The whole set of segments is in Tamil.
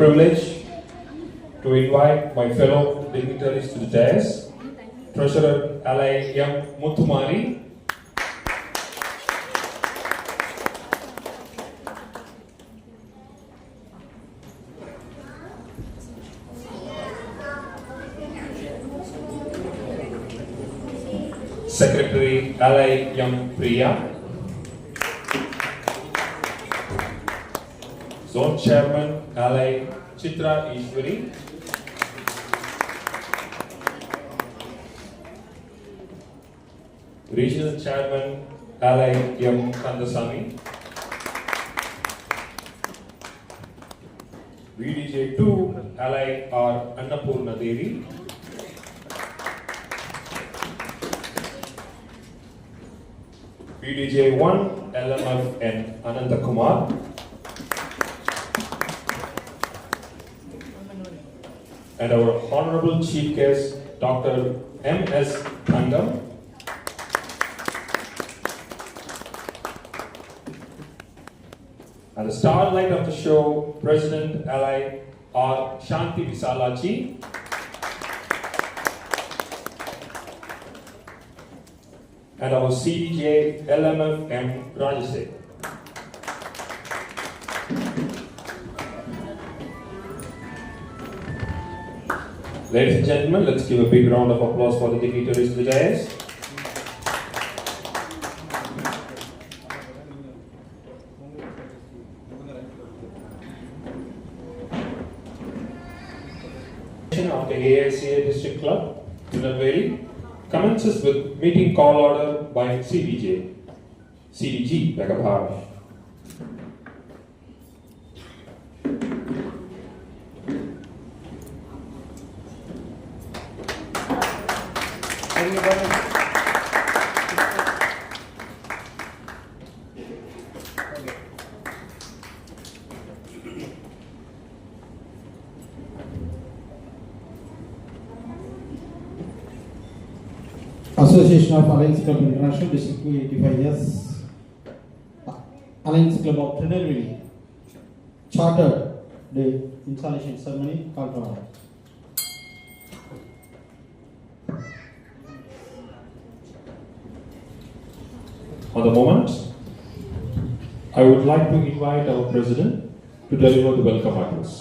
privilege to invite my fellow dignitaries to the dais, Treasurer Alai M. Muttumari, Secretary Alai M. Priya, Zone Chairman Alai Chitra Ishwari, Regional Chairman Alai M. Kandasamy, VDJ 2 Alai R. Annapurna Devi, VDJ 1 LMF N. Anantakumar, and our Honorable Chief Guest Dr. M.S. Thangam, and the starlight of the show, President Alai R. Shanti Visalaji, and our CDJ LMF M. Rajasek. Ladies and gentlemen, let's give a big round of applause for the dignitaries of the dais. Of the AICA District Club, Tirunelveli, commences with meeting call order by CDG, beg your pardon. Association of Alliance Club International District 285 years, Alliance Club of Tirunelveli, chartered the installation ceremony called to order. For the moment, I would like to invite our President to deliver the welcome address.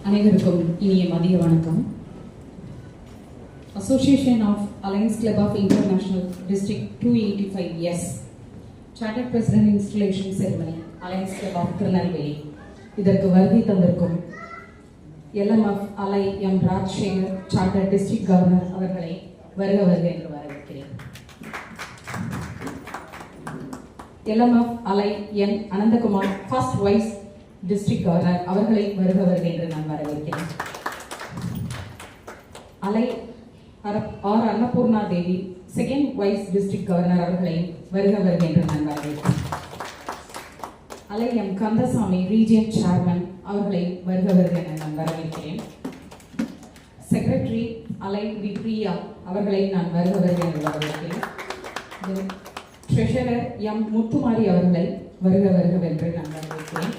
அனைவருக்கும் இனிய மதிய வணக்கம். Association of Alliance Club of International District 285 Chartered President Installation Ceremony Alliance Club of Tirunelveli இதற்கு வருகை தந்திருக்கும் LMF Alai M. Rajashekhar Chartered District Governor அவர்களை வருக என்று வரவேற்கிறேன். LMF Alai N. Anantakumar First Vice District Governor அவர்களை வருக என்று நான் வரவேற்கிறேன். Alai R. Annapurna Devi, Second Vice District Governor அவர்களை வருக என்று நான் வரவேற்கிறேன். Alai M. Kandasamy, Region Chairman அவர்களை வருக என நான் வரவேற்கிறேன். Secretary Alai V. Priya அவர்களை நான் வருக என்று வரவேற்கிறேன். Treasurer M. Muttumari அவர்களை வருக என்று நான் வரவேற்கிறேன்.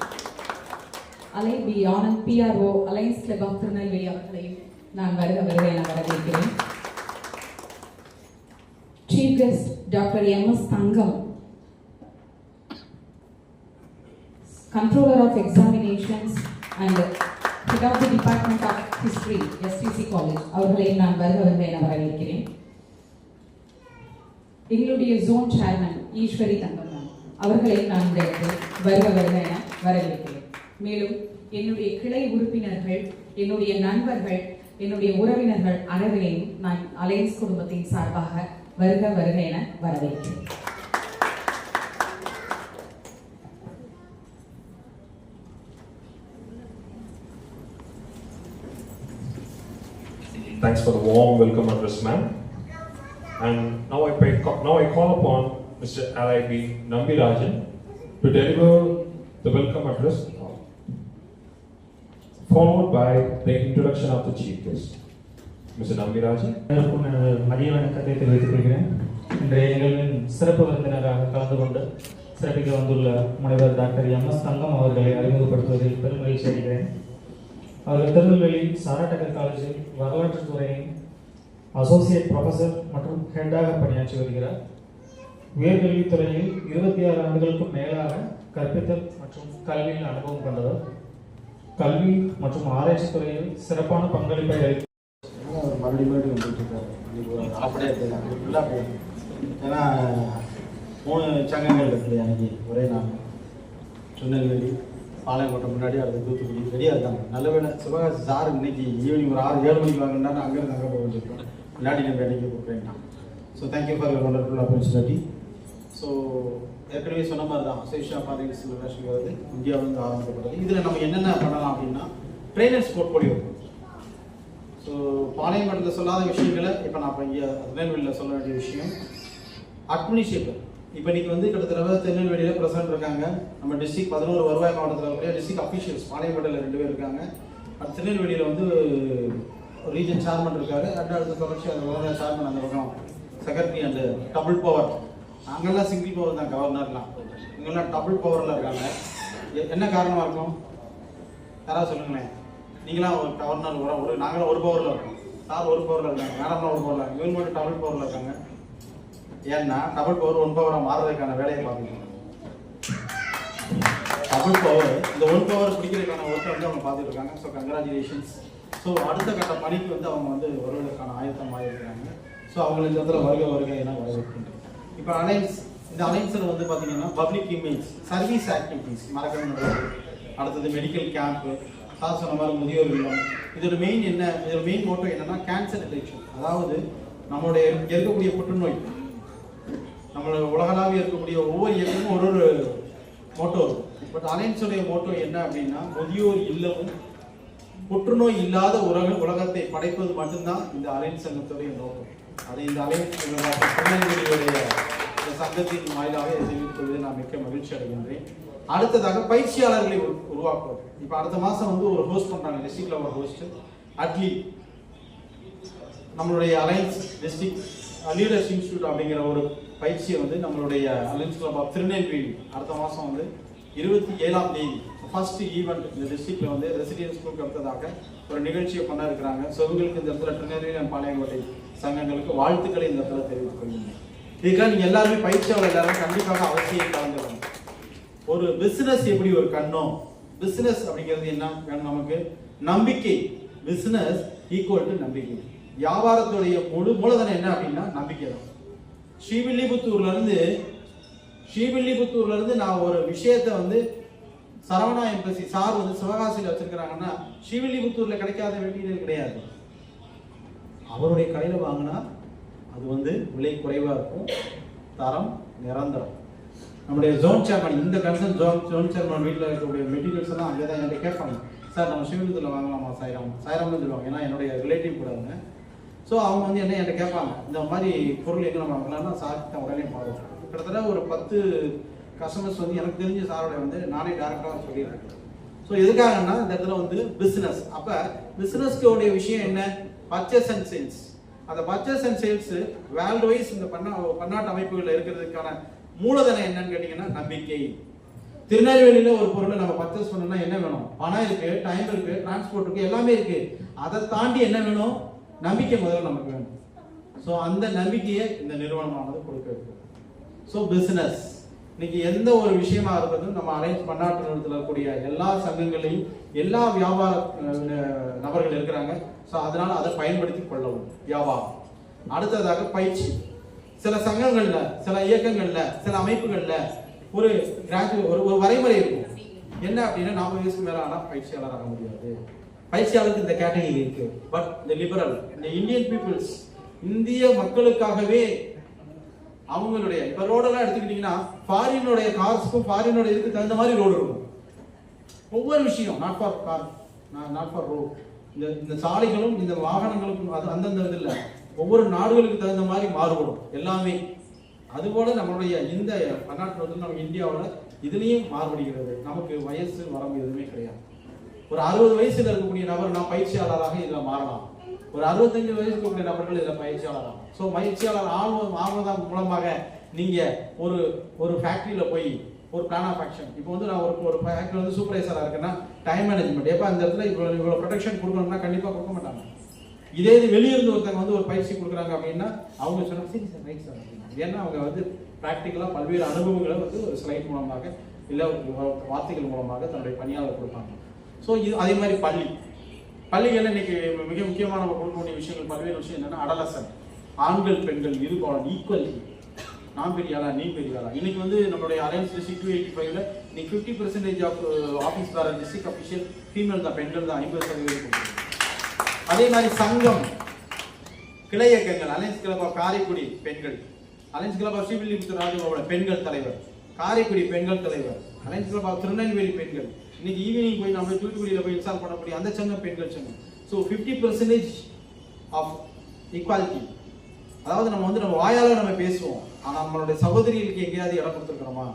Alai B. Anand PRO Alliance Club of Tirunelveli அவர்களை நான் வருக என வரவேற்கிறேன். Chief Guest Dr. M.S. Thangam, Controller of Examinations and Head of the Department of History, STC College, அவர்களை நான் வருக என வரவேற்கிறேன். எங்களுடைய Zone Chairman ஈஸ்வரி தங்கம் அவர்களை நான் இந்த வருக என வரவேற்கிறேன். மேலும் என்னுடைய கிளை உறுப்பினர்கள், என்னுடைய நண்பர்கள், என்னுடைய உறவினர்கள் அனைவரையும் நான் அலையன்ஸ் குடும்பத்தின் சார்பாக வருக என வரவேற்கிறேன். Thanks for the warm welcome address, ma'am. And now I call upon Mr. Alai B. Nambirajan to deliver the welcome address, followed by the introduction of the chief guest. Mr. Nambirajan. மதிய வணக்கத்தை தெரிவித்துக் கொள்கிறேன். இன்றைய நிகழ்வின் சிறப்பு விருந்தினராக கலந்து கொண்டு சிறப்பிக்க வந்துள்ள முனைவர் டாக்டர் எம்.எஸ். தங்கம் அவர்களை அறிமுகப்படுத்துவதில் பெரும் மகிழ்ச்சி அடைகிறேன். அவர்கள் திருநெல்வேலி சாராட்டகர் காலேஜில் வரலாற்று துறையின் அசோசியேட் ப்ரொஃபசர் மற்றும் ஹெட்டாக பணியாற்றி வருகிறார். உயர்கல்வித்துறையில் 26 ஆண்டுகளுக்கும் மேலாக கற்பித்தல் மற்றும் கல்வியில் அனுபவம் கொண்டவர். கல்வி மற்றும் ஆராய்ச்சி துறையில் சிறப்பான பங்களிப்பை அளித்து மறுபடியும் வந்துட்டு இருக்காரு. அப்படியே ஃபுல்லாக ஏன்னா 3 சங்கங்கள் இருக்குது எனக்கு ஒரே நாள். திருநெல்வேலி, பாளையங்கோட்டை, முன்னாடி அடுத்து தூத்துக்குடி ரெடியாக இருக்காங்க. நல்ல வேலை சிவகாசி சார் இன்னைக்கு ஈவினிங் ஒரு 6-7 மணிக்கு வாங்கினா அங்கேருந்து அங்கே போக வச்சுருக்கோம். இல்லாட்டி நம்ம வேலைக்கு கொடுக்குறேன்னா. So thank you for your wonderful opportunity. So ஏற்கனவே சொன்ன மாதிரி தான் அசோசியேஷன் ஆஃப் ஃபாரின் இன்ஸ்டிடியூஷன்ங்கிறது இந்தியாவிலிருந்து ஆரம்பிக்கப்பட்டது. இதில் நம்ம என்னென்ன பண்ணலாம் அப்படின்னா ட்ரெயினர்ஸ் போர்ட்ஃபோலியோ. ஸோ பாளையங்கோட்டத்தில் சொல்லாத விஷயங்களை இப்போ நான் இப்போ இங்கே திருநெல்வேலியில் சொல்ல வேண்டிய விஷயம் அட்மினிஸ்ட்ரேட்டர். இப்போ இன்னைக்கு வந்து கிட்டத்தட்ட திருநெல்வேலியில் பிரசிடண்ட் இருக்காங்க. நம்ம டிஸ்ட்ரிக்ட் 11 வருவாய் மாவட்டத்தில் இருக்கக்கூடிய டிஸ்ட்ரிக்ட் அஃபீஷியல்ஸ் பாளையங்கோட்டையில் 2 பேர் இருக்காங்க. அடுத்து திருநெல்வேலியில் வந்து ரீஜன் சேர்மன் இருக்காரு. அடுத்த தொடர்ச்சி அந்த சேர்மன் அந்த பக்கம் செக்ரட்டரி அண்ட் டபுள் பவர். அங்கெல்லாம் சிங்கிள் பவர் தான், கவர்னர்லாம். இங்கெல்லாம் டபுள் பவரில் இருக்காங்க. என்ன காரணமாக இருக்கும் யாராவது சொல்லுங்களேன். நீங்களாம் ஒரு கவர்னர் ஒரு நாங்களாம் ஒரு பவரில் இருக்கோம். சார் ஒரு பவரில் இருக்காங்க, மேடம்லாம் ஒரு பவரில் இருக்காங்க. இவங்க மட்டும் டபுள் பவரில் இருக்காங்க. ஏன்னா டபுள் பவர் 1 பவராக மாறுறதுக்கான வேலையை பார்த்துக்கணும். டபுள் பவர் இந்த 1 பவர் பிடிக்கிறதுக்கான ஒர்க்கை வந்து அவங்க பார்த்துட்டு இருக்காங்க. So congratulations. ஸோ அடுத்த கட்ட பணிக்கு வந்து அவங்க வந்து வருவதற்கான ஆயத்தமாக இருக்கிறாங்க. ஸோ அவங்க இந்த இடத்துல வருகை என வரவேற்கின்றேன். இப்போ இந்த அலைன்ஸில் வந்து பார்த்தீங்கன்னா பப்ளிக் இமேஜ், சர்வீஸ் ஆக்டிவிட்டீஸ் மறக்கணும். அடுத்தது மெடிக்கல் கேம்ப்பு, சார் சொன்ன மாதிரி முதியோர் இல்லம். இதோட மெயின் என்ன, இதோட மெயின் மோட்டோ என்னன்னா கேன்சர் டிடெக்ஷன். அதாவது நம்மளுடைய இருக்கக்கூடிய புற்றுநோய், நம்மளோட உலகளாவிய இருக்கக்கூடிய ஒவ்வொரு இயக்கமும் ஒரு மோட்டோ இருக்கும். பட் அலைன்ஸுடைய மோட்டோ என்ன அப்படின்னா முதியோர் இல்லமும் புற்றுநோய் இல்லாத உலகத்தை படைப்பது மட்டும்தான் இந்த அலைன்ஸ் சங்கத்துடைய நோக்கம். அதை இந்த அலைன்ஸ் திருநெல்வேலியுடைய சங்கத்தின் வாயிலாக தெரிவிப்பதில் நான் மிக்க மகிழ்ச்சி அடைகின்றேன். அடுத்ததாக பயிற்சியாளர்களை உருவாக்குவது. இப்போ அடுத்த மாதம் வந்து ஒரு ஹோஸ்ட் பண்ணுறாங்க, டிஸ்ட்ரிக்ட் லெவல் ஹோஸ்ட் அட்லி. நம்மளுடைய அலைன்ஸ் டிஸ்ட்ரிக்ட் லீடர்ஸ் இன்ஸ்டியூட் அப்படிங்கிற ஒரு பயிற்சியை வந்து நம்மளுடைய அலைன்ஸ் கிளப் ஆஃப் திருநெல்வேலி அடுத்த மாதம் வந்து 27ஆம் தேதி ஃபர்ஸ்ட் ஈவெண்ட் இந்த டிஸ்ட்ரிக்ட்ல வந்து ரெசிடென்ஸ் ஸ்கூலுக்கு அடுத்ததாக ஒரு நிகழ்ச்சியை பண்ண இருக்கிறாங்க. ஸோ இவங்களுக்கு இந்த இடத்துல திருநெல்வேலி பாளையங்கோட்டை சங்கங்களுக்கு வாழ்த்துக்களை இந்த இடத்துல தெரிவித்துக் கொள்கிறேன். இதுக்காக நீங்கள் எல்லாருமே பயிற்சியாளர் எல்லாரும் கண்டிப்பாக அவசியம் கலந்துக்கணும். ஒரு பிசினஸ் எப்படி ஒரு கண்ணோ, பிசினஸ் அப்படிங்கிறது என்ன நமக்கு நம்பிக்கை. பிசினஸ் ஈக்குவல் டு நம்பிக்கை. வியாபாரத்துடைய மூலதனம் என்ன அப்படின்னா நம்பிக்கை தான். ஸ்ரீவில்லிபுத்தூர்ல இருந்து நான் ஒரு விஷயத்தை வந்து சரவணா எம்பசி சார் வந்து சிவகாசியில் வச்சிருக்கிறாங்கன்னா ஸ்ரீவில்லிபுத்தூர்ல கிடைக்காத மெட்டீரியல் கிடையாது. அவருடைய கடையில வாங்கினா அது வந்து விலை குறைவா இருக்கும், தரம் நிரந்தரம். நம்முடைய ஜோன் சேர்மன், இந்த கன்சர்ன் ஜோன் சேர்மன் வீட்டில் இருக்கக்கூடிய மெட்டீரியல்ஸ் எல்லாம் அங்கே தான் என்கிட்ட கேட்பாங்க. சார் நம்ம ஸ்ரீவில்லிபுத்தூர்ல வாங்கலாமா? சாய்ராம்னு சொல்லுவாங்க, ஏன்னா என்னுடைய ரிலேட்டிவ் கூட அவங்க. ஸோ அவங்க வந்து என்ன என்கிட்ட கேட்பாங்க, இந்த மாதிரி பொருள் எங்கே நம்ம வாங்கலாம்னா சார் தான் உடனே பாருவோம். கிட்டத்தட்ட ஒரு 10 கஸ்டமர்ஸ் வந்து எனக்கு தெரிஞ்ச சாரோட வந்து நானே டேரக்டாக சொல்லியிருக்கேன். ஸோ எதுக்காகன்னா இந்த இடத்துல வந்து பிஸ்னஸ். அப்போ பிஸ்னஸ்க்கு விஷயம் என்ன? Purchase and sales. அந்த purchase and sales world wise இந்த பன்னாட்டு அமைப்புகளில் இருக்கிறதுக்கான மூலதனம் என்னன்னு கேட்டீங்கன்னா நம்பிக்கை. திருநெல்வேலியில ஒரு பொருளை நம்ம பர்ச்சேஸ் பண்ணணும்னா என்ன வேணும்? பணம் இருக்கு, டைம் இருக்கு, டிரான்ஸ்போர்ட் இருக்கு, எல்லாமே இருக்கு. அதை தாண்டி என்ன வேணும்? நம்பிக்கை முதல்ல நமக்கு வேணும். ஸோ அந்த நம்பிக்கையை இந்த நிறுவனமானது கொடுக்க இருக்கு. ஸோ பிசினஸ் இன்னைக்கு எந்த ஒரு விஷயமா இருக்கிறதும் நம்ம அலைன்ஸ் பன்னாட்டு நிறுவனத்தில் இருக்கக்கூடிய எல்லா சங்கங்களையும் எல்லா வியாபார நபர்கள் இருக்கிறாங்க. ஸோ அதனால அதை பயன்படுத்தி கொள்ளவும் வியாபாரம். அடுத்ததாக பயிற்சி. சில சங்கங்கள்ல, சில இயக்கங்கள்ல, சில அமைப்புகள்ல ஒரு வரைமுறை இருக்கும். என்ன அப்படின்னா 40 வயசுக்கு மேல ஆனா பயிற்சியாளர் ஆக முடியாது. பயிற்சியாளருக்கு இந்த கேட்டகரி இருக்கு. பட் இந்த லிபரல், இந்த இந்தியன் பீப்புள்ஸ், இந்திய மக்களுக்காகவே அவங்களுடைய இப்ப ரோடெல்லாம் எடுத்துக்கிட்டீங்கன்னா ஃபாரினுடைய கார்ஸ்க்கும் ஃபாரினுடைய இதுக்கு தகுந்த மாதிரி ரோடு இருக்கும். ஒவ்வொரு விஷயம் not for car, not for road. இந்த சாலைகளும் இந்த வாகனங்களுக்கும் அது அந்தந்த இது இல்லை, ஒவ்வொரு நாடுகளுக்கு தகுந்த மாதிரி மாறுபடும் எல்லாமே. அதுபோல நம்மளுடைய இந்த பன்னாட்டு வந்து நம்ம இந்தியாவில் இதுலேயும் மாறுபடுகிறது. நமக்கு வயசு வரம்பு எதுவுமே கிடையாது. ஒரு 60 வயசுல இருக்கக்கூடிய நபர் நான் பயிற்சியாளராக இதில் மாறலாம். ஒரு 65 வயசுக்கு இருக்கக்கூடிய நபர்கள் இதில் பயிற்சியாளர் ஆகும். ஸோ பயிற்சியாளர் ஆழ்வதன் மூலமாக நீங்க ஒரு ஃபேக்டரியில போய் ஒரு பிளான் ஆஃப் ஆக்ஷன். இப்போ வந்து நான் ஒரு ஃபேக்டரி வந்து சூப்பர்வைசராக இருக்கேன்னா டைம் மேனேஜ்மெண்ட், எப்போ அந்த இடத்துல இவ்வளோ ப்ரொடெக்ஷன் கொடுக்கணும்னா கண்டிப்பாக கொடுக்க மாட்டாங்க. இதே இது வெளியிருந்து ஒருத்தவங்க வந்து ஒரு பயிற்சி கொடுக்குறாங்க அப்படின்னா அவங்க சொன்னாங்க சரி சார் ரைட் சார் அப்படின்னா, ஏன்னா அவங்க வந்து ப்ராக்டிக்கலாக பல்வேறு அனுபவங்களை வந்து ஒரு ஸ்லைட் மூலமாக இல்லை வார்த்தைகள் மூலமாக தன்னுடைய பணியாளர் கொடுப்பாங்க. ஸோ இது அதே மாதிரி பள்ளிகள் இன்னைக்கு மிக முக்கியமான நம்ம கொடுக்கக்கூடிய விஷயங்கள் பல்வேறு விஷயம் என்னன்னா அடலசன், ஆண்கள் பெண்கள் இருபாலன் ஈக்குவலிட்டி, நான் பெரியாளா நீ பெரியாளா. இன்னைக்கு வந்து நம்மளுடைய அலையன்ஸ் டிஸ்ட்ரிக்ட் 285ல இன்னைக்கு 50% ஆஃப் ஆஃபீஸ் வேற டிஸ்ட்ரிக்ட் அஃபிஷியல் ஃபீமேல் தான், பெண்கள் தான் 50%. அதே மாதிரி சங்கம், கிளை இயக்கங்கள், அலையன்ஸ் கிளப் ஆஃப் காரைக்குடி பெண்கள், alliance club of Srivilliputhur Rajagopala பெண்கள் தலைவர், காரைக்குடி பெண்கள் தலைவர், அலையன்ஸ் கிளப் ஆஃப் திருநெல்வேலி பெண்கள். இன்னைக்கு ஈவினிங் போய் நம்ம தூத்துக்குடியில் போய் இன்ஸ்டால் பண்ணக்கூடிய அந்த சங்கம் பெண்கள் சங்கம். So 50% of equality. அதாவது நம்ம வந்து நம்ம வாயால நம்ம பேசுவோம், ஆனால் நம்மளுடைய சகோதரிகளுக்கு எங்கேயாவது இடம் கொடுத்துருக்கிறோமா?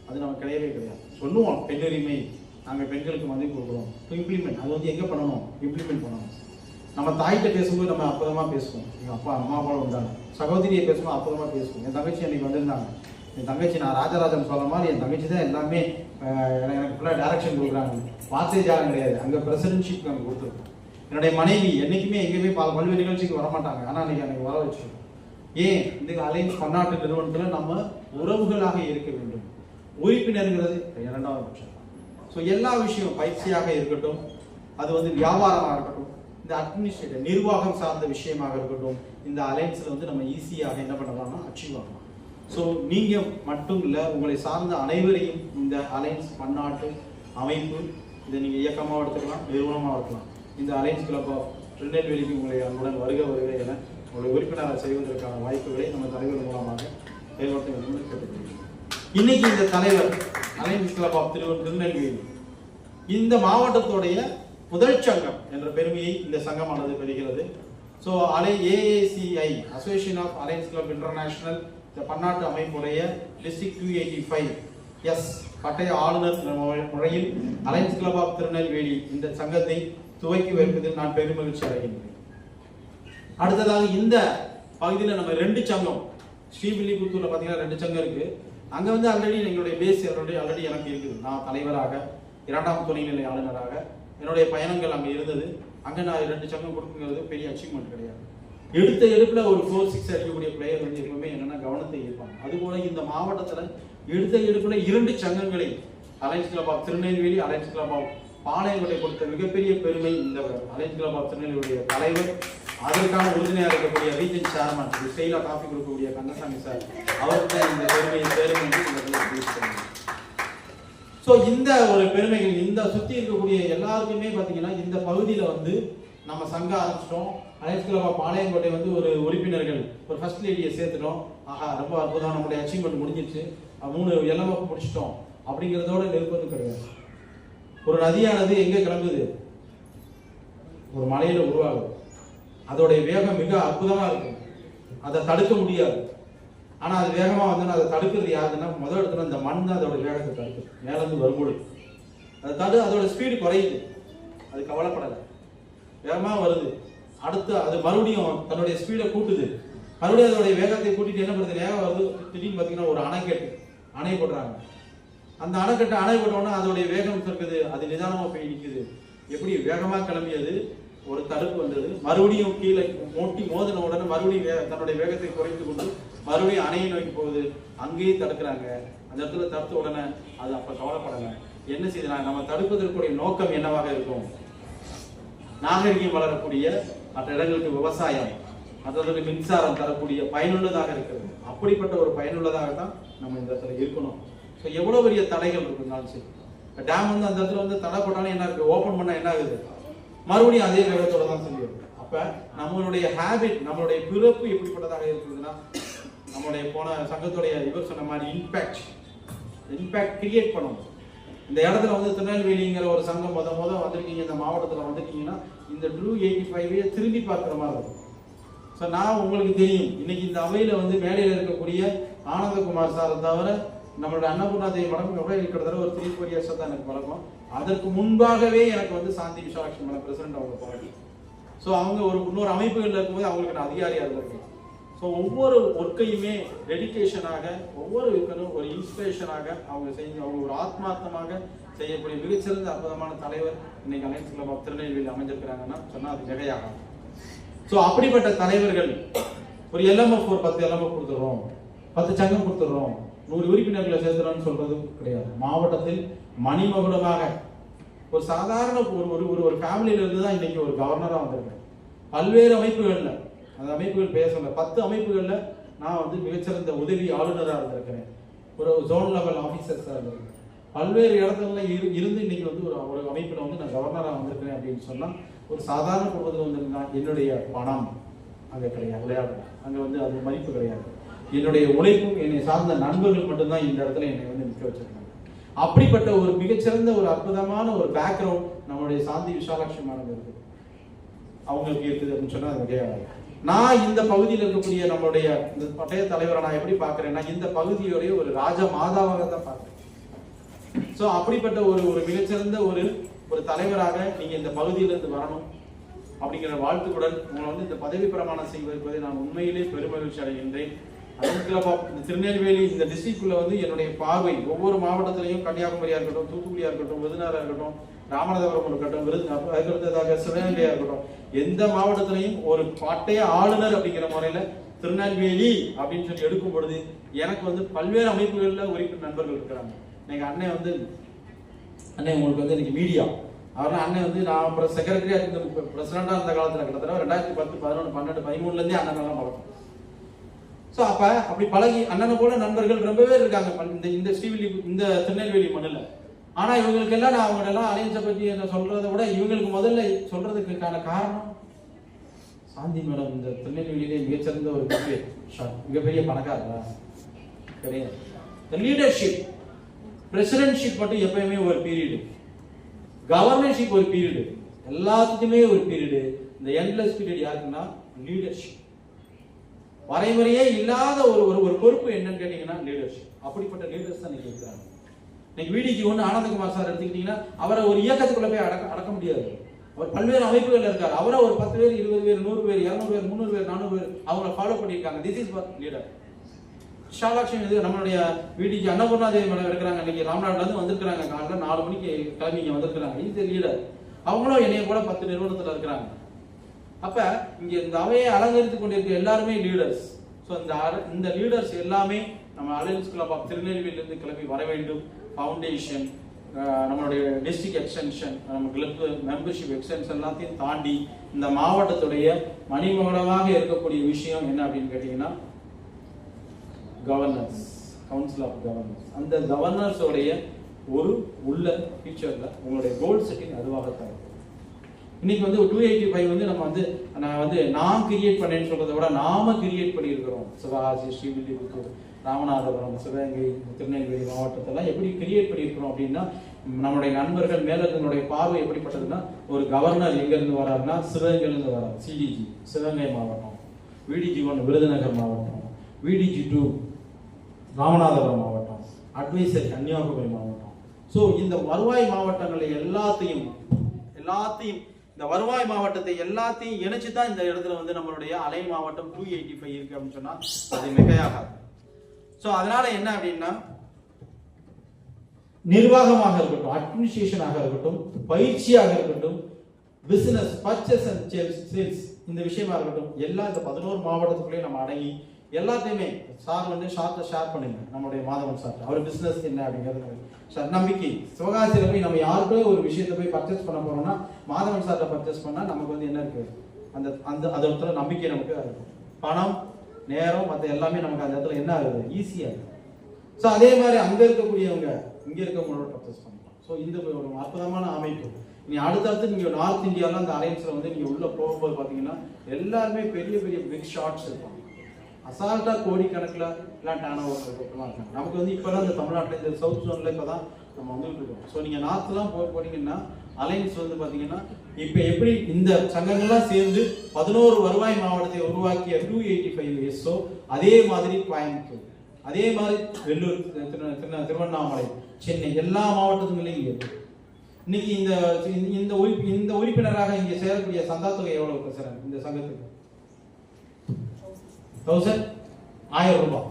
அது நம்ம கிடையவே கிடையாது. சொல்லுவோம் பெண்ணுரிமை, நாங்கள் பெண்களுக்கு மதிப்பு கொடுக்குறோம். இம்ப்ளிமெண்ட் அது வந்து எங்கே பண்ணணும்? இம்ப்ளிமெண்ட் பண்ணணும். நம்ம தாய்கிட்ட பேசும்போது நம்ம அற்புதமாக பேசுவோம், எங்கள் அப்பா அம்மா அப்பாவோட வந்தாங்க. சகோதரியை பேசும்போது அற்புதமாக பேசுவோம். என் தங்கச்சி அன்னைக்கு வந்திருந்தாங்க. என் தங்கச்சி நான் ராஜராஜன் சொல்ல மாதிரி என் தங்கச்சி தான் எல்லாமே எனக்கு ஃபுல்லாக டைரக்ஷன் கொடுக்குறாங்க. வார்த்தை ஜாலம் கிடையாது, அங்கே பிரசிடென்ட்ஷிப் நாங்கள் கொடுத்துருக்கோம். என்னுடைய மனைவி என்றைக்குமே எங்கேயுமே பல்வேறு நிகழ்ச்சிக்கு வரமாட்டாங்க, ஆனால் அன்றைக்கி எனக்கு வர வச்சிருக்கோம். ஏன்? இந்த அலைன்ஸ் பன்னாட்டு நிறுவனத்தில் நம்ம உறவுகளாக இருக்க வேண்டும். உறுப்பினருங்கிறது இரண்டாவது பட்சம். ஸோ எல்லா விஷயம் பயிற்சியாக இருக்கட்டும், அது வந்து வியாபாரமாக இருக்கட்டும், இந்த அட்மினிஸ்ட்ரேட்டிவ் நிர்வாகம் சார்ந்த விஷயமாக இருக்கட்டும், இந்த அலைன்ஸில் வந்து நம்ம ஈஸியாக என்ன பண்ணலாம்னா அச்சீவ் ஆகலாம். ஸோ நீங்கள் மட்டும் இல்லை, உங்களை சார்ந்த அனைவரையும் இந்த அலைன்ஸ் பன்னாட்டு அமைப்பு, இதை நீங்கள் இயக்கமாக எடுத்துக்கலாம், நிறுவனமாக எடுக்கலாம். இந்த அலைன்ஸ் கிளப் ஆஃப் திருநெல்வேலிக்கு உங்களை அன்புடன் வருக என உங்களை உறுப்பினராக செய்வதற்கான வாய்ப்புகளை நம்ம தலைவர் மூலமாக செயல்படுத்த வேண்டும் என்று கேட்டுக்கொள்கிறேன். இன்னைக்கு இந்த தலைவர் அலைன்ஸ் கிளப் ஆஃப் திருநெல்வேலி இந்த மாவட்டத்துடைய முதல் சங்கம் என்ற பெருமையை இந்த சங்கமானது பெறுகிறது. So AACI association of alliance club international இந்த பன்னாட்டு அமைப்புடைய டிஸ்ட்ரிக்ட் 285 பட்டய ஆளுநர் முறையில் அலைன்ஸ் கிளப் ஆஃப் திருநெல்வேலி இந்த சங்கத்தை துவக்கி வைப்பதில் நான் பெருமகிழ்ச்சி அடைகின்றேன். அடுத்ததாக இந்த பகுதியில் நம்ம 2 சங்கம், ஸ்ரீவில்லிபுத்தூர்ல பார்த்தீங்கன்னா 2 சங்கம் இருக்கு. அங்கே வந்து ஆல்ரெடி எங்களுடைய பேஸ் ஆல்ரெடி எனக்கு இருக்குது. நான் தலைவராக 2ஆம் துணைநிலை ஆளுநராக என்னுடைய பயணங்கள் அங்கே இருந்தது. அங்கே நான் 2 சங்கம் கொடுக்குங்கிறது பெரிய அச்சீவ்மெண்ட் கிடையாது. எடுத்த எடுப்பில் ஒரு 4-6 அடிக்கக்கூடிய பிளேயர் வந்து எப்பவுமே என்னென்னா கவனத்தை ஈர்ப்பாங்க. அதுபோல இந்த மாவட்டத்தில் எடுத்த எடுப்பில் 2 சங்கங்களை alliance club of Tirunelveli, alliance club of Palayamkottai கொடுத்த மிகப்பெரிய பெருமை இந்த அலைன்ஸ் கிளப் ஆஃப் திருநெல்வேலியுடைய தலைவர், அதற்கான உறுதுணையாக இருக்கக்கூடிய ரீஜன் சேர்மன் ஸ்டைலாக காஃபி கொடுக்கக்கூடிய கந்தசாமி சார், அவருக்கு இந்த பெருமையை சேரும் என்று. ஸோ இந்த ஒரு பெருமைகள் இந்த சுற்றி இருக்கக்கூடிய எல்லாருக்குமே பார்த்தீங்கன்னா இந்த பகுதியில் வந்து நம்ம சங்கம் ஆரம்பிச்சிட்டோம். அலைன்ஸ் கிளப் ஆஃப் பாளையங்கோட்டை வந்து ஒரு உறுப்பினர்கள் ஒரு ஃபர்ஸ்ட் லேடியை சேர்த்துட்டோம். ஆஹா ரொம்ப அற்புதம், நம்மளுடைய அச்சீவ்மெண்ட் முடிஞ்சிருச்சு, 3 எல்லாம் முடிச்சிட்டோம் அப்படிங்கிறதோட நிற்பது கிடையாது. ஒரு நதியானது எங்கே கிளம்புது? ஒரு மலையில உருவாகுது. அதோடைய வேகம் மிக அற்புதமா இருக்கும், அதை தடுக்க முடியாது. ஆனா அது வேகமா வந்து அதை தடுக்கிறது யாருன்னா முதல் இடத்துல இந்த மண் தான் அதோட வேகத்தை தடுக்குது. மேலேருந்து வரும்போது அதை அதோட ஸ்பீடு குறையுது, அது கவலைப்படலை, வேகமா வருது. அடுத்து அது மறுபடியும் தன்னுடைய ஸ்பீடை கூட்டுது, மறுபடியும் அதோடைய வேகத்தை கூட்டிட்டு என்ன பண்ணுது, வேகம் வருது. திடீர்னு பார்த்தீங்கன்னா ஒரு அணை போடுறாங்க. அந்த அணை போட்டோன்னா அதோடைய வேகம் இருக்குது, அது நிதானமா போய் நிற்குது. எப்படி வேகமாக கிளம்பியது, ஒரு தடுப்பு வந்தது, மறுபடியும் கீழே மோதின உடனே மறுபடியும் தன்னுடைய வேகத்தை குறைத்து கொண்டு மறுபடியும் அணையை நோக்கி போகுது. அங்கேயே தடுக்கிறாங்க. அந்த இடத்துல தடுத்த உடனே அது அப்ப கவலைப்படலை. என்ன செய்யலாம், நம்ம தடுப்பதற்குரிய நோக்கம் என்னவாக இருக்கும்? நாகரிகம் வளரக்கூடிய மற்ற இடங்களுக்கு விவசாயம், மற்றவர்களுக்கு மின்சாரம் தரக்கூடிய பயனுள்ளதாக இருக்கிறது. அப்படிப்பட்ட ஒரு பயனுள்ளதாக தான் நம்ம இந்த இடத்துல இருக்கணும். ஸோ எவ்வளோ பெரிய தடைகள் இருக்குனாலும் சரி, டேம் வந்து அந்த இடத்துல வந்து தடை போட்டாலும் என்ன இருக்கு, ஓப்பன் பண்ணால் என்ன ஆகுது, மறுபடியும் அதே வேகத்தோட தான் சொல்லிடுது. அப்போ நம்மளுடைய ஹேபிட், நம்மளுடைய பிறப்பு எப்படிப்பட்டதாக இருக்குதுன்னா, நம்மளுடைய போன சங்கத்துடைய இவர் சொன்ன மாதிரி இம்பேக்ட் கிரியேட் பண்ணணும். இந்த இடத்துல வந்து திருநெல்வேலிங்கிற ஒரு சங்கம் முத வந்திருக்கீங்க, இந்த மாவட்டத்தில் வந்திருக்கீங்கன்னா இந்த 285 திரும்பி பார்க்குற மாதிரி இருக்கும். ஸோ நான் உங்களுக்கு தெரியும், இன்னைக்கு இந்த அவையில் வந்து மேடையில் இருக்கக்கூடிய ஆனந்தகுமார் சாரை தவிர நம்மளோட அன்னபூர்ணா தேவி மடம் கிட்டத்தட்ட ஒரு 3-4 years தான் எனக்கு பழக்கம். அதற்கு முன்பாகவே எனக்கு வந்து சாந்தி விசாலாட்சி மடம் பிரசிடென்ட் அவங்க பாருங்க. ஸோ அவங்க இன்னொரு அமைப்புகளில் இருக்கும்போது அவங்களுக்கு நான் அதிகாரியாக இருந்திருக்கேன். ஸோ ஒவ்வொரு ஒர்க்கையுமே டெடிகேஷனாக ஒவ்வொரு இருக்கணும் ஒரு இன்ஸ்பிரேஷனாக அவங்க ஒரு ஆத்மார்த்தமாக செய்யக்கூடிய மிகச்சிறந்த அற்புதமான தலைவர் இன்னைக்கு அலையன்ஸ் கிளப் ஆஃப் திருநெல்வேலி அமைஞ்சிருக்கிறாங்கன்னா சொன்னா அது மிகையாகும். ஸோ அப்படிப்பட்ட தலைவர்கள் ஒரு LMF ஒரு 10 LMF கொடுத்துடுறோம், 10 சங்கம் கொடுத்துடுறோம், 100 உறுப்பினர்களை சேர்த்துறோம்னு சொல்றது கிடையாது. மாவட்டத்தில் மணிமகுடமாக ஒரு சாதாரண ஒரு ஃபேமிலியில இருந்து தான் இன்னைக்கு ஒரு கவர்னரா வந்திருக்கேன். பல்வேறு அமைப்புகள்ல அந்த அமைப்புகள் பேசல 10 அமைப்புகள்ல நான் மிகச்சிறந்த உதவி ஆளுநராக இருந்திருக்கிறேன், ஒரு ஜோன் லெவல் ஆபீசர்ஸா இருந்திருக்கேன், பல்வேறு இடத்துல இருந்து இன்னைக்கு ஒரு அமைப்புல நான் கவர்னரா வந்திருக்கிறேன் அப்படின்னு சொன்னா ஒரு சாதாரண குடும்பத்தில் வந்திருந்தா என்னுடைய பணம் அங்க கிடையாது, விளையாடு அங்க அது மதிப்பு கிடையாது. என்னுடைய உழைப்பும் என்னை சார்ந்த நண்பர்கள் மட்டும்தான் இந்த இடத்துல என்னை நிற்க வச்சிருக்காங்க. அப்படிப்பட்ட ஒரு மிகச்சிறந்த ஒரு அற்புதமான ஒரு பேக்ரவுண்ட் நம்மளுடைய சாந்தி விஷாலாட்சி மேடம் இருக்கு, அவங்களுக்கு இருக்குது அப்படின்னு சொன்னா அது கிடையாது. நான் இந்த பகுதியில் இருக்கக்கூடிய நம்மளுடைய இந்த பட்டய தலைவரை நான் எப்படி பாக்குறேன்னா இந்த பகுதியோடைய ஒரு ராஜ மாதாவாக தான் பார்க்கிறேன். சோ அப்படிப்பட்ட ஒரு மிகச்சிறந்த ஒரு தலைவராக நீங்க இந்த பகுதியிலிருந்து வரணும் அப்படிங்கிற வாழ்த்துக்களுடன் உங்களை இந்த பதவி பிரமாணம் செய்வதை நான் உண்மையிலே பெருமகிழ்ச்சி அடைகின்றேன். திருநெல்வேலி இந்த டிஸ்ட்ரிக்ட்குள்ள என்னுடைய பார்வை ஒவ்வொரு மாவட்டத்திலையும் கன்னியாகுமரியா இருக்கட்டும், தூத்துக்குடியா இருக்கட்டும், விருதுநகரா இருக்கட்டும், ராமநாதபுரம் இருக்கட்டும், அதுக்கடுத்ததாக சிவகங்கையா இருக்கட்டும், எந்த மாவட்டத்திலையும் ஒரு பட்டய ஆளுநர் அப்படிங்கிற முறையில திருநெல்வேலி அப்படின்னு சொல்லி எடுக்கும் பொழுது எனக்கு பல்வேறு அமைப்புகள்ல உறுப்பினர் நண்பர்கள் இருக்கிறாங்க. எங்க அண்ணன் அண்ணன் உங்களுக்கு இன்னைக்கு மீடியா அவர்லாம் அண்ணன் நான் அப்புறம் செக்ரட்டரியா இருந்த பிரசிடண்டா இருந்த காலத்துல கிட்டத்தட்ட 2010, 11, 12, 13 இருந்தே அண்ணன் பழக்கம். சோ அப்படி பழகி அண்ணனை போல நண்பர்கள் ரொம்பவே இருக்காங்க இந்த ஸ்ரீவில்லி இந்த திருநெல்வேலி மண்ணில். ஆனா இவங்களுக்கு எல்லாம் நான் அவங்க எல்லாம் அலையன்ஸை பத்தி என்ன சொல்றதை விட இவங்களுக்கு முதல்ல சொல்றதுக்கான காரணம் சாந்தி மேடம் இந்த திருநெல்வேலியிலே மிகச்சிறந்த ஒரு மிகப்பெரிய பணக்காரரா கிடையாது. லீடர்ஷிப் பிரசிடென்ட்ஷிப் மட்டும் எப்பயுமே ஒரு பீரியடு, கவர்னர்ஷிப் ஒரு பீரியடு, எல்லாத்துக்குமே ஒரு பீரியடு. இந்த எண்ட்லெஸ் பீரியட் யாருக்குன்னா லீடர்ஷிப். வரைமுறையே இல்லாத ஒரு பொறுப்பு என்னன்னு கேட்டீங்கன்னா லீடர்ஷிப். அப்படிப்பட்ட லீடர்ஸ் தான் இன்னைக்கு இருக்கிறாங்க. இன்னைக்கு VDG ஆனந்தகுமார் சார் எடுத்துக்கிட்டீங்கன்னா அவரை ஒரு இயக்கத்துக்குள்ள போய் அடக்க முடியாது. அவர் பல்வேறு அமைப்புகள் இருக்காரு. அவரை ஒரு 10 பேர், 20 பேர், 100 பேர், 200 பேர், 300 பேர், 400 பேர் அவங்களை ஃபாலோ பண்ணியிருக்காங்க. This is what leader. Vishalakshi நம்மளுடைய VDG அன்னபூர்ணா தேவி மேடம் இருக்கிறாங்க. இன்னைக்கு ராம்நாட்ல இருந்து வந்திருக்கிறாங்க. காலைல 4 மணிக்கு கிளம்பி இங்க வந்திருக்கிறாங்க. இது லீடர். அவங்களும் என்னைய கூட 10 நிறுவனத்துல இருக்கிறாங்க. அப்ப இங்க இந்த அவையை அலங்கரித்துக் கொண்டிருக்க எல்லாருமே லீடர்ஸ். சோ இந்த லீடர்ஸ் எல்லாமே நம்ம அலையன்ஸ் கிளப் ஆஃப் திருநெல்வேலியிலிருந்து கிளம்பி வர வேண்டும். ஃபவுண்டேஷன், நம்மளுடைய டிஸ்ட்ரிக்ட் எக்ஸ்டென்ஷன், நம்ம கிளப் மெம்பர்ஷிப் எக்ஸ்டென்ஷன் எல்லாத்தையும் தாண்டி இந்த மாவட்டத்துடைய மணிமகுடமாக இருக்கக்கூடிய விஷயம் என்ன அப்படின்னு கேட்டீங்கன்னா கவர்னர்ஸ், கவுன்சில் ஆஃப் கவர்னர்ஸ். அந்த கவர்னர்ஸ் உடைய உள்ள ஃபியூச்சர்ல உங்களுடைய கோல் செட்டிங் அதுவாகத்தான். இன்னைக்கு 285 நம்ம நான் கிரியேட் பண்ணேன்னு சொல்றதை விட நாம கிரியேட் பண்ணியிருக்கிறோம். சிவகாசி, ஸ்ரீவில்லிபுத்தூர், ராமநாதபுரம், சிவகங்கை, திருநெல்வேலி மாவட்டத்தெல்லாம் எப்படி கிரியேட் பண்ணியிருக்கிறோம் அப்படின்னா நம்மளுடைய நண்பர்கள் மேலத்தினுடைய பார்வை எப்படிப்பட்டதுன்னா ஒரு கவர்னர் எங்க இருந்து வராருன்னா சிவகங்கையில இருந்து வராரு. CDG சிவகங்கை மாவட்டம், VDG 1 விருதுநகர் மாவட்டம், VDG 2 ராமநாதபுரம் மாவட்டம், அட்வைசர் கன்னியாகுமரி மாவட்டம். சோ இந்த வருவாய் மாவட்டங்களை எல்லாத்தையும் இந்த வருவாய் மாவட்டத்தை எல்லாத்தையும் இணைச்சுதான் இந்த இடத்துல நம்மளுடைய அலை மாவட்டம் 285 இருக்கு அப்படின்னு சொன்னா அது மிகையாகாது. சோ அதனால என்ன அப்படின்னா நிர்வாகமாக இருக்கட்டும், அட்மினிஸ்ட்ரேஷனாக இருக்கட்டும், பயிற்சியாக இருக்கட்டும், பிசினஸ், பர்ச்சேஸ் அண்ட் சேல்ஸ் இந்த விஷயமா இருக்கட்டும், எல்லாம் இந்த 11 மாவட்டத்துக்குள்ளேயே நம்ம அடங்கி எல்லாத்தையுமே சார் ஷார்ட்டை ஷேர் பண்ணுங்க. நம்மளுடைய மாதவன் சார் அவர் பிசினஸ் என்ன அப்படிங்கிறது சார் நம்பிக்கை. சிவகாசியில போய் நம்ம யாருக்கோ ஒரு விஷயத்தை போய் பர்ச்சேஸ் பண்ண போறோம்னா மாதவன் சார்ட்ட பர்ச்சேஸ் பண்ணா நமக்கு என்ன இருக்கு அந்த இடத்துல நம்பிக்கை நமக்கு இருக்கும். பணம், நேரம், மற்ற எல்லாமே நமக்கு அந்த இடத்துல என்ன ஆகுது ஈஸியா இருக்கு. ஸோ அதே மாதிரி அங்க இருக்கக்கூடியவங்க இங்க இருக்கவங்களோட பர்ச்சேஸ் பண்ணலாம். ஸோ இந்த ஒரு அற்புதமான அமைப்பு. நீ அடுத்தடுத்து நீங்க நார்த் இந்தியாவில் அந்த அலைன்ஸ்ல நீங்க உள்ள போகும்போது பாத்தீங்கன்னா எல்லாருமே பெரிய பெரிய பிக் ஷாட்ஸ் இருப்பாங்க. அசால்ட்டா கோடிக்கணக்கில் எல்லாம் டேன் ஓவர் இருக்காங்க. நமக்கு இப்பதான் இந்த தமிழ்நாட்டில் இந்த சவுத் ஜோன்ல இப்பதான் நம்ம வந்துட்டு இருக்கோம். ஸோ நீங்க நார்த்லாம் போனீங்கன்னா அலைன்ஸ் பாத்தீங்கன்னா இப்ப எப்படி இந்த சங்கங்கள்லாம் சேர்ந்து 11 வருவாய் மாவட்டத்தை உருவாக்கிய 285 SO அதே மாதிரி கோயம்புத்தூர், அதே மாதிரி வெள்ளூர், திருவண்ணாமலை, சென்னை எல்லா மாவட்டத்துலையும் இருக்கு. இன்னைக்கு இந்த உறுப்பினராக இங்க சேரக்கூடிய சந்தா தொகை எவ்வளவு சார் இந்த சங்கத்துக்கு? 1000 ரூபாய்.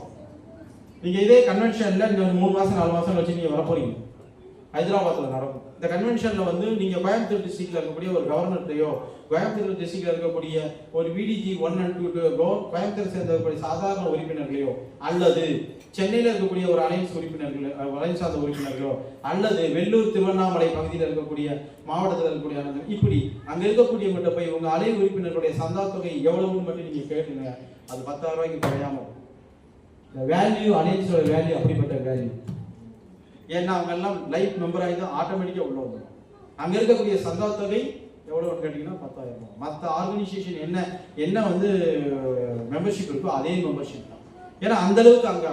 நீங்க இதே கன்வென்ஷன்ல இன்னும் 3 மாசம் 4 மாசம் வச்சு நீங்க வர போறீங்க. ஹைதராபாத்ல நடக்கும். இந்த கன்வென்ஷன்ல வந்து நீங்க கோயம்புத்தூர் டிஸ்ட்ரிக்ட்ல இருக்கக்கூடிய ஒரு கவர்னர்ட்டையோ, கோயம்புத்தூர் டிஸ்ட்ரிக்ட்ல இருக்கக்கூடிய ஒரு விடிஜி 1 and 2 கோயம்புத்தூர் சேர்ந்த சாதாரண உறுப்பினர்களையோ, அல்லது சென்னையில இருக்கக்கூடிய ஒரு அலைன்ஸ் உறுப்பினர்களோ, அலைன்ஸ் சார்ந்த உறுப்பினர்களோ, அல்லது வெள்ளூர் திருவண்ணாமலை பகுதியில் இருக்கக்கூடிய மாவட்டத்தில் இருக்கக்கூடிய இப்படி அங்க இருக்கக்கூடிய மட்டும் போய் உங்க அலை உறுப்பினர்களுடைய சந்தா தொகை எவ்வளவுன்னு மட்டும் நீங்க கேட்டுங்க. அது 10,000 ரூபாய்க்கு குறையாம வேல்யூ, அலைன்ஸோட வேல்யூ அப்படிப்பட்ட வேல்யூ. ஏன்னா அவங்க எல்லாம் லைஃப் மெம்பர் ஆகி தான் ஆட்டோமேட்டிக்கா உள்ள வந்துடும். அங்க இருக்கக்கூடிய சந்தா தொகை எவ்வளவுன்னு கேட்டீங்கன்னா 10,000 ரூபாய். மற்ற ஆர்கனைசேஷன் என்ன வந்து மெம்பர்ஷிப் இருக்கோ அதே மெம்பர்ஷிப் தான். ஏன்னா அந்த அளவுக்கு அங்க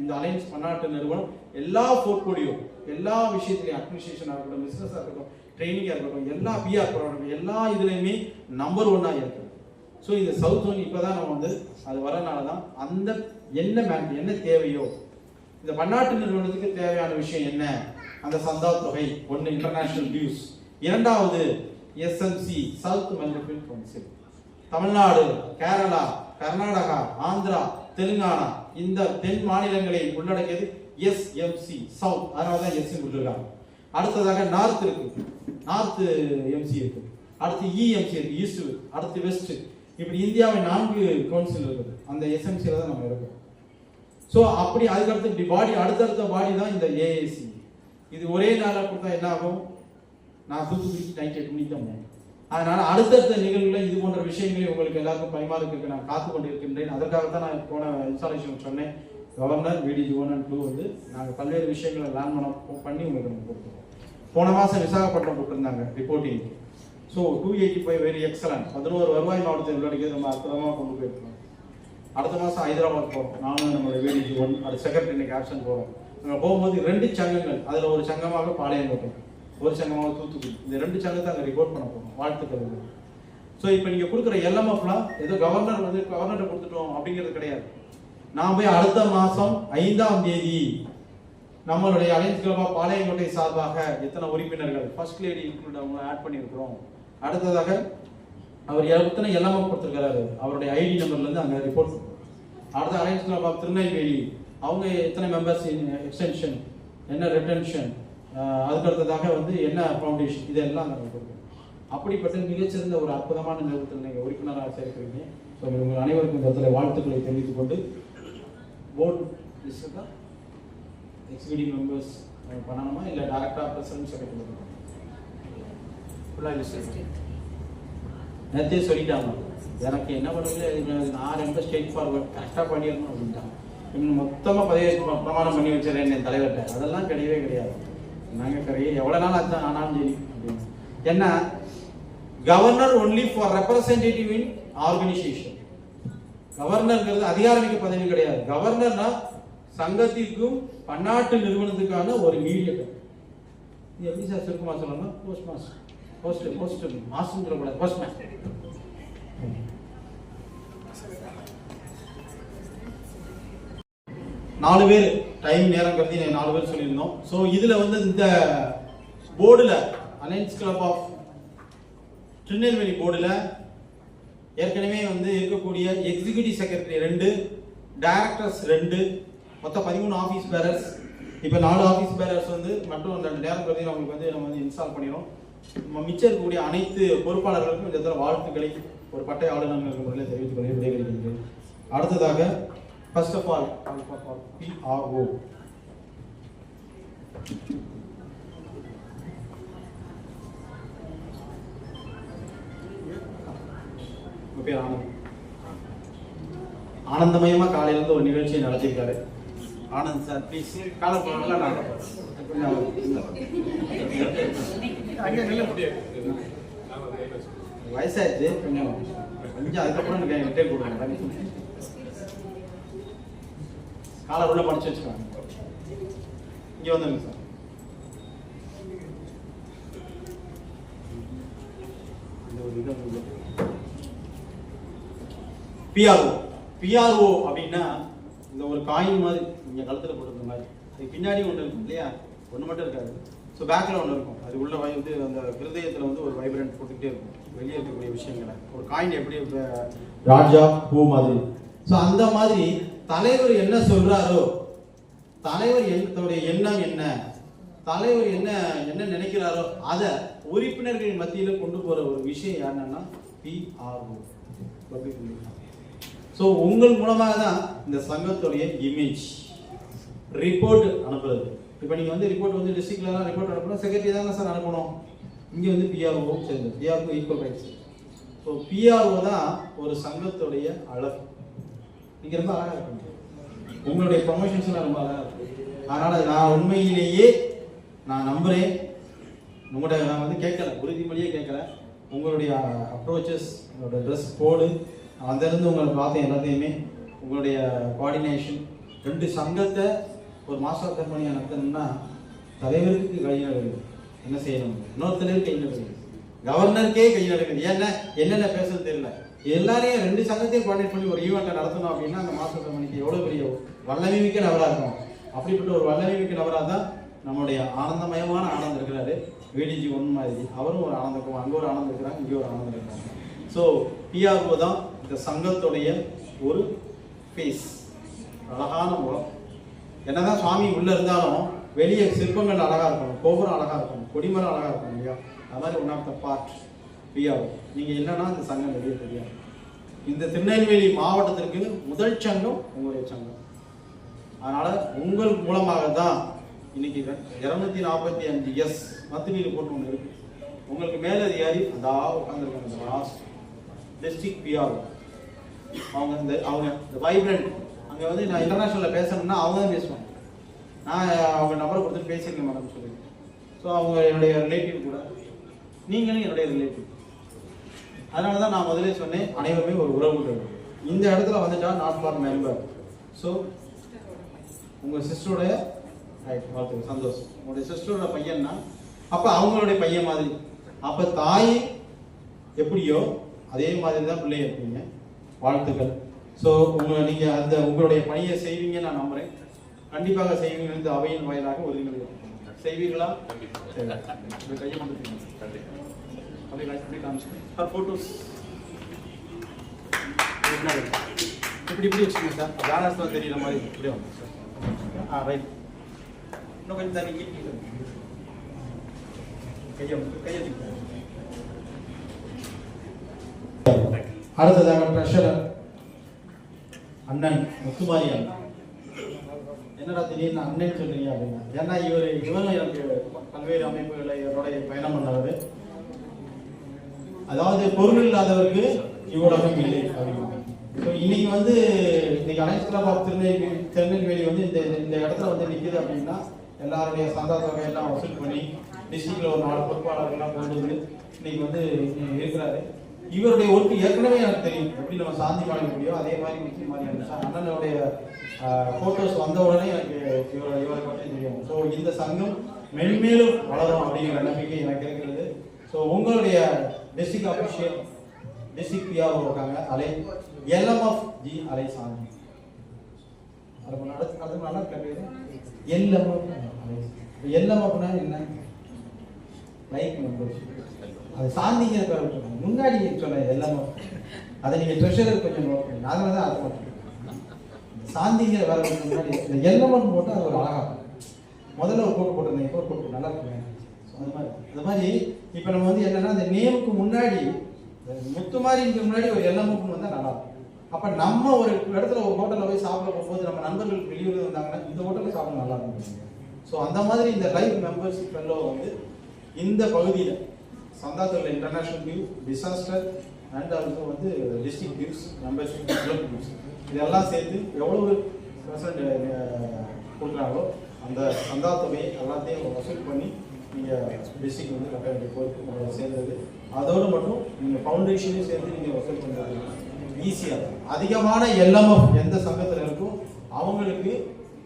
இந்த அலைன்ஸ் பன்னாட்டு நிறுவனம் எல்லா போர்ட்போலியோ, எல்லா விஷயத்திலையும் அட்மினிஸ்ட்ரேஷனாக இருக்கட்டும், பிசினஸாக இருக்கட்டும், ட்ரைனிங்காக இருக்கட்டும், எல்லா பிஆர் ப்ரோக்ராம் எல்லா இதுலையுமே நம்பர் 1 இருக்குது. ஸோ இந்த சவுத் ஒன் இப்போதான் நம்ம வந்து அது வரனால தான் அந்த என்ன தேவையோ இந்த பன்னாட்டு நிறுவனத்துக்கு தேவையான விஷயம் என்ன, அந்த சந்தா தொகை ஒன்று இன்டர்நேஷனல் டியூஸ், இரண்டாவது SMC south metropolitan council, Tamil Nadu, Kerala, Karnataka, Andhra, Telangana இந்த தென் மாநிலங்களை உள்ளடக்கியது எஸ்எம்சி சவுத், அதனால தான் எஸ் கொடுத்துருக்காங்க. அடுத்ததாக நார்த் இருக்கு, நார்த் எம்சி இருக்கு, அடுத்து இஎம்சி இருக்கு, ஈஸ்ட், அடுத்து வெஸ்ட், இப்படி இந்தியாவின் 4 கவுன்சில் இருக்குது. அந்த எஸ்எம்சியில தான் நம்ம இருக்கோம். ஸோ அப்படி அதுக்கடுத்து இப்படி பாடி அடுத்தடுத்த பாடி தான் இந்த ஏஏசி. இது ஒரே நாளாக கொடுத்தா என்ன ஆகும், நான் தூத்துக்குடி நைட் 8 மணிக்கு தான் போனேன். அதனால அடுத்தடுத்த நிகழ்வுகளில் இது போன்ற விஷயங்களை உங்களுக்கு எல்லாருக்கும் பரிமாறுக்கு நான் காத்து கொண்டு இருக்கின்றேன். அதற்காகத்தான் நான் போன இன்ஸ்டாலேஷன் சொன்னேன். கவர்னர் விடிஜி 1 and 2 வந்து நாங்கள் பல்வேறு விஷயங்களை லேர்ன் பண்ணி உங்களுக்கு நம்ம கொடுத்துருவோம். போன மாதம் விசாகப்பட்டினம் கொடுத்துருந்தாங்க ரிப்போர்ட்டிங். So 285 very excellent. 11 வருவாய் மாவட்டத்தை உள்ளடக்கியது நம்ம அற்புதமாக கொண்டு போயிருக்கோம். அடுத்த மாதம் ஹைதராபாத் போகிறோம். நானும் நம்மளுடைய விடிஜி 1 அடுத்த செக்ரட்டரி இன்னைக்கு ஆப்ஷன் போகிறோம். அங்கே போகும்போது 2 சங்கங்கள், அதில் ஒரு சங்கமாக பாளையங்கோட்டை, ஒரு சங்கமாக தூத்துக்குடி, இந்த 2 சங்கத்தை அங்கே ரிப்போர்ட் பண்ண போகிறோம். வாழ்த்துக்கள். ஸோ இப்போ நீங்கள் கொடுக்குற எல்எம்எஃப்லாம் ஏதோ கவர்னர் வந்து கவர்னர்கிட்ட கொடுத்துட்டோம் அப்படிங்கிறது கிடையாது. நான் போய் அடுத்த மாதம் 5ஆம் தேதி நம்மளுடைய அலைன்ஸ் கிளப் ஆஃப் பாளையங்கோட்டை சார்பாக எத்தனை உறுப்பினர்கள் ஃபர்ஸ்ட் லேடி இன்க்ளூட் அவங்க ஆட் பண்ணியிருக்கிறோம். அடுத்ததாக அவர் எத்தனை எல்எம்எஃப் கொடுத்துருக்காரு, அவருடைய ஐடி நம்பர்லேருந்து அங்கே ரிப்போர்ட். அடுத்த அலைன்ஸ் கிளப் ஆஃப் திருநெல்வேலி அவங்க எத்தனை மெம்பர்ஸ் எக்ஸ்டென்ஷன், என்ன ரிட்டன்ஷன், அதுக்கடுத்ததாக வந்து என்ன ஃபவுண்டேஷன், இதெல்லாம் நாங்கள் கொடுக்குறோம். அப்படிப்பட்ட மிகச்சிறந்த ஒரு அற்புதமான நிறுவனத்தில் நீங்கள் உறுப்பினராக சேர்க்கிறீங்க. ஸோ உங்கள் அனைவருக்கும் இந்த இடத்துல வாழ்த்துக்களை தெரிவித்துக் கொண்டு போர்டு லிஸ்ட் தான் எக்ஸிக்யூட்டிவ் மெம்பர்ஸ் பண்ணணுமா இல்லை டைரக்டா பிரசிடென்ட் செக்ரட்டரி ஃபுல்லாக லிஸ்ட் நேற்றே சொல்லிட்டாங்க. எனக்கு என்ன பண்ணுறது, நான் ரொம்ப ஸ்ட்ரெயிட் ஃபார்வர்ட் கரெக்டாக பண்ணிடணும் அப்படின்ட்டாங்க. இன்னும் மொத்தமாக பிரமாணம் பண்ணி வச்சிடறேன் என் தலைவர்கிட்ட. அதெல்லாம் கிடையவே கிடையாது. நாங்கள் கிடையாது எவ்வளோ நாள் அதுதான் ஆனாலும் சரி அப்படின்னு. ஏன்னா governor only for representative in organisation. கவர்னர்ங்கிறது அதிகாரமிக்க பதவி கிடையாது. கவர்னர்னா சங்கத்திற்கும் பன்னாட்டு நிறுவனத்துக்கான ஒரு மீடியேட்டர். இது எப்படி சார் சுருக்கமா சொல்லணும், போஸ்ட் மாஸ்டர், போஸ்ட் மாஸ்டர் சொல்லக்கூடாது, போஸ்ட் மாஸ்டர். நாலு பேர் டைம் நேரம் கருதி 4 பேர் சொல்லியிருந்தோம். ஸோ இதுல வந்து இந்த போர்டுல அலைன்ஸ் கிளப் ஆஃப் திருநெல்வேலி போர்டுல ஏற்கனவே வந்து இருக்கக்கூடிய எக்ஸிகியூட்டிவ் செக்ரட்டரி 2, டைரக்டர்ஸ் 2, மொத்தம் 13 ஆஃபீஸ் பேரர்ஸ். இப்போ 4 ஆஃபீஸ் பேரர்ஸ் வந்து மட்டும் அந்த நேரம் கருதி அவங்களுக்கு வந்து நம்ம வந்து இன்ஸ்டால் பண்ணிடுறோம். மிச்சம் இருக்கக்கூடிய அனைத்து பொறுப்பாளர்களுக்கும் இந்த இடத்துல வாழ்த்துக்களை ஒரு பட்டை ஆளுநர்கள் முறையில் தெரிவித்துக் கொள்ள விடைபெறுகின்றேன். அடுத்ததாக ஃபர்ஸ்ட் ஆஃப் ஆல் PRO பேர் ஆனந்தமயமா காலையில இருந்து ஒரு நிகழ்ச்சியை நடத்திருக்காரு. ஆனந்த் சார் ப்ளீஸ் காலை வயசாச்சு கொஞ்சம் அதுக்கப்புறம் எனக்கு ரிட்டைல் கொடுங்க. காலை உள்ள படிச்சு வச்சுக்காங்க. இங்க வந்துருங்க சார். PRO அப்படின்னா இந்த ஒரு காயின் மாதிரி நீங்க கழுத்துல போட்டுக்கிற மாதிரி. அது பின்னாடி ஒன்று இருக்கும் இல்லையா, ஒன்று மட்டும் இருக்காது. ஸோ பேக்கில் ஒன்று இருக்கும். அது உள்ள வந்து அந்த ஹிருதயத்தில் வந்து ஒரு வைப்ரண்ட் போட்டுக்கிட்டே இருக்கும். வெளியே இருக்கக்கூடிய விஷயங்களை ஒரு காயின் எப்படி ராஜா பூ மாதிரி ஸோ அந்த மாதிரி தலைவர் என்ன சொல்றாரோ, தலைவர் தன்னுடைய எண்ணம் என்ன, தலைவர் என்ன என்ன நினைக்கிறாரோ அதை உறுப்பினர்களின் மத்தியில் கொண்டு போற ஒரு விஷயம் என்னன்னா PRO. ஸோ உங்கள் மூலமாக தான் இந்த சங்கத்துடைய இமேஜ் ரிப்போர்ட் அனுப்புறது. இப்போ நீங்கள் வந்து ரிப்போர்ட் வந்து டிஸ்ட்ரிக்ட்லாம் ரிப்போர்ட் அனுப்பணும், செக்ரட்டரி தானே சார் அனுப்பணும். இங்கே வந்து PRO சேர்ந்து PRO equal rights. So PRO தான் ஒரு சங்கத்துடைய அழகு. நீங்கள் ரொம்ப அழகாக இருக்கீங்க, உங்களுடைய ப்ரொமோஷன்ஸ்லாம் ரொம்ப அழகாக இருக்கு. அதனால் நான் உண்மையிலேயே நான் நம்புகிறேன், உங்களுடைய நான் வந்து கேட்கல, உறுதிமொழியே கேட்கல, உங்களுடைய அப்ரோச்சஸ், உங்களுடைய ட்ரெஸ் கோடு, அதிலிருந்து உங்களை பார்த்த எல்லாத்தையுமே உங்களுடைய கோஆர்டினேஷன், 2 சங்கத்தை ஒரு மாஸ்டர் கம்பெனியாக நடத்தணும்னா தலைவருக்கு கை நடக்குது, என்ன செய்யணும், இன்னொரு தலைவர் கை நடக்குது, கவர்னருக்கே கை நடக்குது. ஏன்னா என்னென்ன பேசுறது தெரியல. எல்லாரையும் 2 சங்கத்தையும் கோஆர்டினேட் பண்ணி ஒரு ஈவெண்ட்டை நடத்தணும் அப்படின்னா அந்த மாஸ்டர் கம்பெனிக்கு எவ்வளோ பெரிய வல்லமை மிக்க நபராக இருக்கும். அப்படிப்பட்ட ஒரு வல்லமை மிக்க நபராக தான் நம்முடைய ஆனந்தமயமான ஆனந்தம் இருக்கிறாரு. VDG 1 மாதிரி அவரும் ஒரு ஆனந்தம், அங்கே ஒரு ஆனந்தம் இருக்கிறாங்க, இங்கே ஒரு ஆனந்தம் இருக்கிறாங்க. ஸோ PRO தான் இந்த சங்கத்துடைய ஒரு ஃபேஸ், அழகான முகம். என்னதான் சுவாமி உள்ள இருந்தாலும் வெளியே சிற்பங்கள் அழகா இருக்கணும், கோபுரம் அழகா இருக்கணும், கொடிமரம் அழகா இருக்கணும் இல்லையா? அது மாதிரி one of the part PRO. நீங்க இல்லைன்னா இந்த சங்கம் வெளியே தெரியாது. இந்த திருநெல்வேலி மாவட்டத்திற்கு முதல் சங்கம் உங்களுடைய சங்கம். அதனால உங்கள் மூலமாக தான் இன்னைக்கு 245 மந்த்லி ரிப்போர்ட் ஒன்று இருக்கு. உங்களுக்கு மேலதிகாரி அதான் உட்காந்துருக்காங்க, லாஸ்ட் டிஸ்ட்ரிக்ட் PRO. அவங்க இந்த வைப்ரண்ட் அங்கே வந்து நான் இன்டர்நேஷனலில் பேசணும்னா அவங்க தான் பேசுவாங்க. நான் அவங்க நம்பரை கொடுத்துட்டு பேசியிருக்கேன் மேடம் சொல்லி. ஸோ அவங்க என்னுடைய ரிலேட்டிவ் கூட, நீங்களும் என்னுடைய ரிலேட்டிவ். அதனால தான் நான் முதலே சொன்னேன், அனைவருமே ஒரு உறவுகள். இந்த இடத்துல வந்துட்டா நாட் ஃபார் மெம்பர். ஸோ உங்கள் சிஸ்டருடைய ரைட், வாழ்த்துக்கள், சந்தோஷம். உங்களுடைய சிஸ்டரோட பையன்னா அப்போ அவங்களுடைய பையன் மாதிரி. அப்போ தாய் எப்படியோ அதே மாதிரி தான் பிள்ளைய இருப்பீங்க. வாழ்த்துக்கள். ஸோ நீங்கள் உங்களுடைய பணியை செய்வீங்க நான் நம்புகிறேன். கண்டிப்பாக செய்வீங்க. இந்த அவையின் வாயிலாக உறுதிமொழி செய்வீங்களா? கையை ஃபோட்டோஸ் இப்படி வச்சுக்கோங்க சார், பேனர்ஸ்லாம் தெரியுற மாதிரி இப்படியே வாங்க சார். ரைட், இன்னும் கொஞ்சம் தண்ணி கையை அடுத்ததாக ட்ரெஷரர் அண்ணன் முத்துமாரி அண்ணன். என்னடா திடீர்னு அண்ணன் சொல்றீங்க அப்படின்னா, ஏன்னா இவரும் எனக்கு பல்வேறு அமைப்புகளை இவருடைய பயணம் பண்ணவர். அதாவது பொருள் இல்லாதவருக்கு இவ்வுலகம் இல்லை அப்படின்னா. ஸோ இன்னைக்கு வந்து இன்னைக்கு அலைன்ஸ் கிளப் ஆஃப் திருநெல்வேலி வந்து இந்த இடத்துல வந்து நிற்குது அப்படின்னா எல்லாருடைய சந்தா தொகையெல்லாம் வசூல் பண்ணி டிஸ்ட்ரிக்ட்ல ஒரு 4 பொறுப்பாளர்கள்லாம் கொண்டு வந்து இன்னைக்கு வந்து இருக்கிறாரு. இவருடைய ஒர்க்கு ஏற்கனவே எனக்கு தெரியும், எப்படி நம்ம சாந்தி மாறி முடியும் அதே மாதிரி முக்கியம் மாதிரி இருந்துச்சு. அண்ணனுடைய ஃபோட்டோஸ் வந்த உடனே எனக்கு இவரை பற்றி தெரியும். ஸோ இந்த சங்கம் மென்மேலும் வளரும் அப்படிங்கிற நம்பிக்கை எனக்கு இருக்கிறது. ஸோ உங்களுடைய டிஸ்ட்ரிக்ட் அஃபிஷியல் டிஸ்ட்ரிக்ட் PRO இருக்காங்க, அலை LMF G அலை சாந்தி. அடுத்து நல்லா பேரு LMFனா என்ன? Like membership. அது சாந்திங்கிற பேர் விட்டுருக்காங்க, முன்னாடி சொன்ன LMF. அதை நீங்கள் ட்ரெஷரர் கொஞ்சம் நோட் பண்ணுங்க, அதனால தான் அது மட்டும் சாந்திங்கிற வேலை முன்னாடி இந்த LMF போட்டு அது ஒரு அழகா முதல்ல ஒரு கோட் போட்டிருந்தேன், இப்போ ஒரு கோட் நல்லா இருக்குங்க. அது மாதிரி இப்போ நம்ம வந்து என்னன்னா இந்த நேமுக்கு முன்னாடி முத்துமாரிக்கு முன்னாடி ஒரு LMF வந்தால் நல்லா இருக்கும். அப்போ நம்ம ஒரு இடத்துல ஒரு ஹோட்டலில் போய் சாப்பிட போகும்போது நம்ம நண்பர்கள் வெளியூர் வந்தாங்கன்னா இந்த ஹோட்டலில் சாப்பிட நல்லா இருக்கும். ஸோ அந்த மாதிரி இந்த லைஃப் மெம்பர்ஷிப் ஃபெல்லோ வந்து இந்த பகுதியில் சந்தாத்தூரில் international due, disaster and also வந்து district dues, membership, club dues இதெல்லாம் சேர்த்து எவ்வளவு % கொடுக்குறாங்களோ அந்த சந்தா தொகையை எல்லாத்தையும் வசூல் பண்ணி நீங்கள் டிஸ்ட்ரிக்ட் வந்து கட்ட வேண்டிய பொறுப்பு சேர்ந்தது. அதோடு மட்டும் நீங்கள் ஃபவுண்டேஷனையும் சேர்த்து நீங்கள் வசூல் பண்ணுறது ஈஸியாக இருக்கும். அதிகமான LMF எந்த சங்கத்தில் இருக்கும் அவங்களுக்கு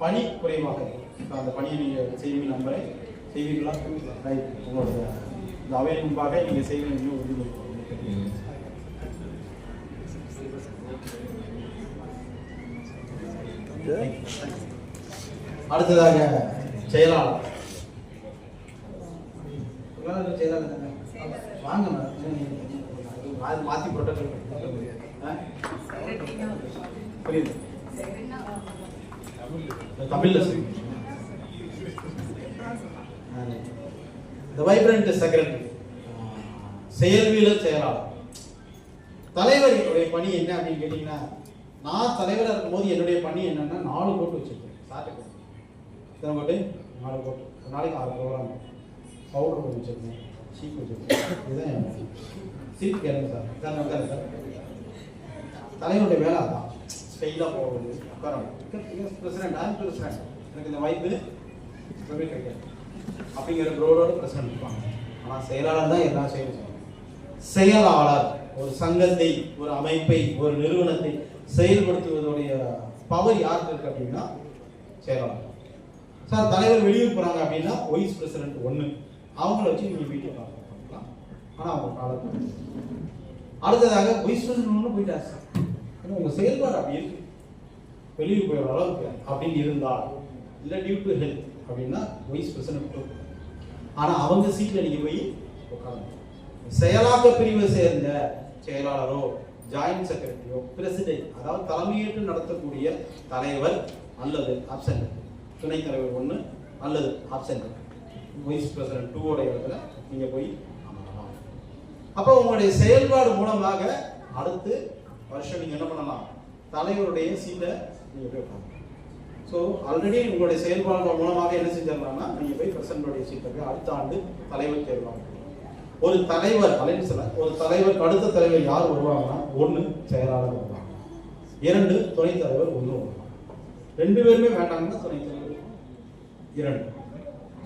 பணி குறைவாக இருக்கும். அந்த பணியை நீங்கள் செய்வீங்க நம்புறேன். செய்வீங்களா? ரைட், உங்களுடைய இந்த அவை முன்பாக நீங்கள் செய்வீங்க உறுதிமொழி. அடுத்ததாக செயலாளர் வாங்க மாற்றி ப்ரொடக்ட் புரியுது? தமிழ்ல சொல்லுங்க. The vibrant secretary, செயல்வீழர் செயலாளர். தலைவருடைய பணி என்ன அப்படின்னு கேட்டீங்கன்னா, நான் தலைவராக இருக்கும்போது என்னுடைய பணி என்னன்னா 4 கோட்டு வச்சிருக்கேன். சாட்டுக்கு எத்தனை கோட்டு? 4 கோட்டு. ஒரு நாளைக்கு 6 ப்ரோக்ராம். பவுடர் கொஞ்சம் வச்சிருக்கேன், சீப் வச்சிருக்கேன். இதுதான் சீட் கேளுங்க சார். இதான் உட்காரு சார். தலைவருடைய வேலை அதான். ஸ்டைலாக போகிறது, உட்காரணும். பிரசிடென்ட், நான் பிரசிடென்ட், எனக்கு இந்த வாய்ப்பு சொல்லி கிடைக்காது அப்படிங்கிற ப்ரோடோட பிரசிடென்ட் இருப்பாங்க. ஆனால் செயலாளர் தான் எல்லாம் செய்யணும். செயலாளர் ஒரு சங்கத்தை, ஒரு அமைப்பை, ஒரு நிறுவனத்தை செயல்படுத்துவதோடைய பவர் யாருக்கு இருக்கு அப்படின்னா செயலாளர். சார் தலைவர் வெளியூர் போறாங்க அப்படின்னா வைஸ் பிரசிடென்ட் 1, அவங்கள வச்சு நீங்க மீட்டிங் பார்க்கலாம். ஆனா அவங்க காலத்தில் அடுத்ததாக வைஸ் பிரசிடென்ட் 1 போயிட்டாரு சார். ஆனால் உங்க செயல்பாடு அப்படி இருக்கு, வெளியூர் போயிடுற அளவுக்கு அப்படின்னு இருந்தால் இல்லை டியூ டு ஹெல்த் அப்படின்னா வைஸ் பிரசிடென்ட் 2. ஆனா அவங்க சீட்ல நீங்க போய் உட்காரணும். செயலாக்க பிரிவை சேர்ந்த செயலாளரோ, ஜாயின்ட் செக்ரட்டரியோ, பிரசிடென்ட், அதாவது தலைமையேற்று நடத்தக்கூடிய தலைவர் அல்லது அப்சென்ட், துணைத் தலைவர் 1 அல்லது அப்சென்ட், வைஸ் பிரசிடென்ட் 2 ஓட இடத்துல நீங்க போய் அமரலாம். அப்போ உங்களுடைய செயல்பாடு மூலமாக அடுத்து வருஷம் நீங்க என்ன பண்ணலாம், தலைவருடைய சீட்டை நீங்க போய் உட்காரலாம். ஸோ ஆல்ரெடி உங்களுடைய செயல்பாடு மூலமாக என்ன செஞ்சிடலாம்னா நீங்க போய் பிரசிடென்டோடைய சீட்டை போய் அடுத்த ஆண்டு தலைவர் தேர்வாங்க. ஒரு தலைவர் அலைன்னு சொல்ல, ஒரு தலைவர் அடுத்த தலைவர் யார் வருவாங்கன்னா 1 செயலாளர் வருவாங்க, 2 துணைத் தலைவர் 1 வருவாங்க, 2 பேருமே வேண்டாங்கன்னா துணைத் தலைவர் 2.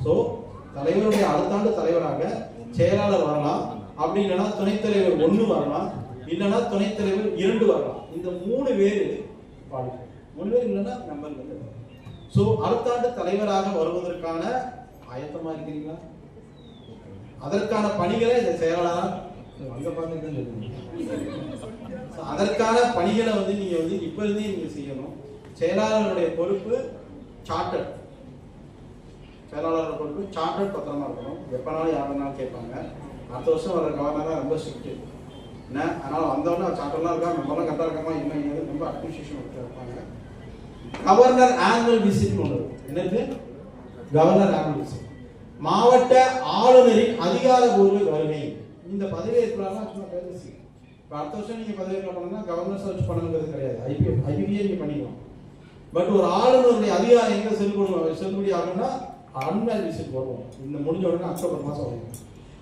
ஸோ தலைவருடைய அடுத்த ஆண்டு தலைவராக செயலாளர் வரலாம், அப்படி இல்லைன்னா துணைத் தலைவர் 1 வரலாம், இல்லைன்னா துணைத் தலைவர் 2 வரலாம். இந்த 3 பேர் பாடி 3 பேர் இல்லைன்னா மெம்பர் வந்து. ஸோ அடுத்த ஆண்டு தலைவராக வருவதற்கான ஆயத்தமா இருக்கிறீங்களா? அதற்கான பணிகளை இந்த செயலாளர் அங்க பார்த்து அதற்கான பணிகளை வந்து நீங்க வந்து இப்ப இருந்தே நீங்க செய்யணும். செயலாளருடைய பொறுப்பு சார்ட்டர்ட், செயலாளரோட பொறுப்பு சார்ட்டர்ட் பத்திரமா இருக்கணும். எப்பனாலும் யாருன்னாலும் கேட்பாங்க. அடுத்த வருஷம் வர கவர்னரா ரொம்ப ஸ்ட்ரிக்ட் என்ன, அதனால வந்தவொடனே சார்ட்டர்லாம் இருக்கா, மெம்பர்லாம் கரெக்டாக இருக்கமா, என்ன ரொம்ப அட்மினிஸ்ட்ரேஷன் இருப்பாங்க. கவர்னர் ஆனுவல் விசிட் ஒன்று, என்னது கவர்னர் ஆனுவல் விசிட், மாவட்ட ஆளுநரின் அதிகாரப்பூர்வ வருகை. இந்த பதவியேற்கலாம் சும்மா பேசி. இப்போ அடுத்த வருஷம் நீங்க பதவியேற்க பண்ணணும்னா கவர்னர் சர்ச் பண்ணணுங்கிறது கிடையாது, ஐபிபிஏ நீங்க பண்ணிக்கலாம். பட் ஒரு ஆளுநருடைய அதிகாரம் எங்க செல்லுபடி ஆகும்னா ஆனுவல் விசிட் வருவோம். இந்த முடிஞ்ச உடனே அக்டோபர் மாசம் வரும்.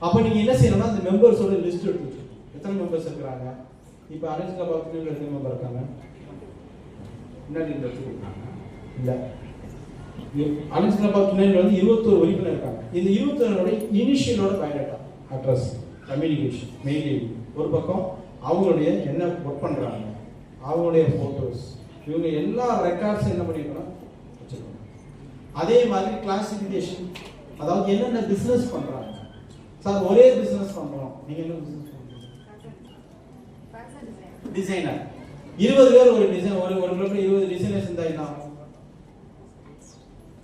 அப்ப நீங்க என்ன செய்யணும்னா அந்த மெம்பர்ஸோட லிஸ்ட் எடுத்து வச்சுக்கணும். எத்தனை மெம்பர்ஸ் இருக்கிறாங்க? இப்போ அலைன்ஸ் கிளப் ஆஃப் ட்ரினிட்டி எத்தனை மெம்பர் இருக்காங்க? முன்னாடி எடுத்துக்கிட்டாங்க இல்ல, அலைன்ஸ் கிளப் ஆஃப் ட்ரினிட்டி வந்து 21 உறுப்பினர் இருக்காங்க. இந்த 21 இனிஷியலோட biodata, address, communication, mail ID ஒரு பக்கம், அவங்களுடைய என்ன ஒர்க் பண்றாங்க, அவங்களுடைய போட்டோஸ், இவங்க எல்லா ரெக்கார்ட்ஸும் என்ன பண்ணிருக்கணும் வச்சுக்கணும். அதே மாதிரி கிளாசிஃபிகேஷன், அதாவது என்னென்ன பிசினஸ் பண்றாங்க. சார் ஒரே பிசினஸ் பண்றோம், நீங்க என்ன பிசினஸ் பண்றீங்க? டிசைனர் 20 பேர் ஒரு டிசைன், ஒரு குரூப்ல 20 டிசைனர்ஸ் இருந்தா என்ன ஆகும்?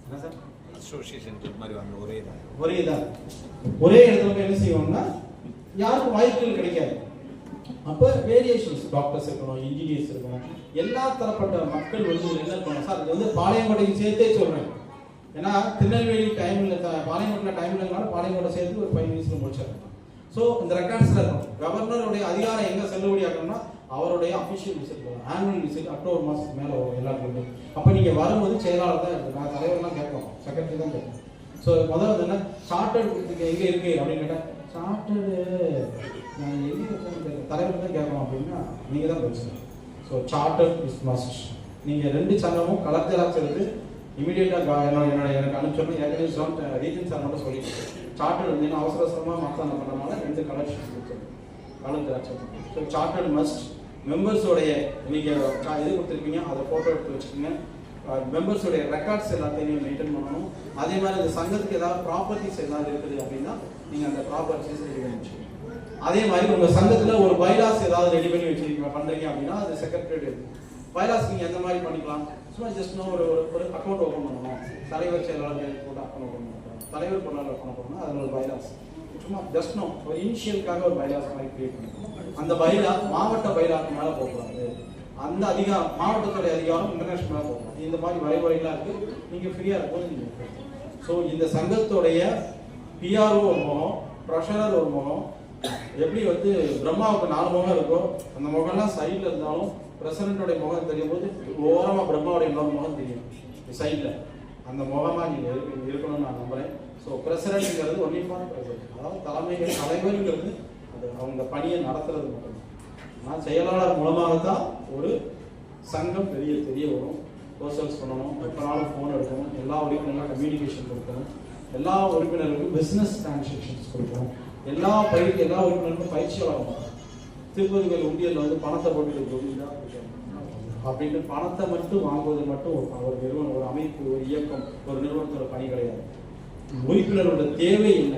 என்ன சார் அசோசியேஷன் மாதிரி வாங்க ஒரே ஒரே இடத்துல போய் என்ன செய்வோம்னா யாருக்கும் வாய்ப்புகள் கிடைக்காது. அப்ப வேரியேஷன்ஸ், டாக்டர்ஸ் இருக்கணும், இன்ஜினியர்ஸ் இருக்கணும், எல்லா தரப்பட்ட மக்கள் வந்து என்ன இருக்கணும். சார் இது வந்து பாளையங்கோட்டைக்கு சேர்த்தே சொல்றேன், ஏன்னா திருநெல்வேலி டைம்ல பாளையங்கோட்டில் டைம் இல்லைனால பாளையங்கோட்டை சேர்த்து ஒரு 5 மினிட்ஸ்ல முடிச்சிடலாம். ஸோ இந்த ரெக்கார்ட்ஸ்ல இருக்கும். கவர்னருடைய அதிகாரம் எங்க செல்லுபடி ஆகணும்னா அவருடைய அபிஷியல் விசிட் வரும், ஆனுவல் விசிட் அக்டோபர் மாசத்துக்கு மேல வரும் எல்லாருக்கும். அப்ப நீங்க வரும்போது செயலாளர் தான் இருக்கு, நான் தலைவர்லாம் கேட்போம், செக்ரட்டரி தான் கேட்போம். ஸோ முதல்ல வந்து என்ன சார்ட்டர்ட் எங்க இருக்கு அப்படின்னு கேட்டா, சார்ட்டர்டு நான் எங்க தலைவர் தான் கேட்கணும் அப்படின்னா நீங்க தான் பேசணும். So chartered is must. நீங்க 2 சங்கமும் கலெக்டரா சேர்த்து இமீடியட்டா எனக்கு அனுப்பிச்சோம். ஏற்கனவே ரீஜன் சார் மட்டும் சொல்லிட்டு சார்ட்டர்ட் வந்து அவசர அவசரமா மாற்றம் பண்ணனால 2 கலெக்ஷன்ஸ் கொடுத்துருக்கோம் கலெக்டரா சேர்த்து. So chartered must. மெம்பர்ஸோடைய நீங்க இது கொடுத்துருக்கீங்க, அதை போட்டோ எடுத்து வச்சுக்கோங்க. மெம்பர்ஸோடைய ரெக்கார்ட்ஸ் எல்லாத்தையும் மெயின்டைன் பண்ணணும். அதே மாதிரி இந்த சங்கத்துக்கு ஏதாவது ப்ராப்பர்ட்டிஸ் ஏதாவது இருக்குது அப்படின்னா நீங்க அந்த ப்ராப்பர்ட்டிஸ் ரெடி பண்ணி வச்சுக்கோங்க. அதே மாதிரி உங்க சங்கத்துல ஒரு பைலாஸ் ஏதாவது ரெடி பண்ணி வச்சிருக்கீங்க பண்றீங்க அப்படின்னா அது செக்ரட்டரி பைலாஸ் நீங்க எந்த மாதிரி பண்ணிக்கலாம். சும்மா ஜஸ்ட் ஒரு அக்கௌண்ட் ஓப்பன் பண்ணணும், தலைவர் செயலாளர் போட்டு அக்கௌண்ட் ஓப்பன் பண்ணணும், தலைவர் பொருளாளர் அக்கௌண்ட் பண்ணணும், அதில் ஒரு பைலாஸ் சும்மா ஜஸ்ட் ஒரு இனிஷியலுக்காக ஒரு பைலாஸ் மாதிரி கிரியேட் பண்ணணும். அந்த பைலா மாவட்ட பைலாக்கு மேல போகக்கூடாது. அந்த அதிகாரம் மாவட்டத்துடைய அதிகாரம் இன்டர்நேஷனலாக போகும். இந்த மாதிரி வரைமுறைகளாக இருக்குது. நீங்கள் ஃப்ரீயாக இருக்கும்போது நீங்கள் ஸோ இந்த சங்கத்துடைய பிஆர்ஓ ஒரு முகம், ட்ரெஷரர் ஒரு முகம், எப்படி வந்து பிரம்மாவுக்கு 4 முகம் இருக்கோ அந்த முகம்லாம் சைடில் இருந்தாலும் பிரசிடண்டோடைய முகம் தெரியும் போது ஓரமாக பிரம்மாவுடைய இன்னொரு முகம் தெரியும் சைடில். அந்த முகமாக நீங்கள் இருக்கணும்னு நான் நம்புகிறேன். ஸோ பிரசிடண்ட்ங்கிறது ஒன்லி ஃபார் பிரசிடண்ட், அதாவது தலைவருங்கிறது அது அவங்க பணியை நடத்துறது மட்டும். ஆனால் செயலாளர் மூலமாகத்தான் ஒரு சங்கம் தெரிய வரும். ப்ரோசல்ஸ் பண்ணணும், எப்போனாலும் ஃபோன் எடுக்கணும், எல்லா உறுப்பினர்களும் கம்யூனிகேஷன் கொடுக்கணும், எல்லா உறுப்பினர்களுக்கும் பிஸ்னஸ் டிரான்சாக்ஷன்ஸ் கொடுக்கணும், எல்லா உறுப்பினருக்கும் பயிற்சி வழங்கணும். திருப்பதிகள் உண்டியலில் வந்து பணத்தை போட்டு அப்படின்னு பணத்தை மட்டும் வாங்குவது மட்டும் ஒரு நிறுவனம், ஒரு அமைப்பு, ஒரு இயக்கம், ஒரு நிறுவனத்தோட பணி கிடையாது. உறுப்பினரோட தேவை என்ன?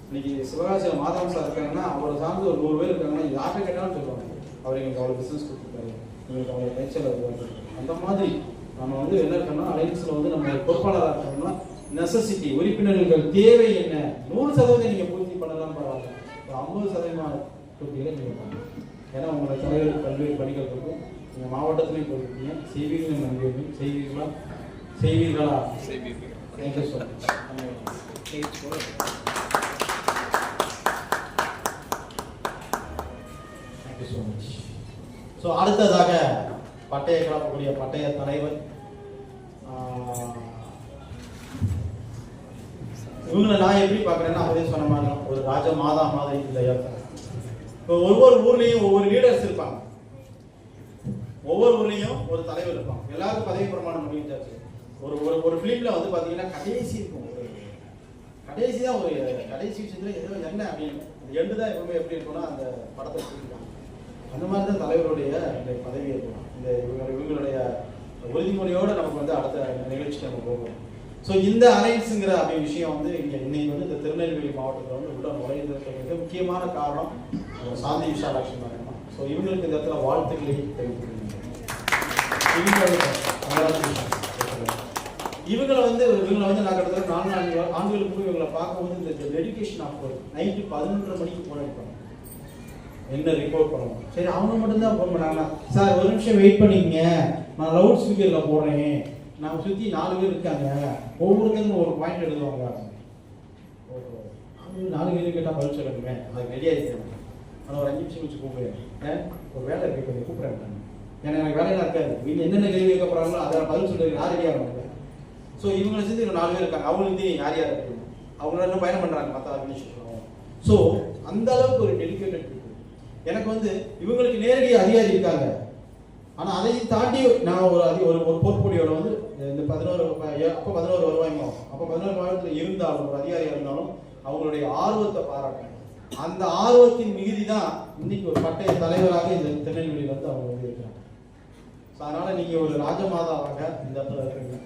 இன்னைக்கு சிவகாசியில் மாதவன் சார் இருக்காங்கன்னா அவரை சார்ந்து ஒரு 100 பேர் இருக்காங்கன்னா யார்கிட்ட கேட்டாலும் சொல்லுவாங்க, அவர் எங்களுக்கு அவ்வளோ பிஸ்னஸ் கொடுத்துருக்காரு, எங்களுக்கு அவ்வளோ பயிற்சியாளர் உருவாக்கிருக்காரு. அந்த மாதிரி நம்ம வந்து என்ன இருக்கோம்னா அலைன்ஸில் வந்து நம்ம பொறுப்பாளராக இருக்கோம்னா நெசசிட்டி, உறுப்பினர்கள் தேவை என்ன 100% நீங்கள் பூர்த்தி பண்ணலாம் பரவாயில்ல, 50% பூர்த்திகளை நீங்கள் பண்ணலாம். ஏன்னா உங்களோட தலைவர் பல்வேறு பணிகள் இருக்கும், நீங்கள் மாவட்டத்திலையும் போயிருக்கீங்க, செய்வீர்கள் நம்பியிருக்கீங்க, செய்வீர்களா? Thank you so much. ஸோ அடுத்ததாக பட்டய கிளப்பக்கூடிய பட்டய தலைவர் இவங்களை நான் எப்படி பார்க்குறேன்னா அதே சொன்ன மாதிரி ஒரு ராஜ மாதா மாதிரி இந்த இப்போ ஒவ்வொரு ஊர்லேயும் ஒவ்வொரு லீடர்ஸ் இருப்பாங்க, ஒவ்வொரு ஊர்லேயும் ஒரு தலைவர் இருப்பாங்க. எல்லாருக்கும் பதவி பிரமாணம் பண்ணிட்டாச்சு. ஒரு ஃபிலிமில் வந்து பார்த்தீங்கன்னா கடைசி இருக்கும், கடைசி தான் ஒரு கடைசி விஷயத்தில் எதோ என்ன அப்படின்னு எண்டு தான் எப்பவுமே எப்படி இருக்கும்னா அந்த படத்தை சொல்லியிருக்காங்க. அந்த மாதிரி தான் தலைவருடைய இந்த பதவி இருக்கும். இந்த இவங்களுடைய உறுதிமொழியோடு நமக்கு வந்து அடுத்த நிகழ்ச்சி நம்ம போகணும். ஸோ இந்த அலைன்ஸுங்கிற அப்படி விஷயம் வந்து இங்கே இன்னைக்கு வந்து இந்த திருநெல்வேலி மாவட்டத்தில் வந்து உள்ள நுழைந்ததுக்கு மிக முக்கியமான காரணம் சாந்தி விஷாலாட்சி மேடம் தான். ஸோ இவங்களுக்கு இந்த இடத்துல வாழ்த்துக்களை தெரிவித்துக்கிறேன். இவங்களை வந்து நான் கிட்டத்தட்ட 4 ஆண்டுகளுக்கு இவங்களை பார்க்கும்போது இந்த டெடிகேஷன் ஆஃப் ஒர்க் நைட்டு 11:30 மணிக்கு போன் அடிப்பாங்க, என்ன ரிப்போர்ட் பண்ணணும். சரி அவங்க மட்டும்தான் ஃபோன் பண்ணாங்கன்னா சார் ஒரு நிமிஷம் வெயிட் பண்ணிக்கங்க, நான் லவுட் ஸ்பீக்கரில் போடுறேன், நான் சுற்றி 4 பேர் இருக்காங்க, ஒவ்வொருத்தரும் ஒரு பாயிண்ட் எழுதுவாங்க. 4 பேர் கேட்டால் பதில் சொல்லணுமே, அதுக்கு ரெடியாக இருக்கேன். ஆனால் ஒரு 5 நிமிஷம் வச்சு கூப்பிடுறேன், ஒரு வேலை இருக்கு கொஞ்சம் கூப்பிட்றேன், ஏன்னா எனக்கு வேலையெல்லாம் இருக்காது, வீட்டில் என்னென்ன கேள்வி கேட்க போகிறாங்களோ அதை பதில் சொல்றது யார் ரெடியாக இருக்காங்க. ஸோ இவங்களை சேர்ந்து 4 பேர் இருக்காங்க, அவங்களுக்கு யார் யார் இருக்கு, அவங்கள இன்னும் பயணம் பண்ணுறாங்க மற்ற ஆர்கனைசேஷன். ஸோ அந்த அளவுக்கு ஒரு டெடிகேட்டட் இருக்கு. எனக்கு வந்து இவங்களுக்கு நேரடி அதிகாரி இருக்காங்க, ஆனால் அதையும் தாண்டி நான் ஒரு போர்ட்போலியோட வந்து இந்த 11 வருவாய்மோ அப்போ 11 மாவட்டத்தில் இருந்தாலும் ஒரு அதிகாரியாக இருந்தாலும் அவங்களுடைய ஆர்வத்தை பாராட்டணும். அந்த ஆர்வத்தின் மிகுதி தான் இன்னைக்கு ஒரு பட்டய தலைவராக இந்த திருநெல்வேலியில் வந்து அவங்க வந்து இருக்கிறாங்க. ஸோ அதனால நீங்க ஒரு ராஜமாதாவாக இந்த இடத்துல இருக்கிறீங்க.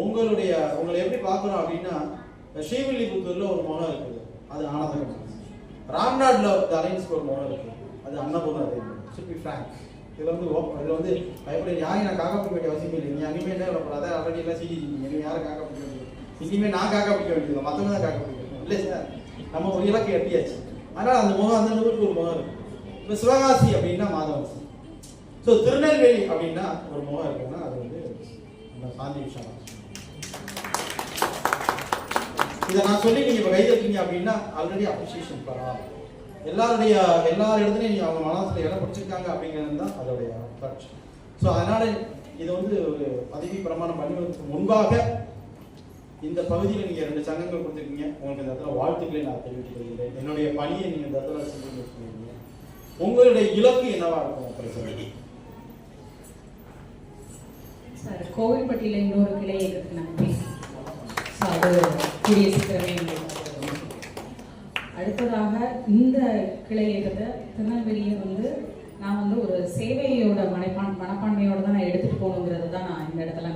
உங்களை எப்படி பார்க்கணும் அப்படின்னா ஸ்ரீவில்லிபுத்தூர்ல ஒரு மௌனம் இருக்குது, அது ஆனந்தம். ராம்நாட்ல அலைன்ஸ்க்கு ஒரு மௌனம் இருக்குது, அது அன்னபூர்ணா. சுப்பி ஃப்ராங்க் இதுல வந்து பயப்பட யாரையும் நான் காக்கா பிடிக்க வேண்டிய அவசியம் இல்லை. நீங்க அங்கேயுமே என்ன அதான் ஆல்ரெடி எல்லாம் செஞ்சிருக்கீங்க, நீங்க யாரும் காக்கா பிடிக்க வேண்டியது, இனிமே நான் காக்கா பிடிக்க வேண்டியது, மற்றவங்க தான் காக்கா பிடிக்கணும் இல்லை சார். நம்ம ஒரு இலக்கை எட்டியாச்சு, அதனால அந்த முகம் அந்த ஊருக்கு ஒரு முகம் இருக்கு. இப்போ சிவகாசி அப்படின்னா மாதவசி, ஸோ திருநெல்வேலி அப்படின்னா ஒரு முகம் இருக்குன்னா அது வந்து நம்ம சாந்தி விஷயம். இதை நான் சொல்லி நீங்க இப்போ கைதட்டீங்க அப்படின்னா ஆல்ரெடி அப்ரிசியேஷன் பரவாயில்ல. எல்லா இடத்துலையும் நீங்க அவங்க மனசுல இடம் பிடிச்சிருக்காங்க அப்படிங்கிறது தான் அதோடைய அப்ரோச். ஸோ அதனால இது வந்து ஒரு பதவி பிரமாணம் பண்ணுவதற்கு முன்பாக இந்த பகுதியில் நீங்க 2 சங்கங்கள் கொடுத்துருக்கீங்க, உங்களுக்கு இந்த இடத்துல வாழ்த்துக்களை நான் தெரிவித்துக் கொள்கிறேன். என்னுடைய பணியை நீங்க இந்த இடத்துல செஞ்சு உங்களுடைய இலக்கு என்னவா இருக்கும் அப்படி சார்? கோவில்பட்டியில் இன்னொரு கிளை இருக்கு நன்றி. அது கூடிய சீக்கிரமே. அடுத்ததாக இந்த கிளை இயக்கத்தை திருநெல்வேலியை வந்து நான் வந்து ஒரு சேவையோட மனப்பான்மையோட தான் நான் எடுத்துகிட்டு போகணுங்கிறது தான் நான் இந்த இடத்துல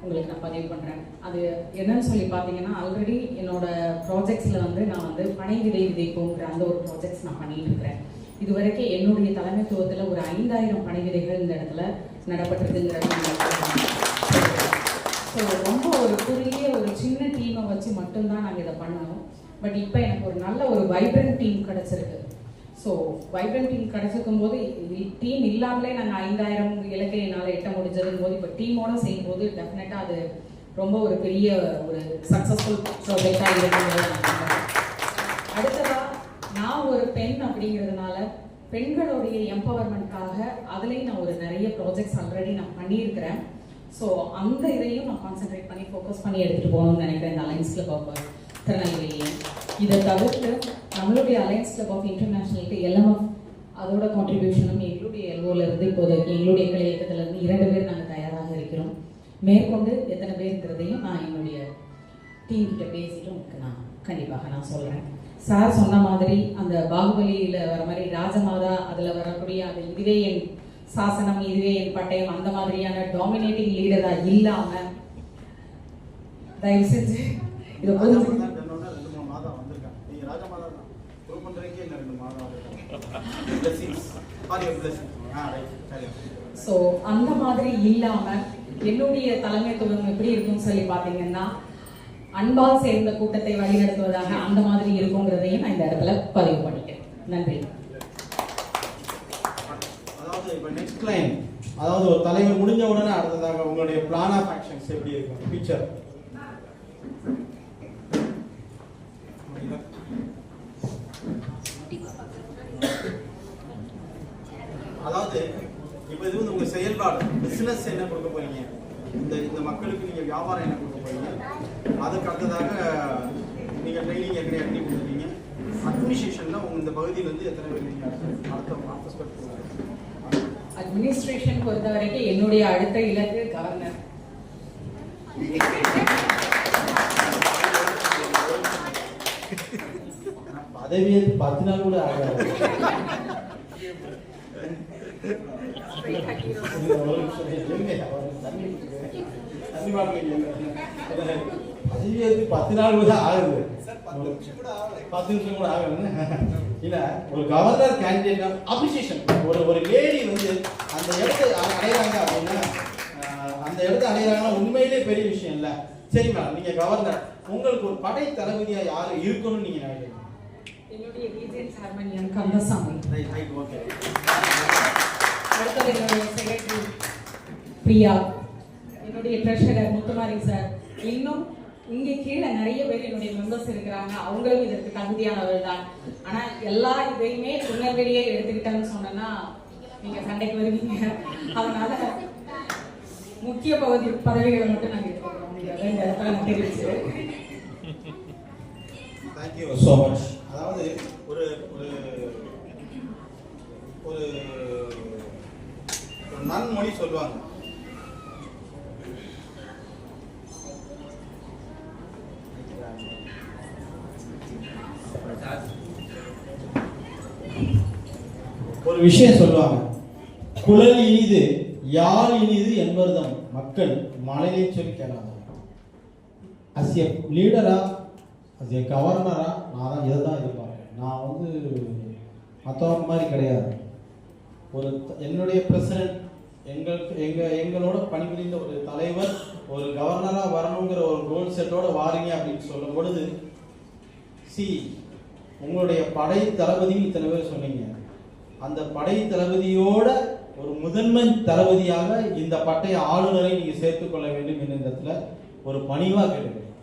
உங்களுக்கு நான் பதிவு பண்ணுறேன். அது என்னன்னு சொல்லி பார்த்தீங்கன்னா ஆல்ரெடி என்னோட ப்ராஜெக்ட்ஸில் வந்து நான் வந்து பனை விதை விதைப்போங்கிற அந்த ஒரு ப்ராஜெக்ட்ஸ் நான் பண்ணிட்டு இருக்கிறேன். இது வரைக்கும் என்னுடைய தலைமைத்துவத்தில் ஒரு 5000 பனை விதைகள் இந்த இடத்துல நடப்பட்டிருக்குங்கிறது. ஸோ ரொம்ப ஒரு குறுகிய ஒரு சின்ன டீமை வச்சு மட்டும்தான் நாங்கள் இதை பண்ணணும். பட் இப்போ எனக்கு ஒரு நல்ல ஒரு வைப்ரண்ட் டீம் கிடச்சிருக்கு. ஸோ வைப்ரண்ட் டீம் கிடைச்சிருக்கும் போது டீம் இல்லாமலே நாங்கள் 5000 இலக்கை என்னால் எட்ட முடிஞ்சதும் போது இப்போ டீமோட செய்யும் போது டெஃபினட்டாக அது ரொம்ப ஒரு பெரிய ஒரு சக்ஸஸ்ஃபுல் ப்ராஜெக்டாக இருக்குங்கிறது நான் நம்புறேன். அடுத்ததாக நான் ஒரு பெண் அப்படிங்கிறதுனால பெண்களுடைய எம்பவர்மெண்ட்காக அதுலேயும் நான் ஒரு நிறைய ப்ராஜெக்ட்ஸ் ஆல்ரெடி நான் பண்ணியிருக்கிறேன். ஸோ அந்த இதையும் நான் கான்சென்ட்ரேட் பண்ணி ஃபோக்கஸ் பண்ணி எடுத்துகிட்டு போகணும்னு நினைக்கிறேன் இந்த அலைன்ஸ் கிளப் ஆஃப் திருநெல்வேலியை. இதை தவிர்த்து நம்மளுடைய அலைன்ஸ் கிளப் ஆஃப் இன்டர்நேஷனலுக்கு LMF அதோட கான்ட்ரிபியூஷனும் எங்களுடைய எல்ஓலேருந்து இப்போது எங்களுடைய கிளை இயக்கத்திலேருந்து 2 பேர் நாங்கள் தயாராக இருக்கிறோம். மேற்கொண்டு எத்தனை பேருங்கிறதையும் நான் என்னுடைய டீம் கிட்ட பேசிட்டு உங்களுக்கு நான் கண்டிப்பாக நான் சொல்கிறேன். சார் சொன்ன மாதிரி அந்த பாகுபலியில் வர மாதிரி ராஜமாதா அதில் வரக்கூடிய அந்த இதுவே என் சாசனம் இதுவே என் பட்டயம் அந்த மாதிரியான டாமினேட்டிங் லீடராக இல்லாமல் தயவு செஞ்சு இதை புரிஞ்சு ஸோ அந்த மாதிரி இல்லாமல் என்னுடைய தலைமைத்துவம் எப்படி இருக்கும்னு சொல்லி பார்த்தீங்கன்னா அன்பால் சேர்ந்த கூட்டத்தை வழிநடத்துவதாக அந்த மாதிரி இருக்குங்கிறதையும் நான் இந்த இடத்துல பதிவு பண்ணிக்கிறேன். நன்றி. அதாவது இப்போ நெக்ஸ்ட் லைன், அதாவது ஒரு தலைவர் முடிஞ்ச உடனே அடுத்ததாக உங்களுடைய பிளான் ஆஃப் ஆக்ஷன்ஸ் எப்படி இருக்கும் ஃபியூச்சர்? அதாவது இப்போ இது வந்து உங்க செயல்பாடு, பிசினஸ் என்ன கொடுக்க போறீங்க, இந்த மக்களுக்கு நீங்க வியாபாரம் என்ன கொடுக்க போறீங்க, அதுக்கு அடுத்ததாக நீங்க ட்ரைனிங் எப்படி கொடுத்துருக்கீங்க, அட்மினிஸ்ட்ரேஷன்ல உங்க இந்த பகுதியில் வந்து எத்தனை பேர் நீங்க அடுத்த ஸ்டெப் அட்மினிஸ்ட்ரேஷன் பொறுத்த வரைக்கும் என்னுடைய அடுத்த இலக்கு கவர்னர். பதவியே 10 நாள் கூட ஆகாது. பதவியேற்று 10 நாள் கூட ஆகுது, 10 நிமிஷம் கூட ஆகுது. இல்ல ஒரு கவர்னர் கேண்டிடேட் அப்ரிசியேஷன், ஒரு லேடி வந்து அந்த இடத்தை அடைகிறாங்க அப்படின்னா, அந்த இடத்தை அடைகிறாங்கன்னா உண்மையிலே பெரிய விஷயம் இல்ல. சரி மேடம், நீங்க கவர்னர், உங்களுக்கு ஒரு படை தளபதியா யாரு இருக்கணும்னு நீங்க நினைக்கிறீங்க? என்னுடைய region chairman M Kandasamy. Okay. அடுத்தது என்னுடைய செக்ரட்டரி பிரியா, என்னுடைய ட்ரெஷரர் முத்துமாரி சார், இன்னும் இங்கே கீழே நிறைய பேர் என்னுடைய மெம்பர்ஸ் இருக்கிறாங்க. அவங்களும் இதற்கு தகுதியானவர்கள் தான். ஆனால் எல்லா இதையுமே திருநெல்வேலியே எடுத்துக்கிட்டேன்னு சொன்னேன்னா நீங்கள் சண்டைக்கு வருவீங்க. அதனால முக்கிய பதவிகளை மட்டும் நாங்கள் எடுத்துக்கிறோம். இந்த இடத்துல நான் தெரிவிச்சு தேங்க்யூ ஸோ மச். அதாவது ஒரு ஒரு நன்மொழி சொல்லுவாங்க, ஒரு விஷயம் சொல்லுவாங்க, குழல் இனிது யாழ் இனிது என்பதுதான் மக்கள் மலையை சொல்லி கேளாங்க. அஸ் எ லீடரா, அஸ் எ கவர்னரா நான் தான் இதை தான் எதிர்பார்க்கிறேன். நான் வந்து மற்றவங்க மாதிரி கிடையாது. ஒரு என்னுடைய பிரசிடென்ட், எங்களோட பணிபுரிந்த ஒரு தலைவர் ஒரு கவர்னராக வரணுங்கிற ஒரு கோல் செட்டோட வாரீங்க அப்படின்னு சொல்லும் பொழுது, உங்களுடைய படை தளபதி இத்தனை பேர் சொன்னீங்க, அந்த படை தளபதியோட ஒரு முதன்மை தளபதியாக இந்த பட்டய ஆளுநரை நீங்க சேர்த்துக் கொள்ள வேண்டும் என்ற இடத்துல ஒரு பணிவா கேட்டுக்கிறேன்.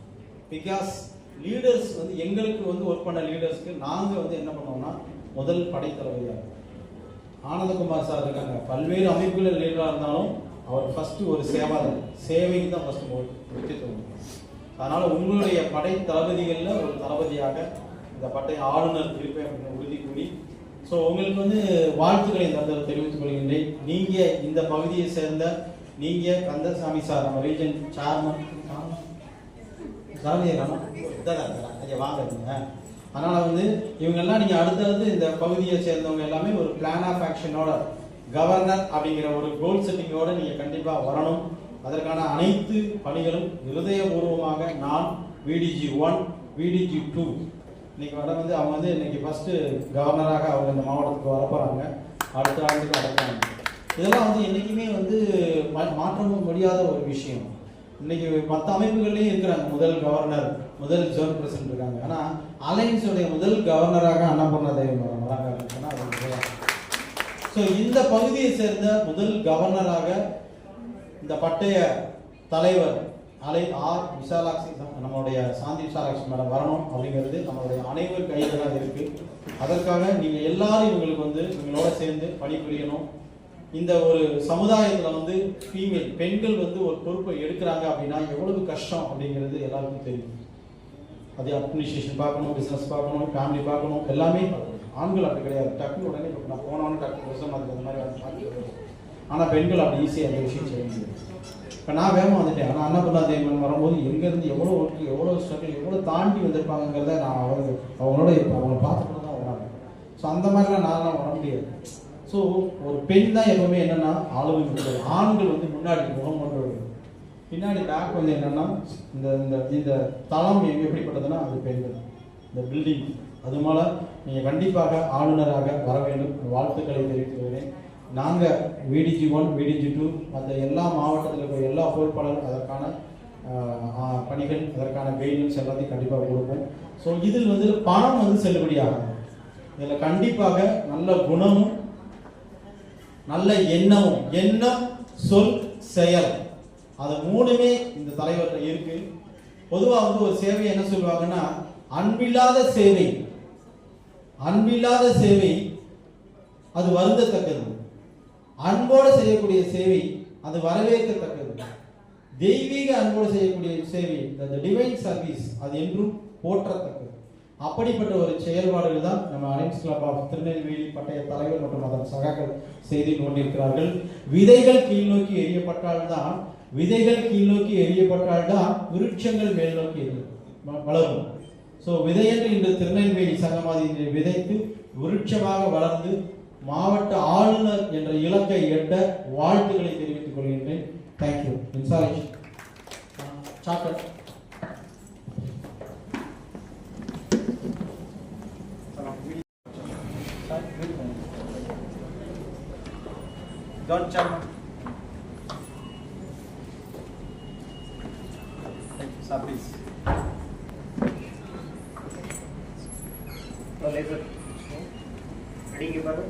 பிகாஸ் லீடர்ஸ் வந்து எங்களுக்கு வந்து ஒர்க் பண்ண லீடர்ஸ்க்கு நாங்க வந்து என்ன பண்ணுவோம்னா முதல் படை தளபதியாக ஆனந்தகுமார் சார் இருக்காங்க. பல்வேறு அமைப்புகள் லீடராக இருந்தாலும் அவர் ஃபர்ஸ்ட் ஒரு சேவைக்கு தான் ஃபர்ஸ்ட் முக்கியத்துவம். அதனால உங்களுடைய படை தளபதிகளில் ஒரு தளபதியாக இந்த பட்டய ஆளுநர் இருப்பேன் அப்படின்னு உறுதி கூறி, ஸோ உங்களுக்கு வந்து வாழ்த்துக்களை இந்த தெரிவித்துக் கொள்கின்றேன். நீங்க இந்த பகுதியை சேர்ந்த நீங்க கந்தசாமி சார், நம்ம ரீஜன் சேர்மன் வாங்க. அதனால வந்து இவங்கெல்லாம் நீங்க அடுத்தடுத்து இந்த பகுதியை சேர்ந்தவங்க எல்லாமே ஒரு பிளான் ஆஃப் ஆக்ஷனோட கவர்னர் அப்படிங்கிற ஒரு கோல் செட்டிங்கோட நீங்க கண்டிப்பா வரணும். அதற்கான அனைத்து பணிகளும் இருதயபூர்வமாக நான் VDG 1 VDG 2 இன்னைக்கு வர வந்து அவங்க வந்து இன்னைக்கு ஃபர்ஸ்ட் கவர்னராக அவங்க இந்த மாவட்டத்துக்கு வரப்போறாங்க, அடுத்த ஆண்டுக்கு வரப்போறாங்க. இதெல்லாம் வந்து என்னைக்குமே வந்து மாற்ற முடியாத ஒரு விஷயம். இன்னைக்கு 10 அமைப்புகள்லயும் இருக்கிறாங்க முதல் கவர்னர், முதல் ஜோன் பிரசிடென்ட் இருக்காங்க. ஆனா அலைன்ஸோடைய முதல் கவர்னராக அன்னபூர்ணா தேவி வராங்க அப்படின்னா ஸோ இந்த பகுதியை சேர்ந்த முதல் கவர்னராக இந்த பட்டய தலைவர் விசாலாட்சி நம்மளுடைய சாந்தி விசாலாட்சி மேடம் வரணும் அப்படிங்கிறது நம்மளுடைய அனைவர் கையில் தான் இருக்கு. அதற்காக நீங்க எல்லாரும் இவங்களுக்கு வந்து இவங்களோட சேர்ந்து பணிபுரியணும். இந்த ஒரு சமுதாயத்துல ஃபீமேல் பெண்கள் ஒரு பொறுப்பை எடுக்கிறாங்க அப்படின்னா எவ்வளவு கஷ்டம் அப்படிங்கிறது எல்லாருக்கும் தெரியும். அது அட்மினிஸ்ட்ரேஷன் பார்க்கணும், பிசினஸ் பார்க்கணும், ஃபேமிலி பார்க்கணும், எல்லாமே பார்க்கணும். ஆண்கள் அப்படி கிடையாது. டக்குனு உடனே நான் போனோன்னு டக்கு விஷயம் அதுக்கு அந்த மாதிரி ஆனால் பெண்கள் அப்படி ஈஸியாக அந்த விஷயம் செய்ய முடியாது. இப்போ நான் வேகமாக வந்துட்டேன். ஆனால் அன்னபூர்ணா தேவன் வரும்போது எங்கேருந்து எவ்வளோ ஒர்க்கு, எவ்வளோ ஸ்ட்ரகிள், எவ்வளோ தாண்டி வந்திருப்பாங்கிறத நான் அவங்களோட இப்போ அவங்கள பார்த்துட்டு தான் வராங்க. ஸோ அந்த மாதிரிலாம் நான்லாம் வர முடியாது. ஸோ ஒரு பெண் தான் எப்பவுமே என்னன்னா ஆளுமை முடியாது. ஆண்கள் முன்னாடி முகம் கொண்டு பின்னாடி பேக் என்னன்னா இந்த இந்த தளம் எப்படிப்பட்டதுன்னா அது பெண்கள், இந்த பில்டிங். அது மேல நீங்கள் கண்டிப்பாக ஆளுநராக வர வேண்டும். வாழ்த்துக்களை தெரிவித்து வருகிறேன். நாங்கள் விடிஜி 1, விடிஜி 2 மற்ற எல்லா மாவட்டத்தில் இருக்கிற எல்லா பொறுப்பாளர் அதற்கான பணிகள், அதற்கான கைடன்ஸ் எல்லாத்தையும் கண்டிப்பாக கொடுப்போம். ஸோ இதில் பணம் செல்லுபடியாகும். இதில் கண்டிப்பாக நல்ல குணமும் நல்ல எண்ணமும், எண்ணம் சொல் செயல், அது மூணுமே இந்த தலைவர்கிட்ட இருக்கு. பொதுவாக ஒரு சேவை என்ன சொல்லுவாங்கன்னா அன்பில்லாத சேவை, அன்பில்லாத சேவை அது வருந்தத்தக்கது, அன்போடு செய்யக்கூடிய சேவை அது வரவேற்கத்தக்கது, தெய்வீக அன்போடு செய்யக்கூடிய சேவை அந்த டிவைன் சர்வீஸ் அது என்றும் போற்றத்தக்கது. அப்படிப்பட்ட ஒரு செயல்பாடுகள் தான் நம்ம அலைன்ஸ் கிளப் ஆஃப் திருநெல்வேலி பட்டய தலைவர் மற்றும் அதன் சகாக்கள் செய்து கொண்டிருக்கிறார்கள். விதைகள் கீழ்நோக்கி எரியப்பட்டால்தான் விருட்சங்கள் மேல் நோக்கி வளரும். ஸோ விதையென்று இன்று திருநெல்வேலி சங்கமாதி விதைத்து விருட்சமாக வளர்ந்து மாவட்ட ஆளுநர் என்ற இலக்கை எட்ட வாழ்த்துக்களை தெரிவித்துக் கொள்கின்றேன். தேங்க்யூ. இன்சாலேஷன் சாக்கட் John Chairman. Sir, please. Ready, give brother.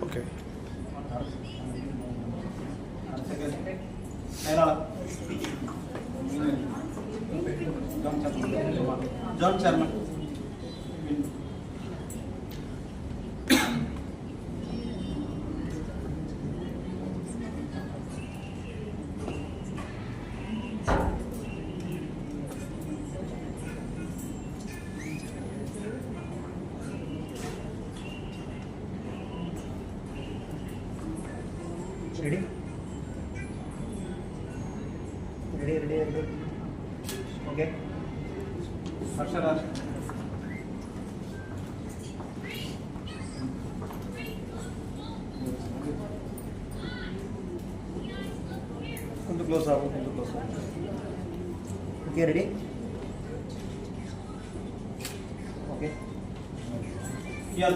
Okay. Okay. John Chairman. Ready? Ready. Okay. Arshad. Come to close up. Okay, ready? Okay. Yeah.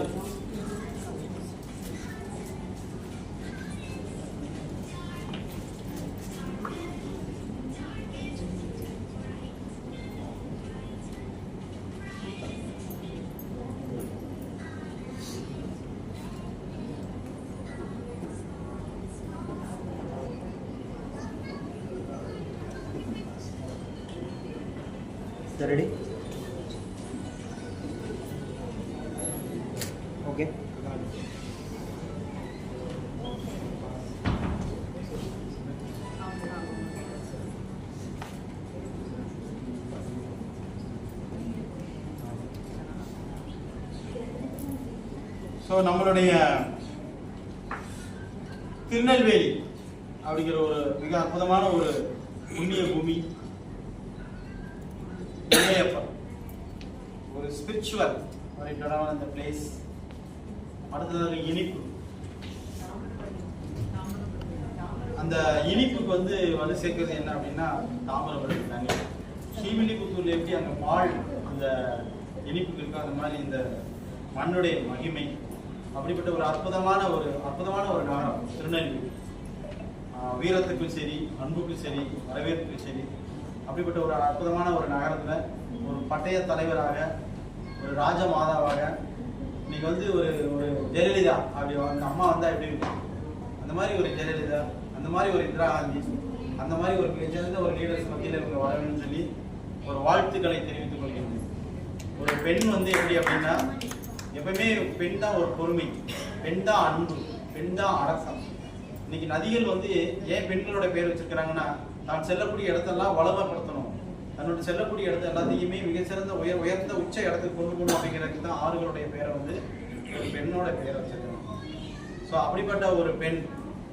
Ready? Okay. So நம்மளுடைய திருநெல்வேலி அப்படிங்கிற ஒரு மிக அற்புதமான ஒரு புண்ணிய பூமி, ஒரு ஸ்பிரிச்சுவல் ஓரியன்டான இந்த பிளேஸ். அடுத்தது இனிப்பு. அந்த இனிப்புக்கு வந்து சேர்க்கிறது என்ன அப்படின்னா தாமிரபரணி தண்ணி. ஸ்ரீவில்லிபுத்தூர்ல எப்படி அங்கே பால் அந்த இனிப்புக்கு இருக்கோ அந்த மாதிரி இந்த மண்ணுடைய மகிமை. அப்படிப்பட்ட ஒரு அற்புதமான ஒரு நகரம் திருநெல்வேலி. வீரத்துக்கும் சரி, அன்புக்கும் சரி, வரவேற்புக்கும் சரி, அப்படிப்பட்ட ஒரு அற்புதமான ஒரு நகரத்தில் ஒரு பட்டய தலைவராக, ஒரு ராஜ மாதாவாக, இன்னைக்கு வந்து ஒரு ஒரு ஜெயலலிதா அப்படி அந்த அம்மா வந்தால் எப்படி இருக்கும், அந்த மாதிரி ஒரு ஜெயலலிதா, அந்த மாதிரி ஒரு இந்திரா காந்தி, அந்த மாதிரி ஒரு மிகச்சிறந்த ஒரு லீடர்ஸ் மத்தியில் இவங்க வர வேணும்னு சொல்லி ஒரு வாழ்த்துக்களை தெரிவித்துக் கொள்கிறேன். ஒரு பெண் வந்து எப்படி அப்படின்னா, எப்பவுமே பெண் தான் ஒரு பொறுமை, பெண் தான் அன்பு, பெண் தான் அரசம். இன்னைக்கு நதிகள் வந்து ஏன் பெண்களோட பேர் வச்சிருக்கிறாங்கன்னா, தான் செல்லக்கூடிய இடத்தெல்லாம் வளமைப்படுத்தணும், தன்னோட செல்லக்கூடிய இடத்த எல்லாத்தையுமே மிகச்சிறந்த உயர்ந்த உச்ச இடத்துக்கு கொண்டு போகணும் அப்படிங்கிறதுக்கு தான் ஆறுகளுடைய பேரை வந்து ஒரு பெண்ணோட பேரை வச்சிருக்கணும். ஸோ அப்படிப்பட்ட ஒரு பெண்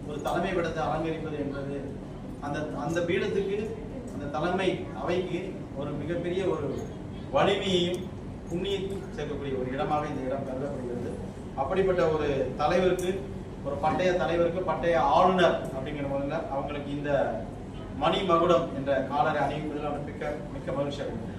ஒரு தலைமை பீடத்தை அலங்கரிப்பது என்பது அந்த அந்த பீடத்துக்கு, அந்த தலைமை அவைக்கு ஒரு மிகப்பெரிய ஒரு வலிமையையும் புண்ணியத்தையும் சேர்க்கக்கூடிய ஒரு இடமாக இந்த இடம் கருதப்படுகிறது. அப்படிப்பட்ட ஒரு தலைவருக்கு, ஒரு பட்டய தலைவருக்கு, பட்டய ஆளுநர் அப்படிங்கிற முதல்ல அவங்களுக்கு இந்த மணி மகுடம் என்ற காலரை அணிவிப்பதில் அவர் மிக்க மகிழ்ச்சி அடைகிறார்.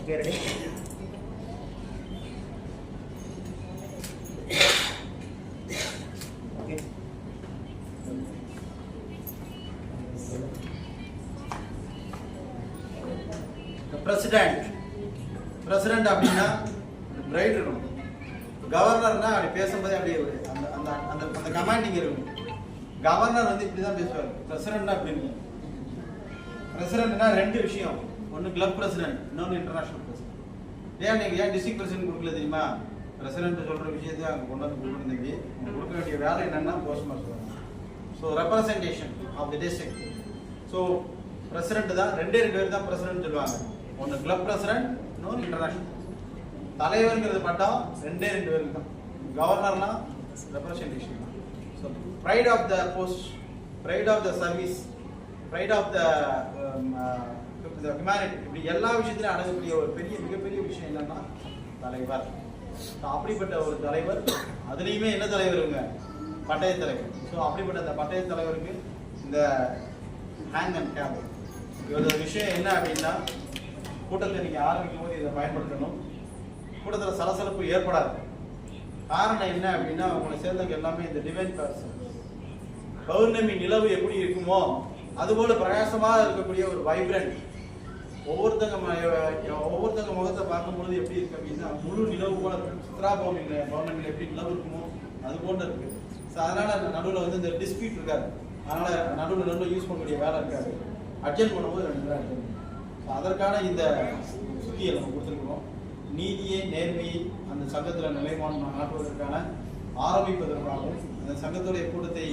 Okay, ready? Okay. பிரசிடென்ட் அப்படின்னா பிரைட் இருக்கணும். கவர்னர்னா அப்படி பேசும்போதே அப்படியே அந்த அந்த அந்த அந்த கமாண்டிங் இருக்கும். கவர்னர் வந்து இப்படிதான் பேசுவார். பிரசிடென்ட்னா அப்படி இருக்கும். பிரசிடென்ட்னா ரெண்டு விஷயம், ஒன்று கிளப் பிரசிடென்ட், இன்னொன்று இன்டர்நேஷனல் பிரசிடென்ட். ஏன் டிஸ்ட்ரிக்ட் பிரசிடென்ட் கொடுக்கல தெரியுமா? பிரசிடென்ட் சொல்ற விஷயத்தை அங்கே கொண்டு வந்து கொடுக்குறதுக்கு கொடுக்க வேண்டிய வேலை என்னன்னா post master. So representation of the district. So president தான், ரெண்டு பேர் தான் பிரசிடென்ட் சொல்லுவாங்க. ஒன்று கிளப் பிரசிடென்ட், இன்னொன்று இன்டர்நேஷனல். தலைவருங்கிறது பட்டம் ரெண்டு பேருக்கு தான். கவர்னர்னா representation. So pride of the post, pride of the service, pride of the humanity, இப்படி எல்லா விஷயத்திலும் அடங்கக்கூடிய ஒரு மிகப்பெரிய விஷயம் என்னன்னா தலைவர். அப்படிப்பட்ட ஒரு தலைவர், அதுலேயுமே என்ன தலைவருங்க? பட்டய தலைவர். ஸோ அப்படிப்பட்ட அந்த பட்டய தலைவருக்கு இந்த ஹேங் அண்ட் கேப் இதோட விஷயம் என்ன அப்படின்னா, கூட்டத்தில் நீங்கள் ஆரம்பிக்கும் போது இதை பயன்படுத்தணும். கூட்டத்தில் சலசலப்பு ஏற்படாது. காரணம் என்ன அப்படின்னா, அவங்களை சேர்ந்தவங்க எல்லாமே இந்த டிவைன் பர்சன். பௌர்ணமி நிலவு எப்படி இருக்குமோ அதுபோல பிரகாசமாக இருக்கக்கூடிய ஒரு வைப்ரண்ட். ஒவ்வொருத்தங்க முகத்தை பார்க்கும்பொழுது எப்படி இருக்கு அப்படின்னா, முழு நிலவு போல சித்ரா பௌர்ணமியில் எப்படி நிலவு இருக்குமோ அது போல இருக்கு. ஸோ அதனால நடுவில் வந்து இந்த டிஸ்பியூட் இருக்காது. அதனால நடுவில் யூஸ் பண்ணக்கூடிய வேலை இருக்காது. அட்ஜென்ட் பண்ணும்போது ரெண்டு பேரும் அட்ஜென்ட். ஸோ அதற்கான இந்த சுத்தியை நம்ம கொடுத்துருக்கோம். நீதியை, நேர்மையை அந்த சங்கத்தில் நிலைமானம் ஆக்குவதற்கான ஆரம்பிப்பதற்காகவும், அந்த சங்கத்துடைய கூட்டத்தை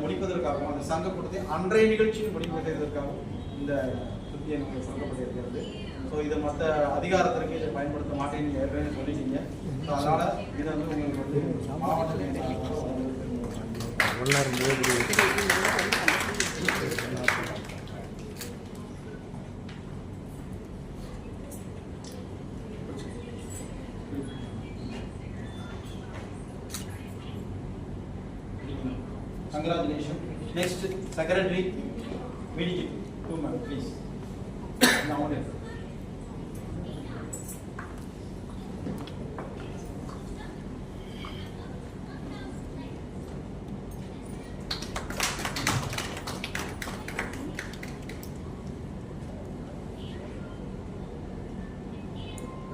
முடிப்பதற்காகவும், அந்த சங்க கூட்டத்தை அன்றைய நிகழ்ச்சியில் முடிப்பதற்காகவும் இந்த சுத்தியை நமக்கு சொல்லப்பட்டிருக்கிறது. ஸோ இதை மற்ற அதிகாரத்திற்கு இதை பயன்படுத்த மாட்டேன்னு ஏற்கனவே சொல்லிட்டீங்க. ஸோ அதனால இதை வந்து உங்களுக்கு வந்து மாவட்ட congratulations. Next, Secretary, VDG, 2 minutes, please. Now,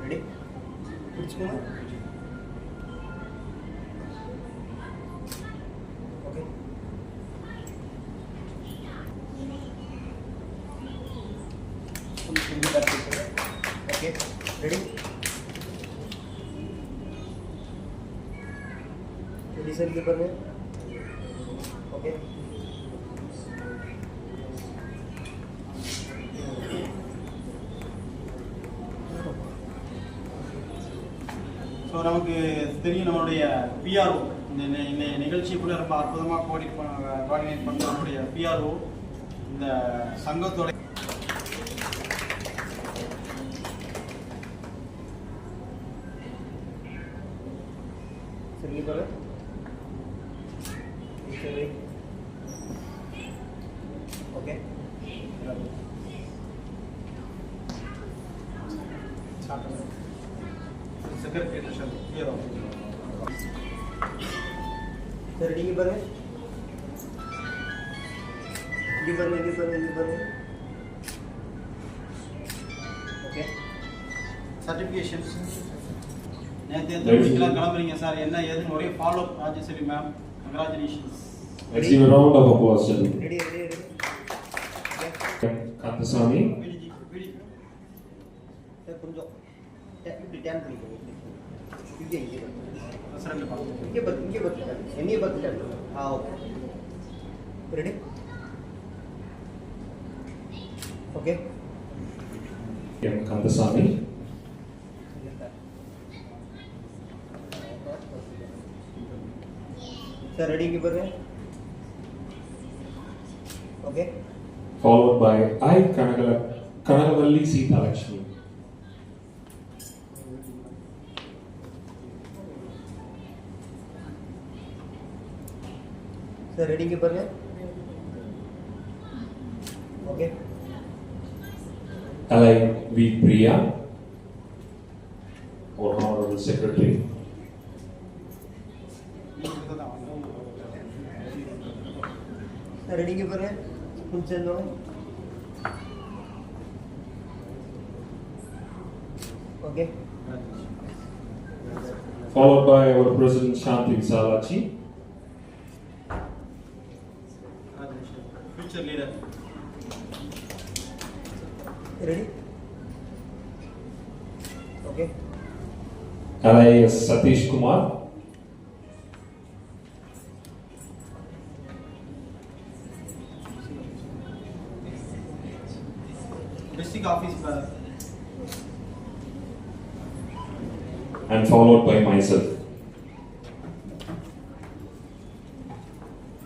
Ready? Let's go. Okay. Okay. Ready? Ready sir, paper में. Okay. ஸோ நமக்கு தெரியும் நம்மளுடைய பிஆர்ஓ இந்த நிகழ்ச்சி கூட ரொம்ப அற்புதமாக கோஆர்டினேட் பண்ண நம்மளுடைய பிஆர்ஓ இந்த சங்கத்தோட சரி ஓகே செக்ரட்டரி ஹீரோ சரி நீங்கள் பாருங்க இங்கே பாருங்க இங்கே பாருங்க இங்கே பாருங்க ஓகே சர்டிஃபிகேஷன் நேற்று எந்த மணிக்கெல்லாம் கிளம்புறீங்க சார் என்ன ஏதுன்னு ஒரே follow up Rajeswari ma'am congratulations. Let's give a round of applause to ready ready ready Kandasamy. Sir கொஞ்சம் இப்படி டேன் பண்ணிக்கோங்க இங்கே இங்கே பிரசிடென்ட் பார்த்து இங்கே பார்த்து என்னையே பார்த்துட்டாரு okay ready okay Kandasamy. Sir ready இங்கே பாருங்க okay Followed by I. Kanagavalli Sita Lakshmi. Sir ready இங்கே பாருங்க okay L.I. V. Priya, Honorable Secretary. Sir ready இங்கே பாருங்க கொஞ்சம் சேர்ந்தோம் okay Followed by our President Shanti Visalachi. Future leader ready okay L.I.S. Satish Kumar. District office And followed by myself.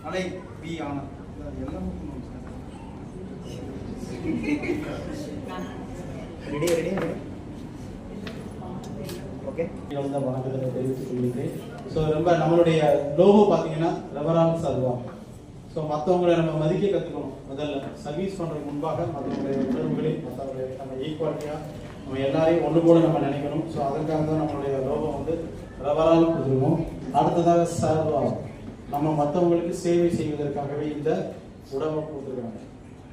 அலை பி ஆனந்த் எல்லாம் ரெடி ரெடி ரெடி ஓகே தான் வணக்கத்தை தெரிவித்துக் கொள்கிறேன். ஸோ ரொம்ப நம்மளுடைய லோகோ பார்த்தீங்கன்னா ரெவரான்ஸ் அதுதான். ஸோ மற்றவங்களை நம்ம மதிக்க கற்றுக்கணும். முதல்ல சர்வீஸ் பண்ணுறதுக்கு முன்பாக மற்றவங்களுடைய உணர்வுகளை மற்றவங்களை நம்ம ஈக்குவாலிட்டியாக நம்ம எல்லாரையும் ஒன்று போல நம்ம நினைக்கணும். ஸோ அதுக்காக தான் நம்மளுடைய லோகோ வந்து ரெவரால் கொடுத்துருவோம். அடுத்ததாக சர்வா, நம்ம மற்றவங்களுக்கு சேவை செய்வதற்காகவே இந்த உடம்பை கொடுத்துருக்காங்க.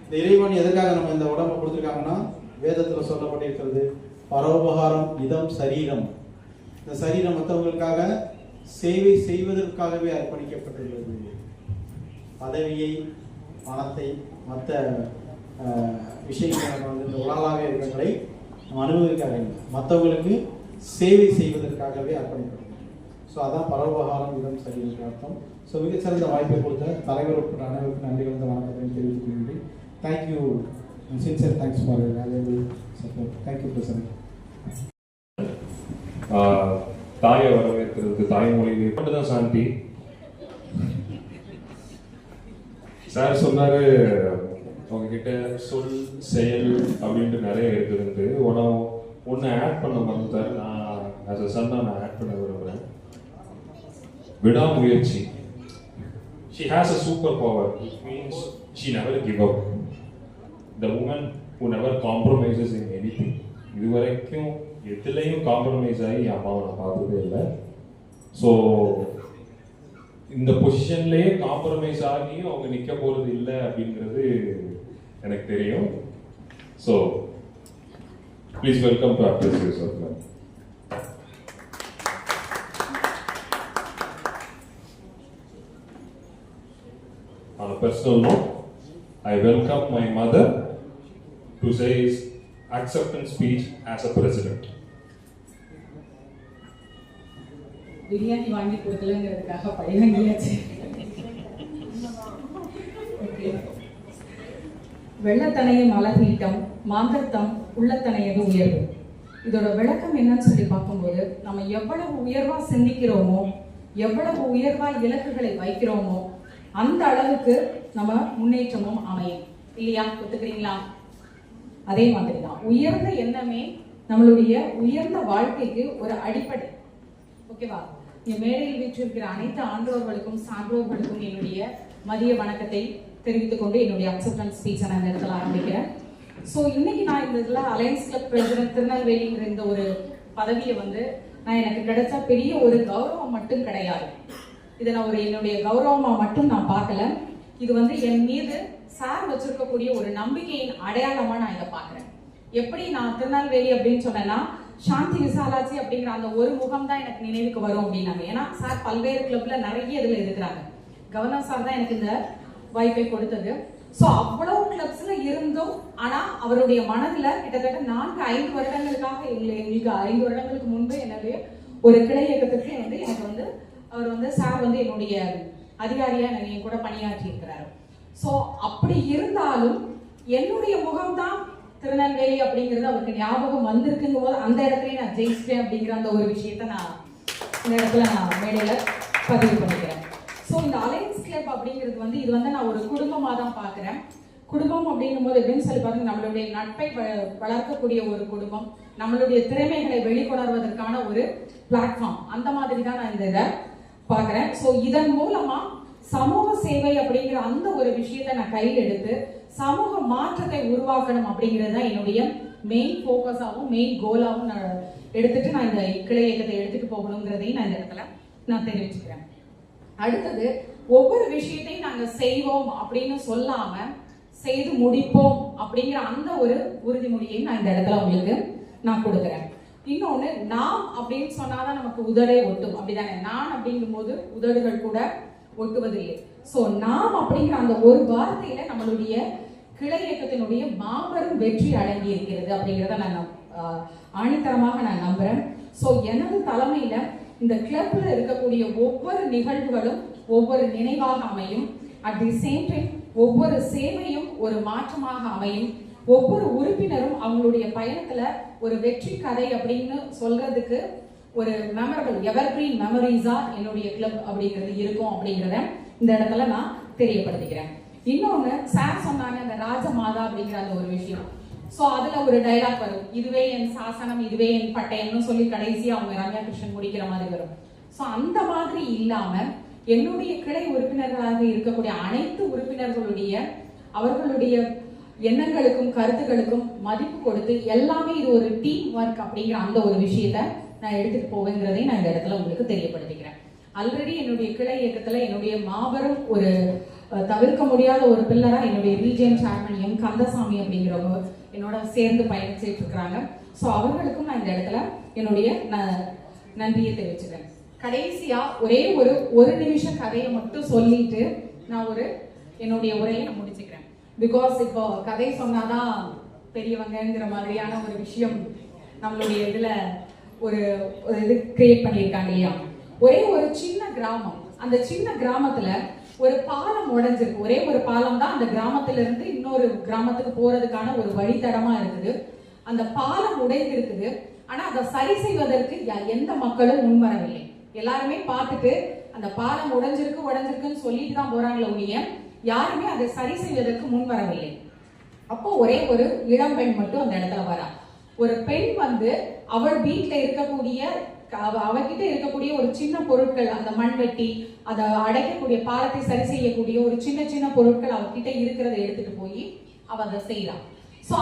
இந்த இறைவன் எதற்காக நம்ம இந்த உடம்பை கொடுத்துருக்காங்கன்னா வேதத்தில் சொல்லப்பட்டிருக்கிறது பரோபகாரம் இதம் சரீரம். இந்த சரீரம் மற்றவங்களுக்காக சேவை செய்வதற்காகவே அர்ப்பணிக்கப்பட்டுள்ளது. பதவியை, பணத்தை, மற்ற விஷயங்களை நம்ம வந்து இந்த உலகளாக இருக்கிறங்களை நம்ம அனுபவிக்காக இல்லை, மற்றவங்களுக்கு சேவை செய்வதற்காகவே அர்ப்பணிக்கப்படும். ஸோ அதான் பரோபகாரம் இதம் சரீரம் அர்த்தம். ஸோ மிகச்சிறந்த வாய்ப்பை கொடுத்த தலைவர் உட்பட அனைவருக்கும் நன்றி கலந்த வணக்கத்தை தெரிவித்துக் கொள்கிறேன். Thank you, sincere thanks for valuable support. Thank you present. தாயை வரவேற்கிறது தாய்மொழி தான் சாந்தி. சார் சொன்னாரு உங்ககிட்ட சொல் செயல் அப்படின்ட்டு நிறைய இருக்குது. ஒன்று ஆட் பண்ண மறந்துட்டார். நான் ஆஸ் அ சன்னா நான் ஆட் பண்ண விரும்புகிறேன். விடாமுயற்சி. She has a superpower, which means she never give up. The woman who never compromises in anything. இதுவரைக்கும் எதுலையும் காம்ப்ரமைஸ் ஆகி என் அம்மாவை நான் பார்த்ததே இல்லை. ஸோ இந்த பொசிஷன்லேயே காம்ப்ரமைஸ் ஆகியும் அவங்க நிற்க போகிறது இல்லை அப்படிங்கிறது எனக்கு தெரியும். So please welcome to actors reserve. On a personal note, I welcome my mother to say his acceptance speech as a president. Biryani வாங்கி கொடுக்கலங்கிறதுக்காக பழிவாங்கியாச்சு. வெள்ளத்தனைய மலர்நீட்டம் மாந்தர்த்தம் உள்ளத்தனையது உயர்வு. இதோட விளக்கம் என்னன்னு சொல்லி பார்க்கும்போது, நம்ம எவ்வளவு உயர்வா சிந்திக்கிறோமோ, எவ்வளவு உயர்வா இலக்குகளை வைக்கிறோமோ, அந்த அளவுக்கு நம்ம முன்னேற்றமும் அமையும். இல்லையா? ஒத்துக்கிறீங்களா? அதே மாதிரி தான் உயர்ந்த எண்ணமே நம்மளுடைய உயர்ந்த வாழ்க்கைக்கு ஒரு அடிப்படை. ஓகேவா? இங்க மேடையில் வீற்றிருக்கிற அனைத்து ஆன்றோர்களுக்கும் சான்றோர்களுக்கும் என்னுடைய மதிய வணக்கத்தை தெரிவித்துக் கொண்டு என்னுடைய அக்செப்டன்ஸ் ஸ்பீச்சை நான் இடத்துல ஆரம்பிக்கிறேன். ஸோ இன்னைக்கு நான் இந்த இதில் அலையன்ஸ் கிளப் பிரசிடென்ட் திருநெல்வேலிங்கிற இந்த ஒரு பதவியை நான் எனக்கு கிடைச்ச பெரிய ஒரு கௌரவம் மட்டும் கிடையாது. இதை நான் என்னுடைய கௌரவமா மட்டும் நான் பார்க்கல. இது என் மீது சார் வச்சிருக்கக்கூடிய ஒரு நம்பிக்கையின் அடையாளமா நான் இதை பார்க்கிறேன். எப்படி நான் திருநெல்வேலி அப்படின்னு சொன்னேன்னா சாந்தி விசாலாட்சி அப்படிங்கிற அந்த ஒரு முகம் தான் எனக்கு நினைவுக்கு வரும் அப்படின்னாங்க. ஏன்னா சார் பல்வேறு கிளப்ல நிறைய இதுல இருக்கிறாங்க. கவர்னர் சார் தான் எனக்கு இந்த வாய்ப்பை கொடுத்தது. ஸோ அவ்வளவு கிளப்ஸ்ல இருந்தும் ஆனா அவருடைய மனதுல கிட்டத்தட்ட 4-5 வருடங்களுக்காக எங்களுக்கு 5 வருடங்களுக்கு முன்பு என்னுடைய ஒரு கிளை இயக்கத்துக்கு எனக்கு அவர் சார் என்னுடைய அதிகாரியா நிறைய கூட பணியாற்றி இருக்கிறாரு. ஸோ அப்படி இருந்தாலும் என்னுடைய முகம்தான் திருநெல்வேலி அப்படிங்கிறது அவருக்கு ஞாபகம் வந்திருக்குங்க போது அந்த இடத்துலயே நான் ஜெயிச்சிட்டேன் அப்படிங்கிற அந்த ஒரு விஷயத்த நான் இந்த இடத்துல நான் மேடையில பதிவு பண்ணிக்கிறேன். ஸோ இந்த அலையன்ஸ் கிளப் அப்படிங்கிறது இது நான் ஒரு குடும்பமா தான் பார்க்கிறேன். குடும்பம் அப்படிங்கும் போது எப்படின்னு சொல்லி பாருங்க, நம்மளுடைய நட்பை வளர்க்கக்கூடிய ஒரு குடும்பம், நம்மளுடைய திறமைகளை வெளிக்கொணர்வதற்கான ஒரு பிளாட்ஃபார்ம், அந்த மாதிரி தான் நான் இந்த இதை பார்க்கிறேன். ஸோ இதன் மூலமா சமூக சேவை அப்படிங்கிற அந்த ஒரு விஷயத்தை நான் கையில் எடுத்து சமூக மாற்றத்தை உருவாக்கணும் அப்படிங்கிறது தான் என்னுடைய மெயின் ஃபோக்கஸாகவும் மெயின் கோலாகவும் நான் எடுத்துட்டு நான் இந்த கிளை இயக்கத்தை எடுத்துட்டு போகணுங்கிறதையும் நான் இந்த இடத்துல நான் தெரிவிச்சுக்கிறேன். அடுத்தது, ஒவ்வொரு விஷயத்தையும் நாங்க செய்வோம் அப்படின்னு சொல்லாம செய்து முடிப்போம் அப்படிங்கிற அந்த ஒரு உறுதிமொழியையும் நான் இந்த இடத்துல உங்களுக்கு நான் கொடுக்குறேன். இன்னொன்னு, நாம் அப்படின்னு சொன்னாதான் நமக்கு உதடே ஒட்டும், அப்படிதானே? நான் அப்படிங்கும் போது உதடுகள் கூட ஒட்டுவதில்லை. சோ நாம் அப்படிங்கிற அந்த ஒரு வார்த்தையில நம்மளுடைய கிளை இயக்கத்தினுடைய மாபெரும் வெற்றி அடங்கி இருக்கிறது அப்படிங்கிறத நான் ஆணித்தரமாக நான் நம்புறேன். சோ எனது தலைமையில இந்த கிளப்ல இருக்கக்கூடிய ஒவ்வொரு நிகழ்வுகளும் ஒவ்வொரு நினைவாக அமையும். அட் தி சேம் டைம் ஒவ்வொரு சேவையும் ஒரு மாற்றமாக அமையும். ஒவ்வொரு உறுப்பினரும் அவங்களுடைய பயணத்துல ஒரு வெற்றி கதை அப்படின்னு சொல்றதுக்கு ஒரு மெமரபிள் எவர்கிரீன் மெமரிஸா என்னுடைய கிளப் அப்படிங்கிறது இருக்கும் அப்படிங்கிறத இந்த இடத்துல நான் தெரியப்படுத்திக்கிறேன். இன்னொன்னு, சார் சொன்னாங்க அந்த ராஜமாதா அப்படிங்கிற அந்த ஒரு விஷயம். சோ அதுல ஒரு டைலாக் வரும், இதுவே என் சாசனம், இதுவே என் பட்டயம்னு சொல்லி கடைசியா அவங்க ரம்யா கிருஷ்ணன் முடிக்கிற மாதிரி வரும். சோ அந்த மாதிரி இல்லாம என்னுடைய கிளை உறுப்பினர்களாக இருக்கக்கூடிய அனைத்து உறுப்பினர்களுடைய அவர்களுடைய எண்ணங்களுக்கும் கருத்துக்களுக்கும் மதிப்பு கொடுத்து எல்லாமே இது ஒரு டீம் ஒர்க் அப்படிங்கிற அந்த ஒரு விஷயத்த நான் எடுத்துட்டு போவேங்கிறதையும் நான் இந்த இடத்துல உங்களுக்கு தெரியப்படுத்திக்கிறேன். ஆல்ரெடி என்னுடைய கிளை இயக்கத்துல என்னுடைய மாபெரும் ஒரு தவிர்க்க முடியாத ஒரு பில்லரா என்னுடைய ரீஜியன் சேர்மன் எம் கந்தசாமி அப்படிங்கிறவங்க என்னோட சேர்ந்து பயணிச்சுட்டு இருக்கிறாங்க. ஸோ அவர்களுக்கும் நான் இந்த இடத்துல என்னுடைய நன்றியை தெரிவிச்சுக்கிறேன். கடைசியா ஒரே ஒரு நிமிஷம் கதையை மட்டும் சொல்லிட்டு நான் என்னுடைய உரையை நான் முடிச்சுக்கிறேன். பிகாஸ் இப்போ கதை சொன்னாதான் பெரியவங்கிற மாதிரியான ஒரு விஷயம் நம்மளுடைய இதுல ஒரு இது கிரியேட் பண்ணியிருக்காங்க இல்லையா? ஒரே ஒரு சின்ன கிராமம், அந்த சின்ன கிராமத்துல ஒரு பாலம் உடைஞ்சிருக்கு. ஒரே ஒரு பாலம் தான் அந்த கிராமத்துல இருந்து இன்னொரு கிராமத்துக்கு போறதுக்கான ஒரு வழித்தடமா இருக்குது. அந்த பாலம் உடைந்து இருக்குது. ஆனா அதை சரி செய்வதற்கு எந்த மக்களும் முன்வரவில்லை. எல்லாருமே பார்த்துட்டு அந்த பாலம் உடைஞ்சிருக்குன்னு சொல்லிட்டு தான் போறாங்களே ஒழிய யாருமே அதை சரி செய்வதற்கு முன்வரவில்லை. அப்போ ஒரே ஒரு இளம்பெண் மட்டும் அந்த இடத்துல வரா. ஒரு பெண் அவள் வீட்டுல இருக்கக்கூடிய அவகிட்ட இருக்கக்கூடிய ஒரு சின்ன பொருட்கள், அந்த மண்வெட்டி, அதை அடைக்கக்கூடிய பாலத்தை சரி செய்யக்கூடிய ஒரு சின்ன சின்ன பொருட்கள் அவகிட்ட இருக்கிறத எடுத்துட்டு போய் அவ அதை செய்யறான். சோ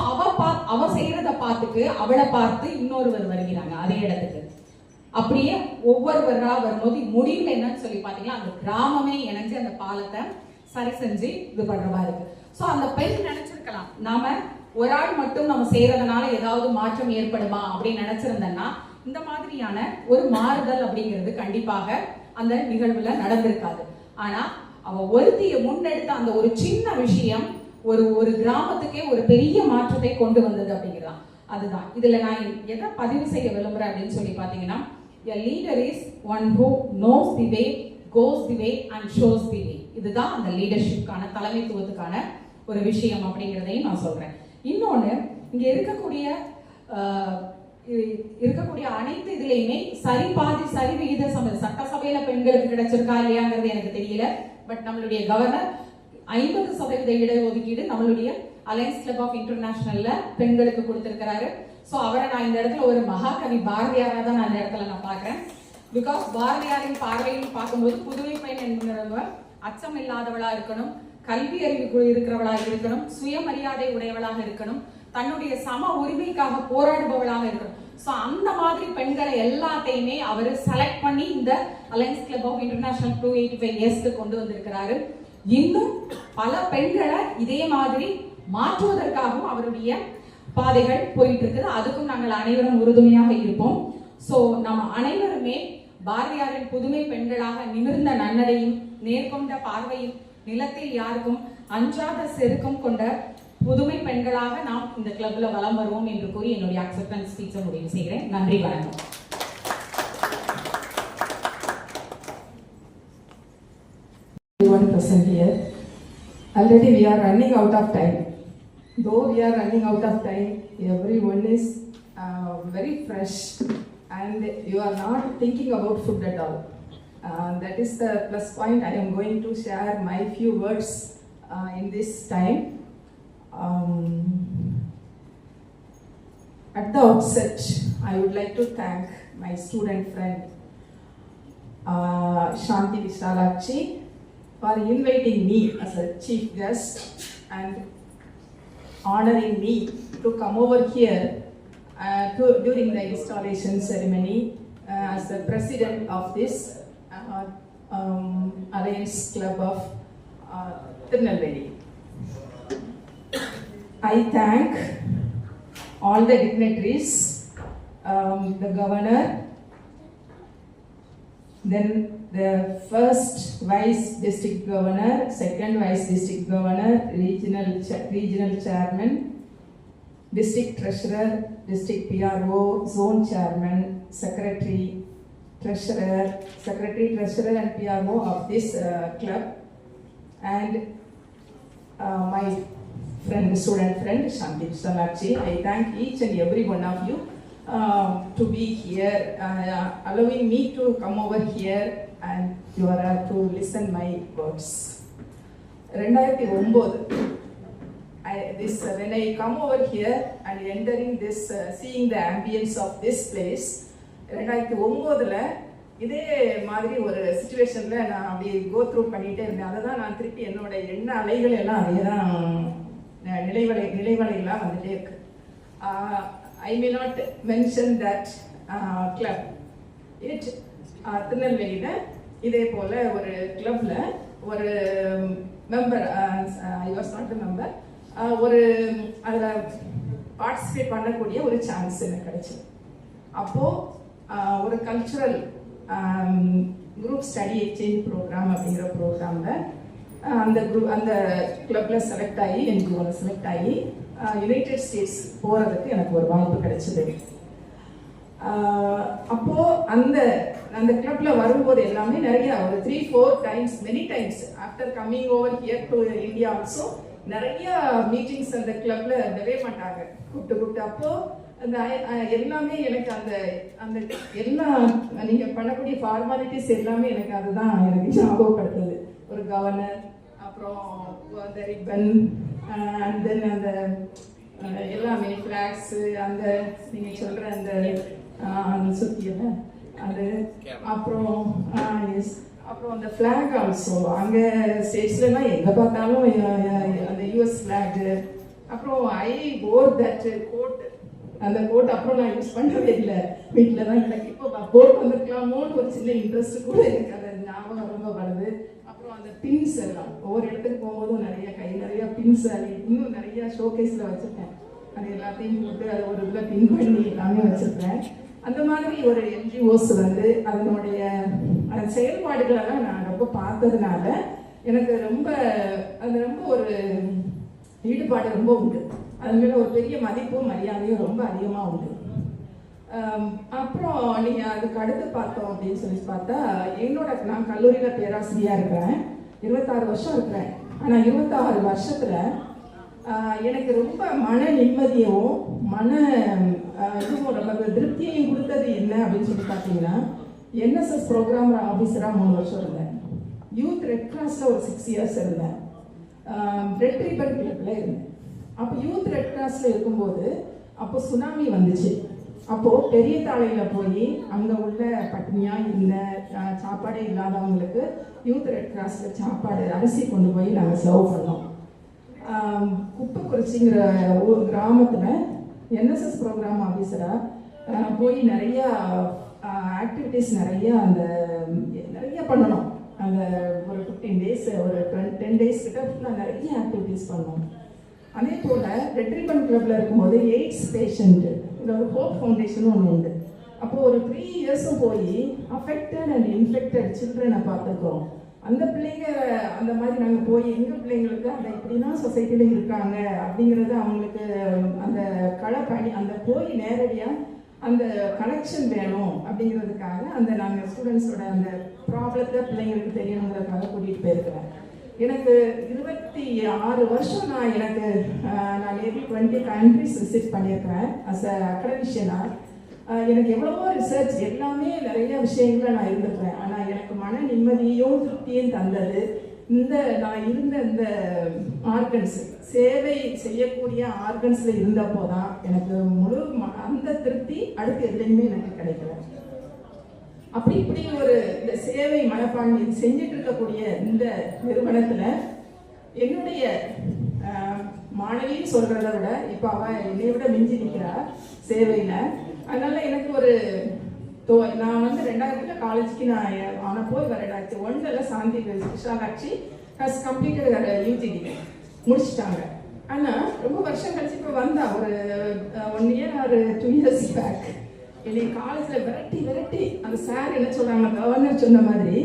அவ செய்யறத பார்த்துட்டு அவளை பார்த்து இன்னொருவர் வருகிறாங்க அதே இடத்துக்கு. அப்படியே ஒவ்வொருவரா வரும்போது முடிவுல என்னன்னு சொல்லி பாத்தீங்கன்னா அந்த கிராமமே இணைஞ்சு அந்த பாலத்தை சரி செஞ்சு இது பண்ற மாதிரி இருக்கு. சோ அந்த பெண் நினைச்சிருக்கலாம், நாம ஒரு ஆள் மட்டும் நம்ம செய்யறதுனால ஏதாவது மாற்றம் ஏற்படுமா அப்படின்னு நினைச்சிருந்தேன்னா இந்த மாதிரியான ஒரு மாறுதல் அப்படிங்கிறது கண்டிப்பாக அந்த நிகழ்வுல நடந்திருக்காது. ஆனா அவ ஒருத்திய முன்னெடுத்த அந்த ஒரு சின்ன விஷயம் ஒரு கிராமத்துக்கே ஒரு பெரிய மாற்றத்தை கொண்டு வந்தது அப்படிங்கிறதான். அதுதான் இதுல நான் எதை பதிவு செய்ய விரும்புறேன் அப்படின்னு சொல்லி பாத்தீங்கன்னா, a leader is one who knows the way, goes the way and shows the way. இதுதான் அந்த லீடர்ஷிப்கான தலைமைத்துவத்துக்கான ஒரு விஷயம் அப்படிங்கிறதையும் நான் சொல்றேன். இன்னொன்னு, இங்க இருக்கக்கூடிய அனைத்து இதுலயுமே சரி பாதி சரி விகித சட்டசபையில பெண்களுக்கு கிடைச்சிருக்கா இல்லையாங்கிறது எனக்கு தெரியல. பட் நம்மளுடைய கவர்னர் 50% இடஒதுக்கீடு நம்மளுடைய அலையன்ஸ் கிளப் ஆஃப் இன்டர்நேஷனல்ல பெண்களுக்கு கொடுத்திருக்கிறாரு. சோ அவரை நான் இந்த இடத்துல ஒரு மகாகவி பாரதியாரா தான் நான் இந்த இடத்துல நான் பாக்குறேன். பிகாஸ் பாரதியாரின் பார்வையில் பார்க்கும்போது புதுமை பெண் என்கிறவர் அச்சம் இல்லாதவளா இருக்கணும், கல்வி அறிவு இருக்கிறவளாக இருக்கணும், சுயமரியாதை உடையவளாக இருக்கணும், தன்னுடைய சம உரிமைக்காக போராடுபவளாக இருக்கணும். ஸோ அந்த மாதிரி பெண்களை எல்லாத்தையுமே அவர் செலக்ட் பண்ணி இந்த அலையன்ஸ் கிளப் ஆஃப் இன்டர்நேஷனல் 285 இயர்ஸ்க்கு கொண்டு வந்திருக்கிறாரு. இன்னும் பல பெண்களை இதே மாதிரி மாற்றுவதற்காகவும் அவருடைய பாதைகள் போயிட்டு இருக்குது. அதுக்கும் நாங்கள் அனைவரும் உறுதுணையாக இருப்போம். ஸோ நம்ம அனைவருமே பாரதியாரின் புதுமை பெண்களாக நிமிர்ந்த நன்னடையும் நேர்கொண்ட பார்வையும் நிலத்தில் யாருக்கும் அஞ்சாத செருக்கும் கொண்ட புதுமை பெண்களாக நாம் இந்த கிளப்ல வலம் வருவோம் என்று கூறி என்னுடைய அக்செப்டன்ஸ் ஸ்பீச்சை முடிவு செய்கிறேன். நன்றி, வணக்கம். Here. Already we are running out of time. Though we are running out of time, everyone is very fresh and you are not thinking about food at all. That is the plus point. I am going to share my few words in this time. At the outset, I would like to thank my student friend Shanti Vishalakshi for inviting me as a chief guest and honoring me to come over here during the installation ceremony as the president of this Alliance Club of Tirunelveli. I thank all the dignitaries, the governor, then the first vice district governor, second vice district governor, regional chairman, district treasurer, district PRO, zone chairman, secretary, treasurer and PRO of this club, and my student friend Shanti Vishalakshi. I thank each and every one of you to be here, allowing me to come over here and you are to listen my words. 2009, when I come over here and entering this, seeing the ambience of this place, 2009 இதே மாதிரி ஒரு சிச்சுவேஷன்ல நான் அப்படி கோ த்ரூ பண்ணிட்டே இருந்தேன். அதை தான் நான் திருப்பி என்னோட எண்ண அலைகள் எல்லாம் அதே தான் நிலைவலைகளாக வந்துட்டே இருக்கு. I may not mention that club. திருநெல்வேலியில் இதே போல் ஒரு கிளப்ல ஒரு member, I was not a member, ஒரு அதில் பார்ட்டிசிபேட் பண்ணக்கூடிய ஒரு சான்ஸ் எனக்கு கிடைச்சது. அப்போது ஒரு cultural group study exchange programme அப்படிங்கிற ப்ரோக்ராமில் அந்த கிளப்பில் செலக்ட் ஆகி எனக்கு ஒரு செலக்ட் ஆகி யுனைடெட் ஸ்டேட்ஸ் போகிறதுக்கு எனக்கு ஒரு வாய்ப்பு கிடைச்சது. அப்போது அந்த கிளப்பில் வரும்போது எல்லாமே நிறைய ஒரு 3-4 times, many times after coming over here to India also நிறைய மீட்டிங்ஸ் அந்த கிளப்பில் வரவே மாட்டாங்க, கூப்பிட்டு. அப்போது அந்த எல்லாமே எனக்கு அந்த எல்லா நீங்கள் பண்ணக்கூடிய ஃபார்மாலிட்டிஸ் எல்லாமே எனக்கு அதுதான் எனக்கு ஞாபகப்படுத்துது. ஒரு கவர்னர், அப்புறம் அந்த ரிப்பன், அண்ட் தென் அந்த எல்லாமே ஃப்ளாக்ஸு, அந்த நீங்கள் சொல்கிற அந்த சுற்றியல அது, அப்புறம் அப்புறம் அந்த ஃப்ளாக் ஆல்சோ அங்கே ஸ்டேட்ஸ்லாம் எங்கே பார்த்தாலும் அந்த யூஎஸ் ஃப்ளாகு. அப்புறம் ஐ ஓர் தட் கோட், அந்த கோட் அப்புறம் நான் யூஸ் பண்ணவே இல்லை, வீட்டில் தான் எனக்கு இப்போ கோட் வந்துருக்கலாமோன்னு ஒரு சின்ன இன்ட்ரெஸ்ட் கூட எனக்கு அதை ஞாபகம் ரொம்ப வருது. அப்புறம் அந்த பின்ஸ் எல்லாம் ஒவ்வொரு இடத்துக்கு போகும்போதும் நிறைய பின்ஸ், அது இன்னும் நிறைய ஷோகேஸில் வச்சுருக்கேன். அது எல்லாத்தையும் போட்டு அதை ஒரு இதில் பின் பண்ணி எல்லாமே வச்சுருக்கேன். அந்த மாதிரி ஒரு என்ஜிஓஸ் அதனுடைய செயல்பாடுகளெல்லாம் நான் ரொம்ப பார்த்ததுனால எனக்கு ரொம்ப ஒரு ஈடுபாடு ரொம்ப உண்டு. அது மேலே ஒரு பெரிய மதிப்பும் மரியாதையும் ரொம்ப அதிகமாக உண்டு. அப்புறம் நீங்கள் அதுக்கு அடுத்து பார்த்தோம் அப்படின்னு பார்த்தா நான் கல்லூரியில் பேராசிரியராக இருக்கிறேன், 26 வருஷம் இருக்கிறேன். ஆனால் 26 வருஷத்தில் எனக்கு ரொம்ப மன நிம்மதியும் இதுவும் ரொம்ப திருப்தியையும் கொடுத்தது என்ன அப்படின்னு பார்த்தீங்கன்னா, என்எஸ்எஸ் ப்ரோக்ராம் ஆஃபீஸராக 3 வருஷம் இருந்தேன், யூத் ரெட் கிராஸில் ஒரு 6 years இருந்தேன், ரெட் ரிப்பன் கிளப்பில் இருந்தேன். அப்போ யூத் ரெட் கிராஸில் இருக்கும்போது அப்போ சுனாமி வந்துச்சு, அப்போது பெரிய தாளையில் போய் அங்கே உள்ள பட்டினியாக இருந்த சாப்பாடே இல்லாதவங்களுக்கு யூத் ரெட் கிராஸில் சாப்பாடு அரிசி கொண்டு போய் நாங்கள் சர்வ் பண்ணோம். குப்பைக்குறிச்சிங்கிற ஒரு கிராமத்தில் என்எஸ்எஸ் ப்ரோக்ராம் ஆஃபீஸராக போய் நிறையா ஆக்டிவிட்டீஸ் நிறையா நிறைய பண்ணணும். அந்த ஒரு 15 days ஒரு 10 days கிட்ட ஃபுல்லாக நிறைய ஆக்டிவிட்டீஸ் பண்ணோம். அதே போல் ரெட் ரிப்பன் கிளப்பில் இருக்கும்போது எய்ட்ஸ் பேஷண்ட்டு இதில் ஒரு ஹோப் ஃபவுண்டேஷன் ஒன்று உண்டு. அப்போது ஒரு 3 years போய் அஃபெக்டட் அண்ட் இன்ஃபெக்டட் சில்ட்ரனை பார்த்துக்கிறோம். அந்த பிள்ளைங்க அந்த மாதிரி நாங்கள் போய் எங்கள் பிள்ளைங்களுக்கு அந்த இப்படின்னா சொசைட்டியில் இருக்காங்க அப்படிங்கிறது அவங்களுக்கு அந்த களப்பணி அந்த போய் நேரடியாக அந்த கனெக்ஷன் வேணும் அப்படிங்கிறதுக்காக அந்த நாங்கள் ஸ்டூடெண்ட்ஸோட அந்த ப்ராப்ளத்தை பிள்ளைங்களுக்கு தெரியணுங்கிறதுக்காக கூட்டிகிட்டு போயிருக்கிறேன். எனக்கு 26 வருஷம் நான் நேர்லி 20 countries விசிட் பண்ணியிருக்கிறேன் அஸ் அ அகடமிஷியனாக. எனக்கு எவ்வளவோ ரிசர்ச் எல்லாமே நிறைய விஷயங்களை நான் இருந்திருக்கிறேன். ஆனால் எனக்கு மன நிம்மதியும் திருப்தியும் தந்தது நான் இருந்த இந்த ஆர்கன்ஸ் சேவை செய்யக்கூடிய ஆர்கன்ஸில் இருந்தப்போ தான் எனக்கு முழு அந்த திருப்தி அடுத்து எதுலையுமே எனக்கு கிடைக்கல. இப்படி ஒரு இந்த சேவை மனப்பான்மை செஞ்சுட்டு இருக்கக்கூடிய இந்த நிறுவனத்தில் என்னுடைய மாணவின்னு சொல்கிறத விட இப்போ அவள் என்னை விட மிஞ்சி நிற்கிறா சேவையில். அதனால எனக்கு நான் 2000 காலேஜுக்கு நான் போய் வர 2001 சாந்தி விஷாலாட்சி ஹஸ் கம்ப்ளீட்டட் யூஜிடி முடிச்சிட்டாங்க. ஆனால் ரொம்ப வருஷம் கழிச்சு இப்போ வந்தா ஒரு 1 year or 2 years பேக் என்னை காலேஜில் விரட்டி அந்த சார் என்ன சொல்கிறாங்க, கவர்னர் சொன்ன மாதிரி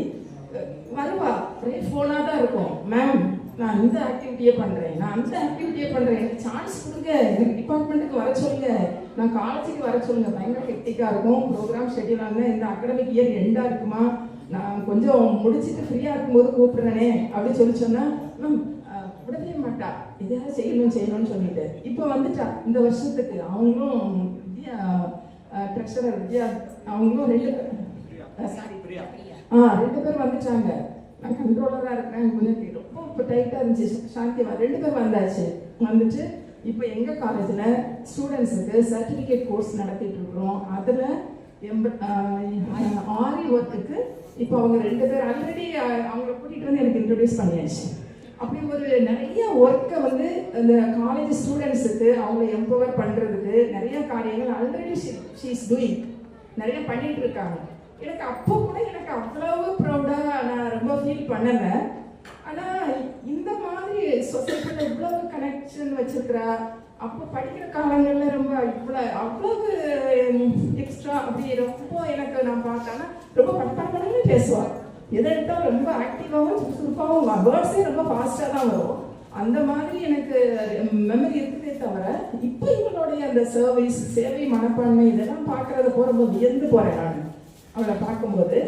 வருவா ஒரே ஃபோனாக தான் இருக்கும். மேம் நான் இந்த ஆக்டிவிட்டியே பண்ணுறேன், நான் அந்த ஆக்டிவிட்டியே பண்ணுறேன், எனக்கு சான்ஸ் கொடுங்க, எனக்கு டிபார்ட்மெண்ட்டுக்கு வர சொல்லுங்க, நான் காலேஜுக்கு வர சொல்லுங்கள். பயங்கர ஹெக்டிக்காக இருக்கும் ப்ரோக்ராம் ஷெட்யூல் ஆகுங்க. இந்த அகாடமிக் இயர் எண்டாக இருக்குமா, நான் கொஞ்சம் முடிச்சுட்டு ஃப்ரீயாக இருக்கும்போது கூப்பிட்றேனே அப்படின்னு சொன்னால் மேம் விடவே மாட்டா, எதாவது செய்யணும்னு சொல்லிட்டு இப்போ வந்துட்டா. இந்த வருஷத்துக்கு அவங்களும் வித்யா ட்ரெஷரர் வித்யா அவங்களும் 2 பேர் வந்துட்டாங்க. நான் கண்ட்ரோலராக இருக்கிறேன். கொஞ்சம் ரொம்ப இப்போ டைட்டாக இருந்துச்சு. சாந்திவா 2 பேர் வந்துட்டு இப்போ எங்கள் காலேஜில் ஸ்டூடெண்ட்ஸுக்கு சர்டிஃபிகேட் கோர்ஸ் நடத்திட்டு இருக்கிறோம். அதில் ஆரி ஒர்க்குக்கு இப்போ அவங்க 2 பேர் ஆல்ரெடி அவங்கள கூட்டிகிட்டு வந்து எனக்கு இன்ட்ரடியூஸ் பண்ணியாச்சு. அப்படி ஒரு நிறைய ஒர்க்கை அந்த காலேஜ் ஸ்டூடெண்ட்ஸுக்கு அவங்கள எம்பவர் பண்ணுறதுக்கு நிறைய காரியங்கள் ஆல்ரெடி ஷீ இஸ் டூயிங் நிறைய பண்ணிட்டு இருக்காங்க. எனக்கு அப்போ கூட எனக்கு அவ்வளவு ப்ரௌடாக நான் ரொம்ப ஃபீல் பண்ணலை. ஆனால் இந்த மாதிரி சொசைட்டியில் இவ்வளவு கனெக்ஷன் வச்சுருக்கிறா. அப்போ படிக்கிற காலங்களில் ரொம்ப அவ்வளவு எக்ஸ்ட்ரா அப்படி ரொம்ப எனக்கு நான் பார்த்தேன்னா ரொம்ப பட்டப்படன்னு பேசுவாள். எதை எடுத்தாலும் ரொம்ப ஆக்டிவாகவும் சுறுசுறுப்பாகவும் வேர்ட்ஸே ரொம்ப ஃபாஸ்ட்டாக தான் வரும். அந்த மாதிரி எனக்கு மெமரி இருக்குதே தவிர இப்போ இவங்களுடைய அந்த சர்வீஸ் சேவை மனப்பான்மை இதெல்லாம் பார்க்குறத போகும்போது வியந்து போகிறேன். நான் அவளை பார்க்கும்போது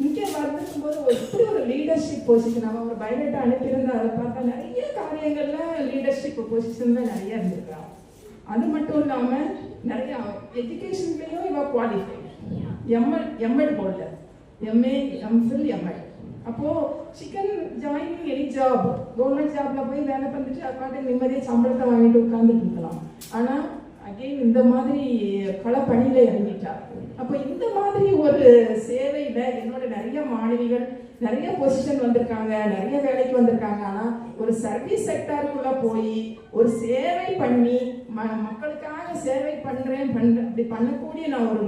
இங்கே வந்துக்கும்போது இப்படி ஒரு லீடர்ஷிப் பொசிஷன் அவன் ஒரு பயோடேட்டா அனுப்பியிருந்தா அதை பார்த்தா நிறைய காரியங்களில் லீடர்ஷிப் பொசிஷனில் நிறைய இருந்திருக்கிறான். அது மட்டும் இல்லாமல் நிறையா எஜுகேஷன்லேயும் இவள் குவாலிஃபை எம்எட் போர்டில் எம்ஏ எம்ஃபில் எம்எட். அப்போது சிக்கன் ஜாயினிங் எனி ஜாப் கவர்மெண்ட் ஜாபில் போய் வேலை பண்ணிட்டு அக்காட்டு நிம்மதியாக சம்பளத்தை வாங்கிட்டு உட்காந்துட்டு இருக்கலாம். ஆனால் அகெயின் இந்த மாதிரி களப்பணியில் இறங்கிட்டா. அப்போ இந்த மாதிரி ஒரு சேவையில் என்னோட நிறைய மாணவிகள் நிறைய பொசிஷன் வந்திருக்காங்க, நிறைய வேலைக்கு வந்திருக்காங்க. ஆனால் ஒரு சர்வீஸ் செக்டாருக்குள்ளே போய் ஒரு சேவை பண்ணி மக்களுக்காக சேவை பண்ணுறேன் அப்படி பண்ணக்கூடிய நான் ஒரு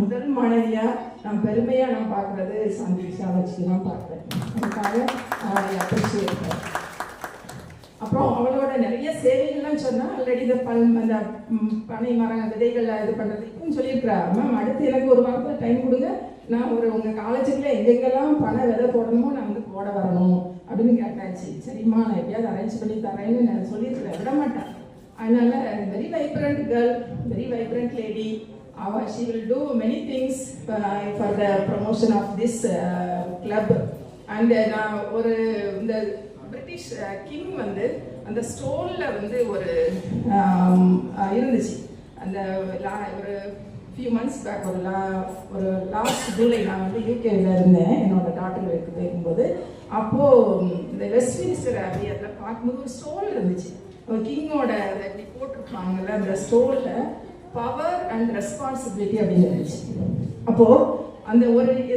முதல் மாணவியாக நான் பெருமையாக நான் பார்க்குறது சாந்தி விஷாலாட்சி தான் பார்க்குறேன். அதுக்காக அப்ரிஷியேட் பண்ணுறேன். அப்புறம் அவளோட நிறைய சேவைகள்லாம் சொன்னால் ஆல்ரெடி இந்த அந்த பனை மரம் விதைகள் இது பண்ணுறது இப்பவும் சொல்லியிருக்கிறா. மேம் அடுத்து எனக்கு ஒரு வாரத்தில் டைம் கொடுங்க, நான் உங்கள் காலேஜுக்குள்ள எங்கெங்கெல்லாம் பனை விதை போடணுமோ நான் போட வரணும் அப்படின்னு கேட்டாச்சு. சரிம்மா நான் எப்படியாவது அரேஞ்ச் பண்ணி தரேன்னு நான் சொல்லியிருக்கிறேன், விட மாட்டேன். அதனால very vibrant girl, very vibrant lady. she will do many things for the promotion of this club. And நான் இந்த பிரிட்டிஷ் கிங் அந்த ஸ்டோலில் ஒரு இருந்துச்சு. அந்த ஒரு ஃபியூ மந்த்ஸ் பேக் ஒரு லாஸ்ட் ஜூலை நான் யூகேவில் இருந்தேன் என்னோட டாக்டர் வீட்டுக்கு போயிருக்கும்போது. அப்போது இந்த வெஸ்ட்மின்ஸ்டர் அப்படி அதில் பார்க்கும்போது ஒரு ஸ்டோல் இருந்துச்சு. கிங்கோட இப்படி போட்டிருப்பாங்கல்ல அந்த ஸ்டோலில் பவர் அண்ட் ரெஸ்பான்சிபிலிட்டி அப்படின்னு இருந்துச்சு. அப்போ அந்த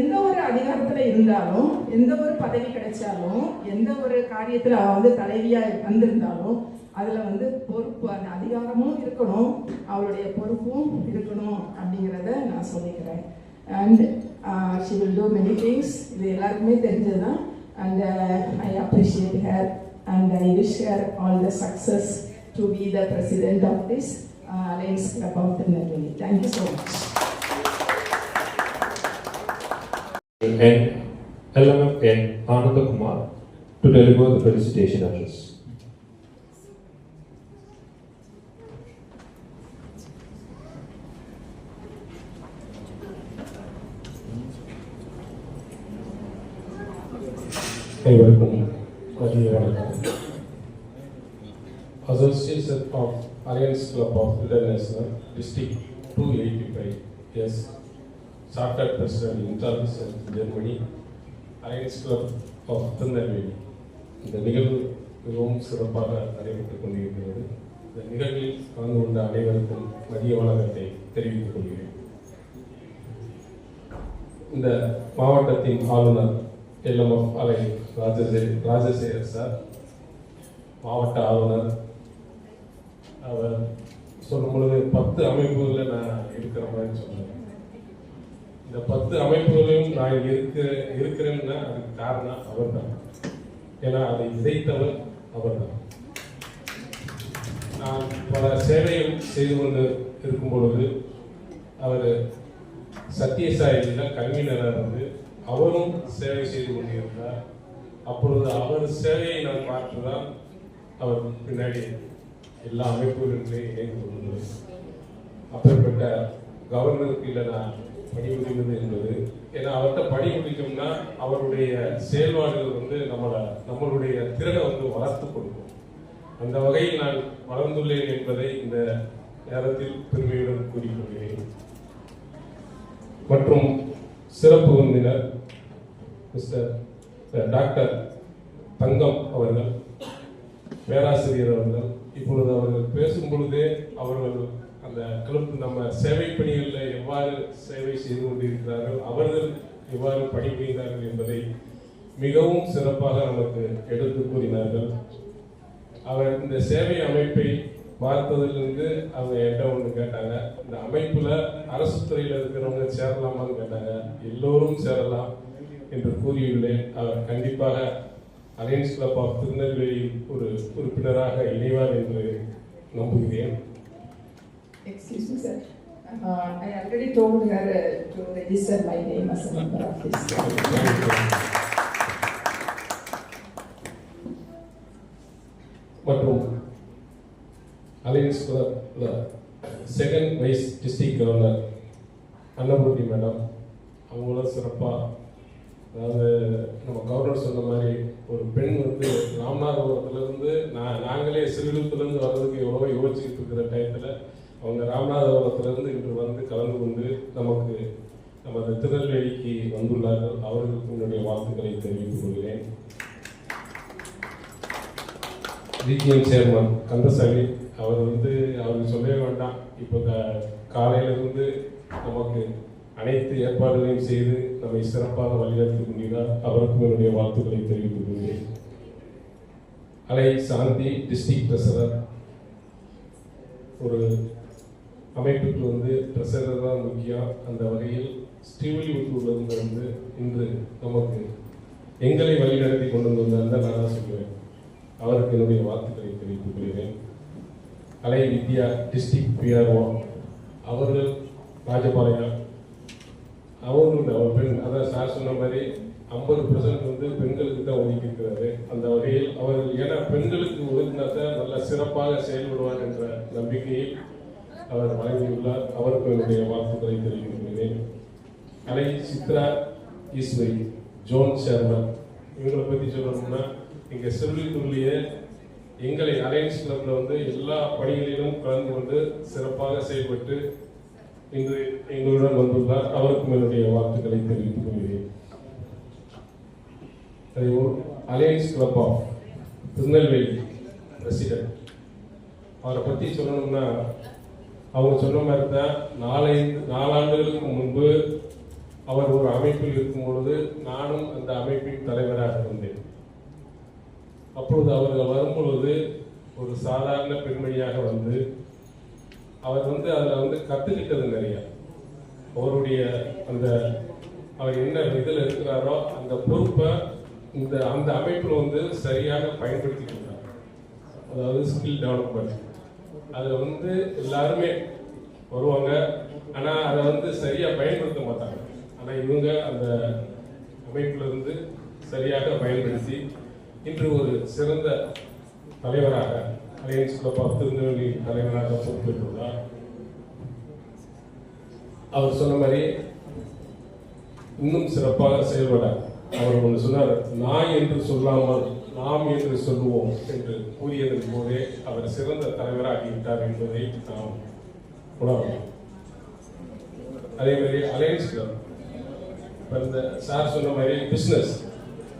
எந்த ஒரு அதிகாரத்துல இருந்தாலும், எந்த ஒரு பதவி கிடைச்சாலும், எந்த ஒரு காரியத்துல அவ தலைவியா வந்திருந்தாலும் அதுல பொறுப்பு, அந்த அதிகாரமும் இருக்கணும், அவளுடைய பொறுப்பும் இருக்கணும் அப்படிங்கிறத நான் சொல்லிக்கிறேன். And she will do many things. இது எல்லாருக்குமே தெரிஞ்சதுதான். And I appreciate her and I wish her all the success to be the president of this Lions Club of Tirunelveli. Thank you so much. And LMFN Ananda Kumar to deliver the felicitation address. Association of Alliance Club of International District 285. Yes, Chartered President in charge of Germany, Alliance Club of Tirunelveli. இந்த நிகழ்வு மிகவும் சிறப்பாக நடைபெற்றுக் கொண்டிருக்கிறது. இந்த நிகழ்வில் கலந்து கொண்ட அனைவருக்கும் மதிய வணக்கத்தை தெரிவித்துக் கொள்கிறேன். இந்த மாவட்டத்தின் ஆளுநர் LMF அலை ராஜசேகர் சார், மாவட்ட ஆளுநர், அவர் சொல்லும் பொழுது 10 அமைப்புகளில் நான் இருக்கிற மாதிரி சொன்னேன். இந்த 10 அமைப்புகளையும் நான் இருக்கிறேன்னா அதுக்கு காரணம் அவர் தான். ஏன்னா அதை விதைத்தவர் அவர் தான். நான் பல சேவைகள் செய்து கொண்டு இருக்கும் பொழுது அவர் சத்தியசாயியில் கன்வீனராக இருந்து அவரும் சேவை செய்து கொண்டிருந்தார். அப்பொழுது அவர் சேவையை நான் பார்த்துதான் அவர் பின்னாடி எல்லா அமைப்புகளிலேயும் இணைந்து கொண்டது. அப்பேற்பட்ட கவர்னருக்கு இல்லை நான் பணி முடிவது என்பது. ஏன்னா அவர்கிட்ட பணி முடிக்கும்னா அவருடைய செயல்பாடுகள் நம்மளுடைய திறனை வளர்த்து கொடுக்கும். அந்த வகையில் நான் வளர்ந்துள்ளேன் என்பதை இந்த நேரத்தில் பெருமையுடன் கூறிக்கொள்கிறேன். மற்றும் சிறப்பு விருந்தினர் மிஸ்டர் டாக்டர் தங்கம் அவர்கள், பேராசிரியர் அவர்கள், இப்பொழுது அவர்கள் பேசும் பொழுதே அவர்கள் அந்த கிளப் நம்ம சேவை பணிகளில் எவ்வாறு சேவை செய்து கொண்டிருக்கிறார்கள், அவர்கள் எவ்வாறு பணிபுரிகிறார்கள் என்பதை மிகவும் சிறப்பாக நமக்கு எடுத்து கூறினார்கள். அவர் இந்த சேவை அமைப்பை பார்த்ததிலிருந்து அவங்க என்கிட்ட ஒன்று கேட்டாங்க, இந்த அமைப்புல அரசு துறையில் இருக்கிறவங்க சேரலாமான்னு கேட்டாங்க. எல்லோரும் சேரலாம் என்று கூறியுள்ளேன். அவர் கண்டிப்பாக அலையன்ஸ் கிளப் ஆஃப் திருநெல்வேலி ஒரு உறுப்பினராக இணைவார் என்று நம்புகிறேன். Excuse me, sir. I already told her to register my name as a member of this. மற்றும் அலையன்ஸ் கிளப்ல second vice district governor Annapoorni madam, அவங்களும் சிறப்பாக, அதாவது நம்ம கவர்னர் சொன்ன மாதிரி ஒரு பெண் ராமநாதபுரத்துலேருந்து நாங்களே சிறுவிழுப்புலேருந்து வர்றதுக்கு எவ்வளோ யோசிச்சுக்கிட்டு இருக்கிற டயத்தில் அவங்க ராமநாதபுரத்துலேருந்து இன்று கலந்து கொண்டு நமது திருநெல்வேலிக்கு வந்துள்ளார்கள். அவர்களுக்கு என்னுடைய வாழ்த்துக்களை தெரிவித்துக் கொள்கிறேன். ரீஜியன் சேர்மன் கந்தசாமி அவர் அவருக்கு சொல்லவே வேண்டாம். இப்போ காலையிலிருந்து நமக்கு அனைத்து ஏற்பாடுகளையும் செய்து நம்மை சிறப்பாக வழிநடத்தி கொண்டிருக்கிறார். அவருக்கும் என்னுடைய வாழ்த்துக்களை தெரிவித்துக் கொள்கிறேன். அலை சாந்தி டிஸ்ட்ரிக்ட் ட்ரெஸரர், ஒரு அமைப்புக்கு ட்ரெஸரர் தான் முக்கியம். அந்த வகையில் ஸ்ரீவில்லிபுத்தூர்லேருந்து இன்று நமக்கு எங்களை வழிநடத்தி கொண்டு வந்தார் தான் நான் சொல்லுவேன். அவருக்கு என்னுடைய வாழ்த்துக்களை தெரிவித்துக் கொள்கிறேன். அலை வித்யா டிஸ்ட்ரிக்ட் PRO அவர்கள் ராஜபாளையம், அவர் பெண், அதான் சார் சொன்ன மாதிரி 50% பெண்களுக்கு தான் ஒதுக்கியிருக்கிறாரு. அந்த வகையில் அவர்கள் ஏன்னா பெண்களுக்கு ஒதுக்கினாதான் நல்ல சிறப்பாக செயல்படுவார் என்ற நம்பிக்கையில் அவர் வழங்கியுள்ளார். அவருக்கு என்னுடைய வாழ்த்துக்களை தெரிவித்துக் கொள்கிறேன். அலை சித்ரா ஈஸ்வரி ஜோன் சேர்மன், இவங்களை பற்றி சொல்லணும்னா இங்கே சிறுவில்லிபுத்தூர்லேயே எங்களை அலையன்ஸ் கிளப்ல எல்லா பணிகளிலும் கலந்து கொண்டு சிறப்பாக செயல்பட்டு இன்று எங்களுடன் வந்துள்ளார். அவருக்கும் என்னுடைய வாழ்த்துக்களை தெரிவித்துக் கொள்கிறேன். அதேபோல் alliance club of Tirunelveli president, அவரை பற்றி சொல்லணும்னா அவங்க சொன்ன மாதிரி தான் 4 ஆண்டுகளுக்கு முன்பு அவர் ஒரு அமைப்பில் இருக்கும் பொழுது நானும் அந்த அமைப்பின் தலைவராக இருந்தேன். அப்பொழுது அவர்கள் வரும்பொழுது ஒரு சாதாரண பெண்மணியாக வந்து அவர் அதில் கற்றுக்கிட்டது நிறையா. அவருடைய அவர் என்ன இதில் இருக்கிறாரோ அந்த பொறுப்பை அந்த அமைப்பில் சரியாக பயன்படுத்திக்கிறார். அதாவது ஸ்கில் டெவலப்மெண்ட். அதில் எல்லாருமே வருவாங்க, ஆனால் அதை சரியாக பயன்படுத்த மாட்டாங்க. ஆனால் இவங்க அந்த அமைப்பிலிருந்து சரியாக பயன்படுத்தி இன்று ஒரு சிறந்த தலைவராக அலையன்ஸ் கிளப் ஆஃப் திருநெல்வேலி தலைவராக பொறுப்பேற்றுள்ளார். அவர் சொன்ன மாதிரி இன்னும் சிறப்பாக செயல்பட அவர் ஒன்று சொன்னார், நான் என்று சொல்லாமல் நாம் என்று சொல்லுவோம் என்று கூறியதன் போதே அவர் சிறந்த தலைவராகிவிட்டார் என்பதை நாம் உணரலாம். அதே மாதிரி அலையன்ஸ் கிளப் இப்போ இந்த சார் சொன்ன மாதிரி பிஸ்னஸ்,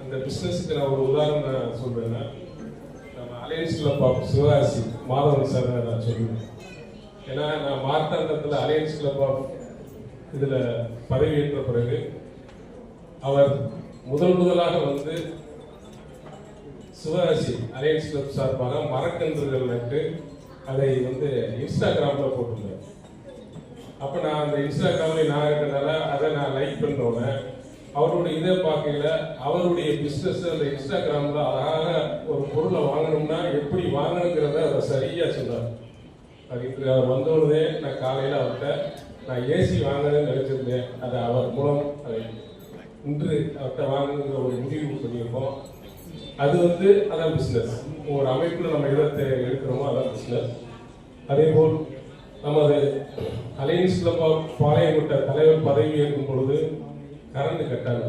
அந்த பிஸ்னஸுக்கு நான் ஒரு உதாரணம் சொல்றேன்னா, நம்ம alliance club of Sivakasi Madhavan sir நான் சொல்லுவேன். ஏன்னா நான் மார்த்தாண்டத்தில் அலையன்ஸ் கிளப் ஆஃப் இதில் பதவியேற்ற பிறகு அவர் முதலாக சிவகாசி அலையன்ஸ் கிளப் சார்பாக மரக்கன்றுகள் நட்டு அதை இன்ஸ்டாகிராமில் போட்டிருந்தேன். அப்போ நான் அந்த இன்ஸ்டாகிராமில் நான் இருக்கிறதுனால அதை நான் லைக் பண்ணோன்னே அவருடைய இதை பார்க்கல, அவருடைய பிஸ்னஸ் அந்த இன்ஸ்டாகிராமில் அழகாக ஒரு பொருளை வாங்கணும்னா எப்படி வாங்கணுங்கிறத அவர் சரியாக சொன்னார். அதுக்கு அவர் வந்தோடனே நான் காலையில் அவர்கிட்ட நான் ஏசி வாங்கணும்னு நினைச்சிருந்தேன். அதை அவர் மூலம் அதை இன்று அவர்கிட்ட வாங்கணுங்கிற ஒரு முடிவு பண்ணியிருக்கோம். அது அதான் பிஸ்னஸ். ஒரு அமைப்பில் நம்ம எதை எடுக்கிறோமோ அதான் பிஸ்னஸ். அதேபோல் நமது அலையன்ஸ் கிளப் ஆஃப் பாளையங்கோட்டை தலைவர் பதவி ஏற்கும் பொழுது கரண்ட் கட்டாங்க.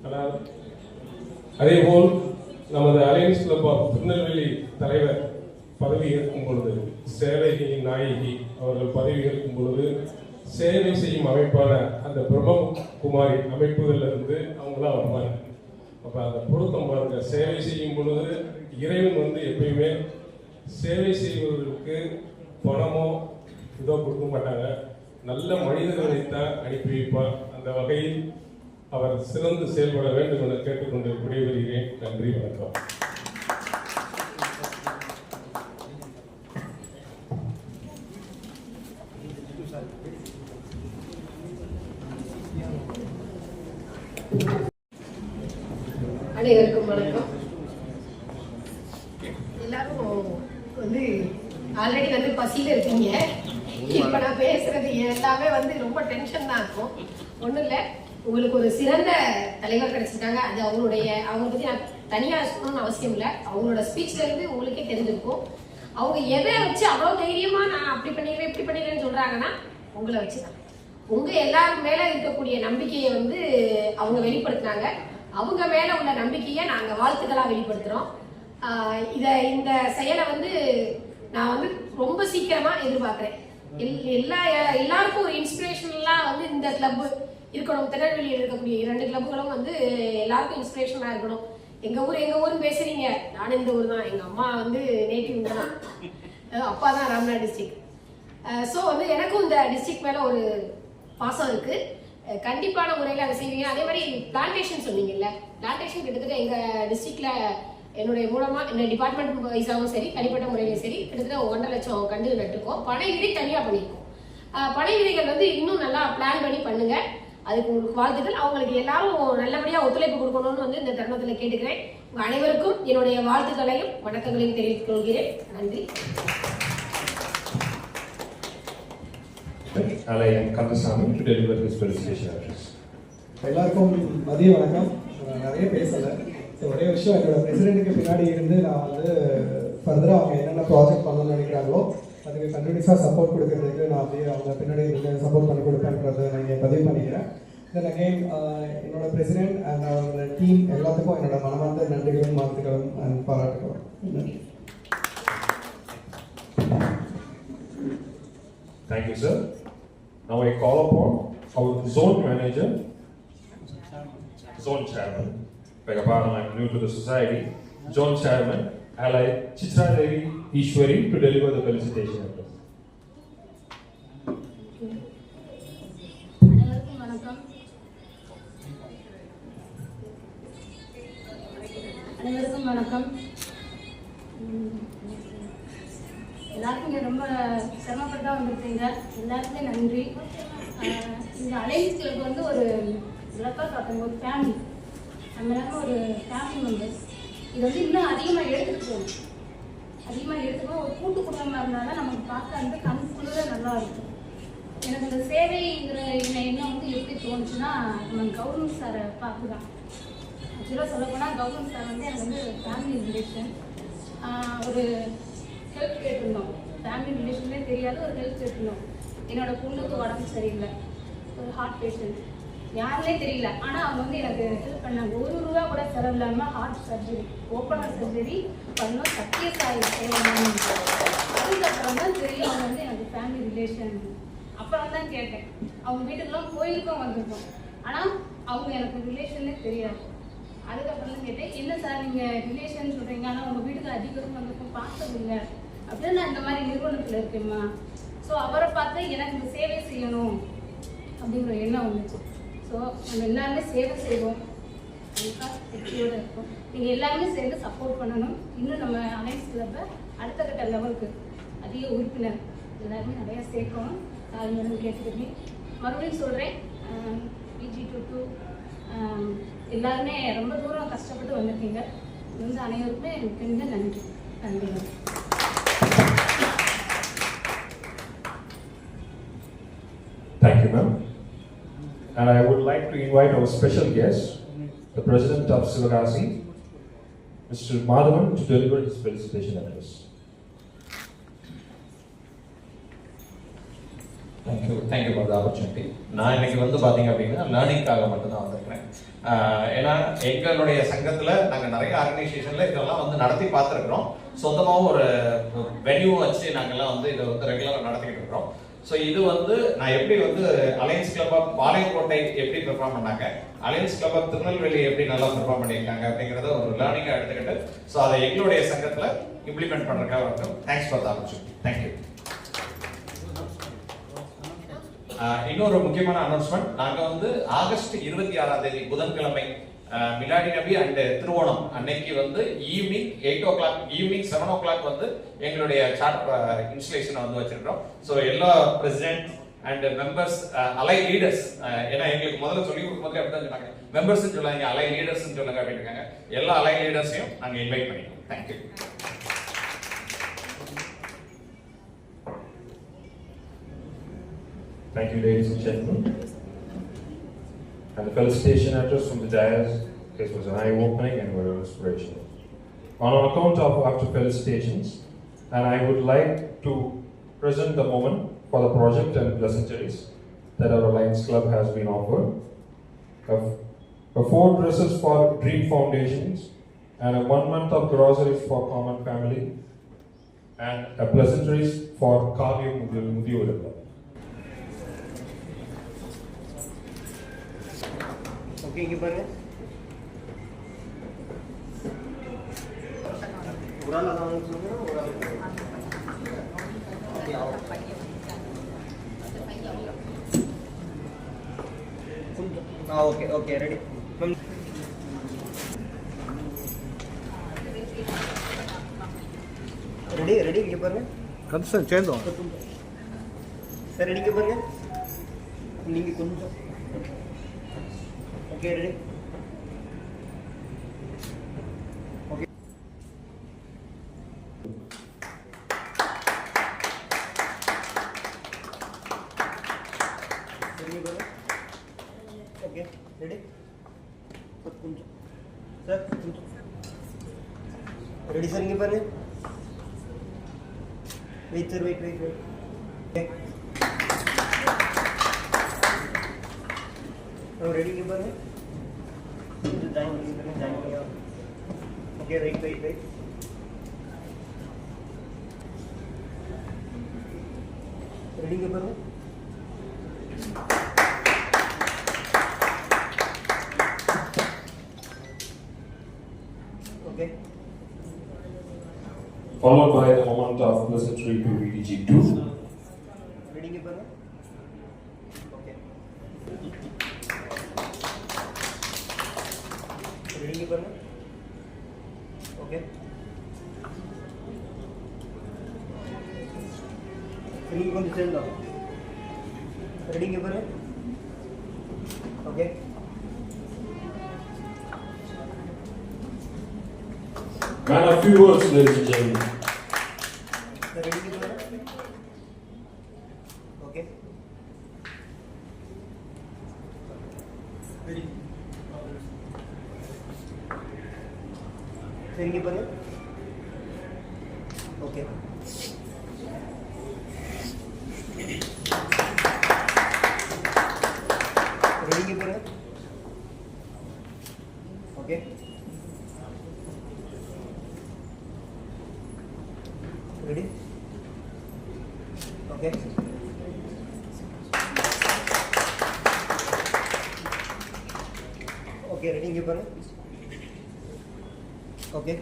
ஆனால் அதேபோல் நமது அலையன்ஸ் கிளப் ஆஃப் திருநெல்வேலி தலைவர் பதவி ஏற்கும் பொழுது சேவை நாயகி அவர்கள் பதவி ஏற்கும் பொழுது சேவை செய்யும் அமைப்பான அந்த பிரம்மகுமாரி அமைப்புகளிலிருந்து அவங்களாம் வருவாங்க. அப்போ அந்த பொருத்தம் பாருங்க, சேவை செய்யும் பொழுது இறைவன் எப்பயுமே சேவை செய்வதற்கு பணமோ இதோ கொடுக்க மாட்டாங்க, நல்ல மனிதர்களைத்தான் அனுப்பி வைப்பார். அந்த வகையில் அவர் சிறந்து செயல்பட வேண்டும் என கேட்டுக்கொண்டு விடைபெறுகிறேன். நன்றி, வணக்கம். அனைவருக்கும் வணக்கம். எல்லாரும் ஆல்ரெடி பசியில இருக்கீங்க. இப்ப நான் பேசுறது எல்லாமே ரொம்ப டென்ஷன் தான் இருக்கும். ஒண்ணும் இல்ல, உங்களுக்கு ஒரு சிறந்த தலைவர் கிடைச்சிருக்காங்க. அது அவங்க பத்தி நான் தனியா சொல்லணும்னு அவசியம் இல்லை. அவங்களோட ஸ்பீச்ல இருந்து உங்களுக்கே தெரிஞ்சிருக்கும். அவங்க எதை வச்சு அவ்வளவு தைரியமா நான் அப்படி பண்ணிடுறேன் இப்படி பண்ணிடுறேன்னு சொல்றாங்கன்னா உங்களை வச்சுதான். உங்க எல்லாரும் மேல இருக்கக்கூடிய நம்பிக்கையை அவங்க வெளிப்படுத்தினாங்க. அவங்க மேல உள்ள நம்பிக்கையை நாங்க வாழ்த்துக்களா வெளிப்படுத்துறோம். இந்த செயலை நான் ரொம்ப சீக்கிரமா எதிர்பார்க்கிறேன். எல்லாருக்கும் ஒரு இன்ஸ்பிரேஷனலா இந்த கிளப் இருக்கணும். திருநெல்வேலியில் இருக்கக்கூடிய 2 கிளப்புகளும் எல்லாருக்கும் இன்ஸ்பிரேஷனா இருக்கணும். எங்க ஊர்னு பேசுறீங்க, நானும் இந்த ஊர் தான். எங்க அம்மா நேட்டிவ் தான், அப்பா தான் ராம்நாத் டிஸ்ட்ரிக்ட். ஸோ எனக்கும் இந்த டிஸ்ட்ரிக்ட் மேல ஒரு பாசம் இருக்கு. கண்டிப்பான முறையில் அதை செய்வீங்க. அதே மாதிரி பிளான்டேஷன் சொன்னீங்கல்ல, பிளான்டேஷன் கிட்டத்தட்ட எங்க டிஸ்ட்ரிக்ட்ல என்னுடைய மூலமா இந்த டிபார்ட்மெண்ட் வைஸாகவும் சரி தனிப்பட்ட முறையிலும் சரி கிட்டத்தட்ட 1.5 லட்சம் கண்டு நட்டுருக்கோம். பனை விதை தனியா பண்ணியிருக்கோம். பனை விதைகள் இன்னும் நல்லா பிளான் பண்ணி பண்ணுங்க. அதுக்கு உங்களுக்கு வாழ்த்துக்கள். அவங்களுக்கு எல்லாரும் நல்லபடியா ஒத்துழைப்பு கொடுக்கணும்னு இந்த தருணத்தில் கேட்டுக்கிறேன். உங்க அனைவருக்கும் என்னுடைய வாழ்த்துக்களையும் வணக்கங்களையும் தெரிவித்துக் கொள்கிறேன். நன்றி. Kandasamy to deliver his felicitation address. எல்லாருக்கும் மதிய வணக்கம். நிறைய பேசலை. ஒரே விஷயம், என்னோட பிரசிடென்ட்டுக்கு பின்னாடி இருந்து நான் ஃபர்தராக அவங்க என்னென்ன ப்ராஜெக்ட் பண்ணணும்னு நினைக்கிறாங்களோ அதுக்கு கண்டினியூஸாக சப்போர்ட் கொடுக்கறதுக்கு நான் அவங்க பின்னாடி இருந்து சப்போர்ட் பண்ணி கொடுப்பேன்றதை நான் இங்கே பதிவு பண்ணிக்கிறேன். தென் அகெயின் என்னோட பிரசிடென்ட் அண்ட் அவரோட டீம் எல்லாத்துக்கும் என்னோட மனமார்ந்த நன்றிகளும் வாழ்த்துக்களும் அண்ட் பாராட்டுகளும். நன்றி. Thank you, sir. Now I call upon our zone manager, zone chairman. Beg your pardon, I'm new to the society. Zone chairman, Ally Chitra Devi Ishwari to deliver the felicitation address. அனைவருக்கும் வணக்கம். எல்லாருக்கும் இங்கே ரொம்ப சிரமப்பட்டு தான் வந்திருக்கீங்க. எல்லாருக்குமே நன்றி. இந்த அலைன்ஸ் கிளப் வந்து ஒரு இலக்காக காட்டுங்க, ஒரு ஃபேமிலி. நம்ம எல்லாரும் ஒரு ஃபேமிலி மெம்பர்ஸ். இது வந்து இன்னும் அதிகமாக எடுத்துகிட்டு போகணும். ஒரு கூட்டு குடும்பமாக இருந்தால் தான் நமக்கு பார்க்க வந்து கண்குள்ள நல்லா இருக்கும். எனக்கு இந்த சேவைங்கிற எண்ணம் வந்து எப்படி தோணுச்சுன்னா, நம்ம கவர்மெண்ட் சாரை பார்த்து தான். ஆக்சுவலாக சொல்லப்போனால் கவர்மெண்ட் சார் வந்து எனக்கு வந்து ஃபேமிலி ரிலேஷன். ஒரு ஹெல்ப் கேட்டிருந்தோம். ஃபேமிலி ரிலேஷனே தெரியாத ஒரு ஹெல்ப் கேட்டிருந்தோம். என்னோட பொண்ணுக்கு உடம்பு சரியில்லை, ஒரு ஹார்ட் பேஷண்ட், யாருன்னே தெரியல. ஆனால் அவங்க வந்து எனக்கு ஹெல்ப் பண்ணாங்க. ₹1 கூட செலவு இல்லாமல் ஹார்ட் சர்ஜரி, ஓப்பனர் சர்ஜரி பண்ணோம். சத்தியசாயி சேவனம். அதுக்கப்புறம் தான் தெரியும் அவங்க வந்து எனக்கு ஃபேமிலி ரிலேஷன். அப்புறம் தான் கேட்டேன். அவங்க வீட்டுக்கெல்லாம் கோயிலுக்கும் வந்திருக்கோம், ஆனால் அவங்க எனக்கு ரிலேஷன்னே தெரியாது. அதுக்கப்புறம் தான் கேட்டேன், என்ன சார் நீங்கள் ரிலேஷன் சொல்கிறீங்க, ஆனால் உங்கள் வீட்டுக்கு அதிகம் வந்திருக்கும், பார்த்ததில்லை அப்படின்னு. நான் இந்த மாதிரி நிறுவனத்தில் இருக்கேம்மா. ஸோ அவரை பார்த்து எனக்கு இந்த சேவை செய்யணும் அப்படிங்கிற எண்ணம் வந்துச்சு. ஸோ நம்ம எல்லாருமே சேவை செய்வோம், கண்டிப்பாக வெற்றியோடு இருக்கும். நீங்கள் எல்லாருமே சேர்ந்து சப்போர்ட் பண்ணணும். இன்னும் நம்ம அலைன்ஸ் கிளப்பை அடுத்த கட்ட லெவலுக்கு அதிக உறுப்பினர் எல்லாருமே நிறையா சேர்க்கணும். தாழ்மையுடன் கேட்டுக்கிறேன். மறுபடியும் சொல்கிறேன், PG22 எல்லாருமே ரொம்ப தூரம் கஷ்டப்பட்டு வந்திருக்கீங்க. இது வந்து அனைவருக்குமே மிக நன்றி. நன்றி. Thank you, ma'am. And I would like to invite our special guest, the President of Sivagasi, Mr. Madhavan, to deliver his felicitation address. Thank you for the opportunity. நான் இன்னைக்கு வந்து பார்த்தீங்க அப்படின்னா லேர்னிங்காக மட்டும்தான் வந்திருக்கிறேன். ஏன்னா எங்களுடைய சங்கத்தில் நாங்கள் நிறைய ஆர்கனைசேஷனில் இதெல்லாம் வந்து நடத்தி பார்த்துருக்குறோம். சொந்தமாகவும் ஒரு வென்யூ வச்சு நாங்கள்லாம் வந்து இதை வந்து ரெகுலராக நடத்திக்கிட்டு இருக்கிறோம். ஸோ இது வந்து நான் எப்படி வந்து அலையன்ஸ் கிளப் ஆஃப் பாளையங்கோட்டை எப்படி பெர்ஃபார்ம் பண்ணாங்க, அலையன்ஸ் கிளப் ஆஃப் திருநெல்வேலி எப்படி நல்லா பெர்ஃபார்ம் பண்ணியிருக்காங்க அப்படிங்கிறத ஒரு லேர்னிங்காக எடுத்துக்கிட்டு ஸோ அதை எங்களுடைய சங்கத்தில் இம்ப்ளிமெண்ட் பண்ணுறதுக்காக இருக்கும். Thanks for the opportunity. Thank you. இன்னொரு முக்கியமான அனௌன்ஸ்மெண்ட், நாங்கள் வந்து ஆகஸ்ட் 26ஆம் தேதி புதன்கிழமை மிலாடி நபி அண்ட் திருவோணம் அன்னைக்கு வந்து ஈவினிங் 8 o'clock, ஈவினிங் 7 o'clock வந்து எங்களுடைய சார்ட் இன்ஸ்டலேஷனை வந்து வச்சிருக்கிறோம். ஸோ எல்லா பிரசிடென்ட் அண்ட் மெம்பர்ஸ், அலை லீடர்ஸ், ஏன்னா எங்களுக்கு முதல்ல சொல்லி கொடுக்கும்போது அப்படி தான் சொன்னாங்க, மெம்பர்ஸ் சொல்லாங்க, அலை லீடர்ஸ் சொல்லுங்க அப்படின்னு இருக்காங்க. எல்லா அலை லீடர்ஸையும் நாங்கள் இன்வைட் பண்ணிக்கிறோம். Thank you. Thank you, ladies and gentlemen. And the felicitation address from the dais, it was an eye-opening and very inspirational. On account of after felicitations, and I would like to present the moment for the project and pleasantries that our Alliance Club has been offered. A 4 dresses for Dream Foundations and a 1 month of groceries for Common Family and a pleasantries for Kavya Mudiyur. Okay, இங்கே பாருங்க. ஒரு ஆள் அதான் சொல்லுங்க, ஒரு ஆள் okay okay ready. Ready ready இங்கே பாருங்க. கந்து சார் சேர்ந்தோம் சார் ரெடி இங்கே பாருங்க. நீங்கள் கொஞ்சம் okay ready. Okay okay ready. கொஞ்சம் சார் கொஞ்சம் ரெடி சார் இங்கே பாருங்க. Wait sir wait wait wait. Ready இங்கே பாருங்க. Okay, wait. Ready ke baru? Okay. Followed by a moment of pleasantry to VDG2. Ready ke baru? Okay. Ready ke baru? Okay நீங்கள் கொஞ்சம் சேர்ந்தோம் ரெடிங்க பாரு okay Man, a few words, ladies and gentlemen. ரெடிங்க பாரு ஓகே ரெடி சரிங்க பாரு ஓகே ரெடிங்க பாரு ஓகே ரெடி ஓகே ஓகே ரெடிங்க பாரு ஓகே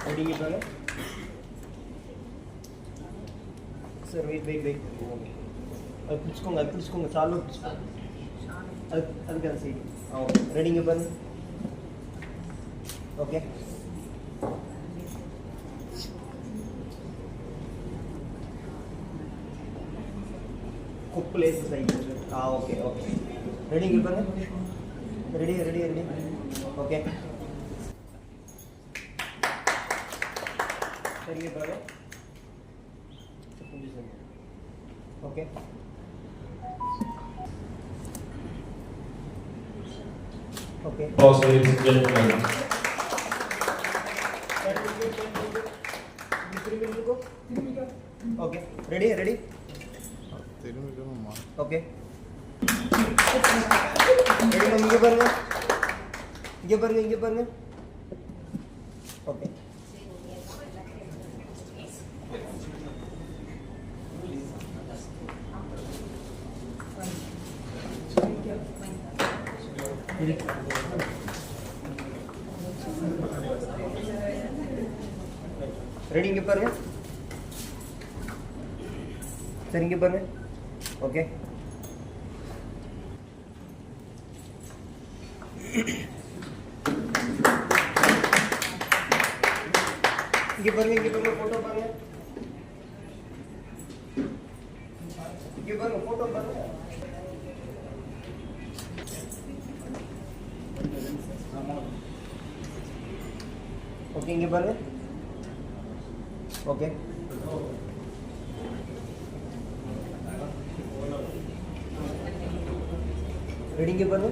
ரெடிங்க பாரு சார் வெயிட் அது பிடிச்சிக்கோங்க சால்வ் பிடிச்சிக்கோங்க அதுக்கு அந்த சைடு ஓகே ரெடிங்க பாரு ஓகே குப்லேஸ் சைடு ஓகே ரெடிங்க பாரு ரெடி ஓகே சரிங்க பாரு okay okay Pause, ladies and gentlemen. Okay ready okay இங்கே பாருங்க ஓகே ரெடி இங்கே பாருங்க சரிங்க பாருங்க ஓகே இங்கே பாருங்க போட்டோ பாருங்க இங்கே பாருங்க போட்டோ பாருங்க ஓகே இங்கே பாருங்க ஓகே ரெடிங்க பாருங்க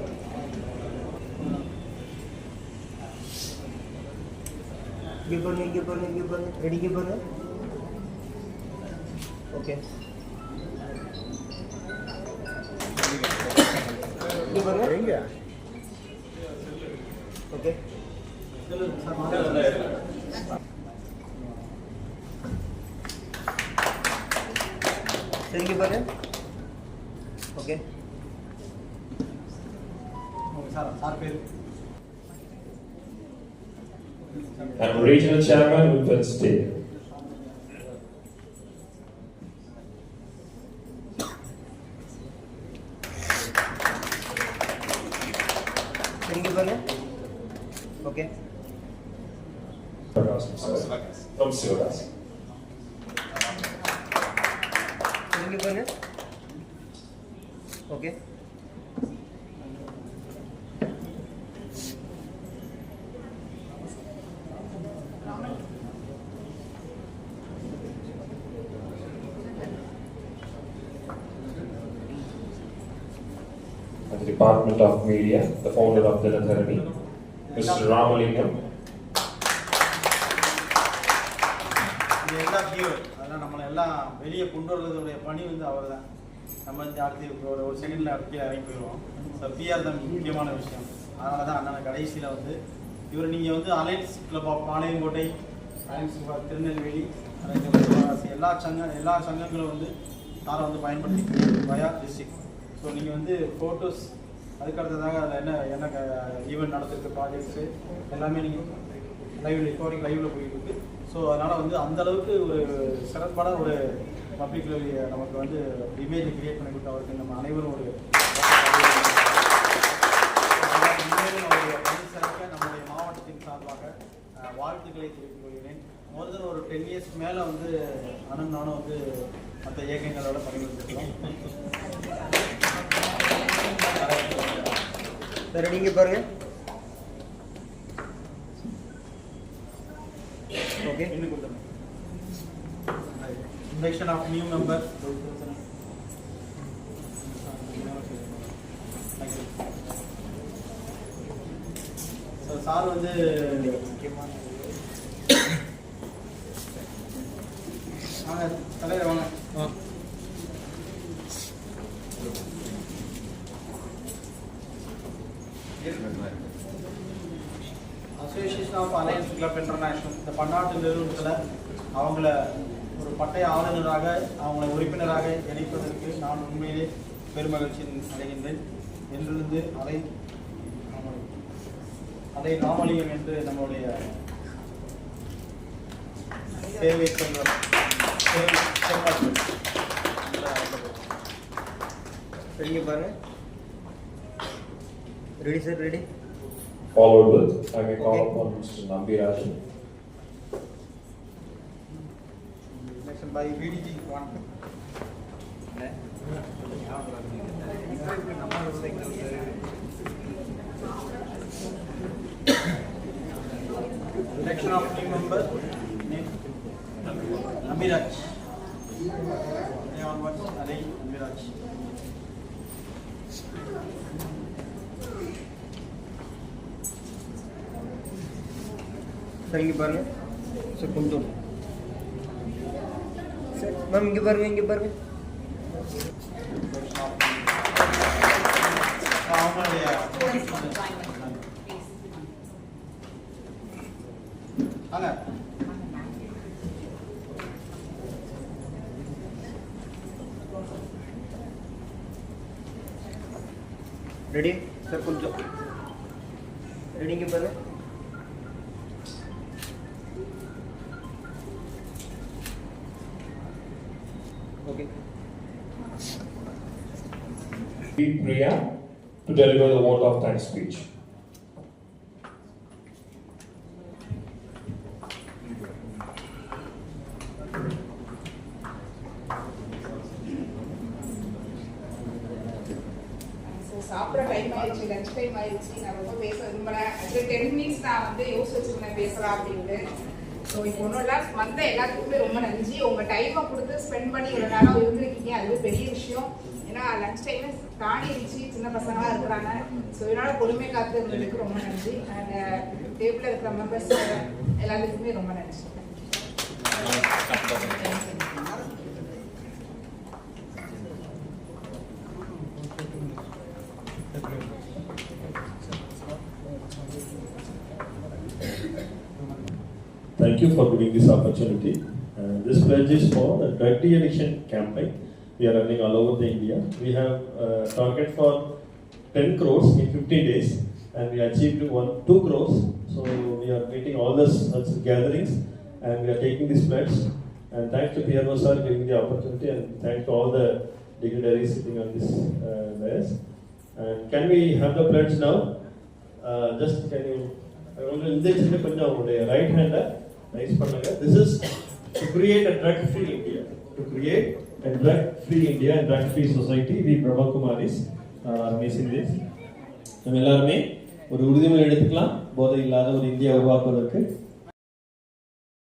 இங்கே பாருங்க ரெடிங்க பாருங்க ஓகே இங்கே பாருங்க ஓகே சரிங்க பாருங்க ஓகே சார் பேர் And regional chairman will stay. சரிங்க பாருங்க ஓகே From Sivadas. சரிங்க பாருங்க okay At the Department of Media, the founder of Dinatharani, Mr. Ramalingam. எல்லா ஹீரோ அதெல்லாம் நம்மளை எல்லாம் வெளியே கொண்டு வரதுடைய பணி வந்து அவர் தான். நம்ம வந்து அடுத்து ஒரு செகண்டில் அடுத்து இறங்கி போயிடுவோம். ஸோ பிஆர் தான் முக்கியமான விஷயம். அதனால தான் அண்ணனை கடைசியில் வந்து இவர் நீங்கள் வந்து alliance club of Palayamkottai, alliance club of Tirunelveli, எல்லா சங்கங்களும் வந்து சாரை வந்து பயன்படுத்தி வயா டிஸ்ட்ரிக்ட். ஸோ நீங்கள் வந்து ஃபோட்டோஸ் அதுக்கடுத்ததாக அதில் என்ன ஈவெண்ட் நடத்திருக்க ப்ராஜெக்ட்ஸு எல்லாமே நீங்கள் லைவில் இப்போ வரைக்கும் லைவில் போயிட்டு இருக்கு. ஸோ அதனால் வந்து அந்தளவுக்கு ஒரு சிறப்பான ஒரு பப்ளிக்ல நமக்கு வந்து இமேஜ் கிரியேட் பண்ணி கொடுத்த அவருக்கு நம்ம அனைவரும் ஒரு நம்முடைய மாவட்டத்தின் சார்பாக வாழ்த்துக்களை தெரிவித்துக் கொள்கிறேன். முதல்ல ஒரு 10 years மேலே வந்து நானும் வந்து மற்ற இயக்கங்களோட பணிபுரிஞ்சிருக்கிறோம். சரி, நீங்க பாருங்க. ஓகே, இன்னும் கொடுத்துருங்க. Induction of new member. Sir வந்து வாங்க தலைவர் வாங்க. Association of alliance club international இந்த பன்னாட்டு நிறுவனத்தில் அவங்கள ஒரு பட்டய ஆளுநராக அவங்கள உறுப்பினராக இணைப்பதற்கு நான் உண்மையிலே பெருமகிழ்ச்சி அடைகின்றேன். என்றிருந்து அதை ராமலிங்கம் என்று நம்முடைய சேவை செல்வர் நீங்க பாருங்க. Ready sir, ready. Followed with, I may call upon Mr. Nambiraj. Election by VDG 1. Election of new member. Nambiraj. Ali Nambiraj. Sir இங்கே பாருங்க சார், கொஞ்சம் சார் மேம் இங்கே பாருங்க, இங்கே பாருங்க. அவங்களுடைய வாங்க. ரெடி சார், கொஞ்சம் ரெடி. இங்கே பாருங்க. Okay. Priya to deliver the vote of thanks speech. சாப்பிட்ற டைம் ஆயிடுச்சு, லஞ்ச் டைம் ஆயிடுச்சு. நான் ரொம்ப பேச விரும்புகிறேன். ஆக்சுவலி 10 minutes நான் வந்து யோசிச்சு வச்சுருந்தேன் பேசலாம் அப்படின்ட்டு. ஸோ இப்போ ஒன்றும் இல்லை, வந்த எல்லாத்துக்குமே ரொம்ப நன்றி. உங்கள் டைமை கொடுத்து ஸ்பெண்ட் பண்ணி இவ்வளோ நேரம் இருந்திருக்கீங்க, அதுவே பெரிய விஷயம். ஏன்னா லஞ்ச் டைமே தாண்டிடுச்சு, சின்ன பசங்களாம் இருக்கிறாங்க. ஸோ இதனால் பொறுமை காத்து இருந்ததுக்கு ரொம்ப நன்றி. அண்ட் டேபிளில் இருக்கிற மெம்பர்ஸ் எல்லாத்துக்குமே ரொம்ப நன்றி. Thank you for giving this opportunity. This pledge is for the drug de-addiction campaign. We are running all over India. We have a target for 10 crores in 15 days, and we achieved 2 crores. So we are meeting all the such gatherings, and we are taking this pledge. And thanks to PRO sir giving the opportunity, and thanks to all the dignitaries sitting on this dais. And can we have the pledge now? Just can you? Right hand. Nice பண்ணுங்க. This is to create a drug-free India. To create a drug-free India and drug-free society. We Brahma Kumaris are organizing this. நம்ம எல்லாரும் ஒரு உறுதிமொழி எடுத்துக்கலாம், போதை இல்லாத ஒரு இந்தியா உருவாக்குவதற்கு.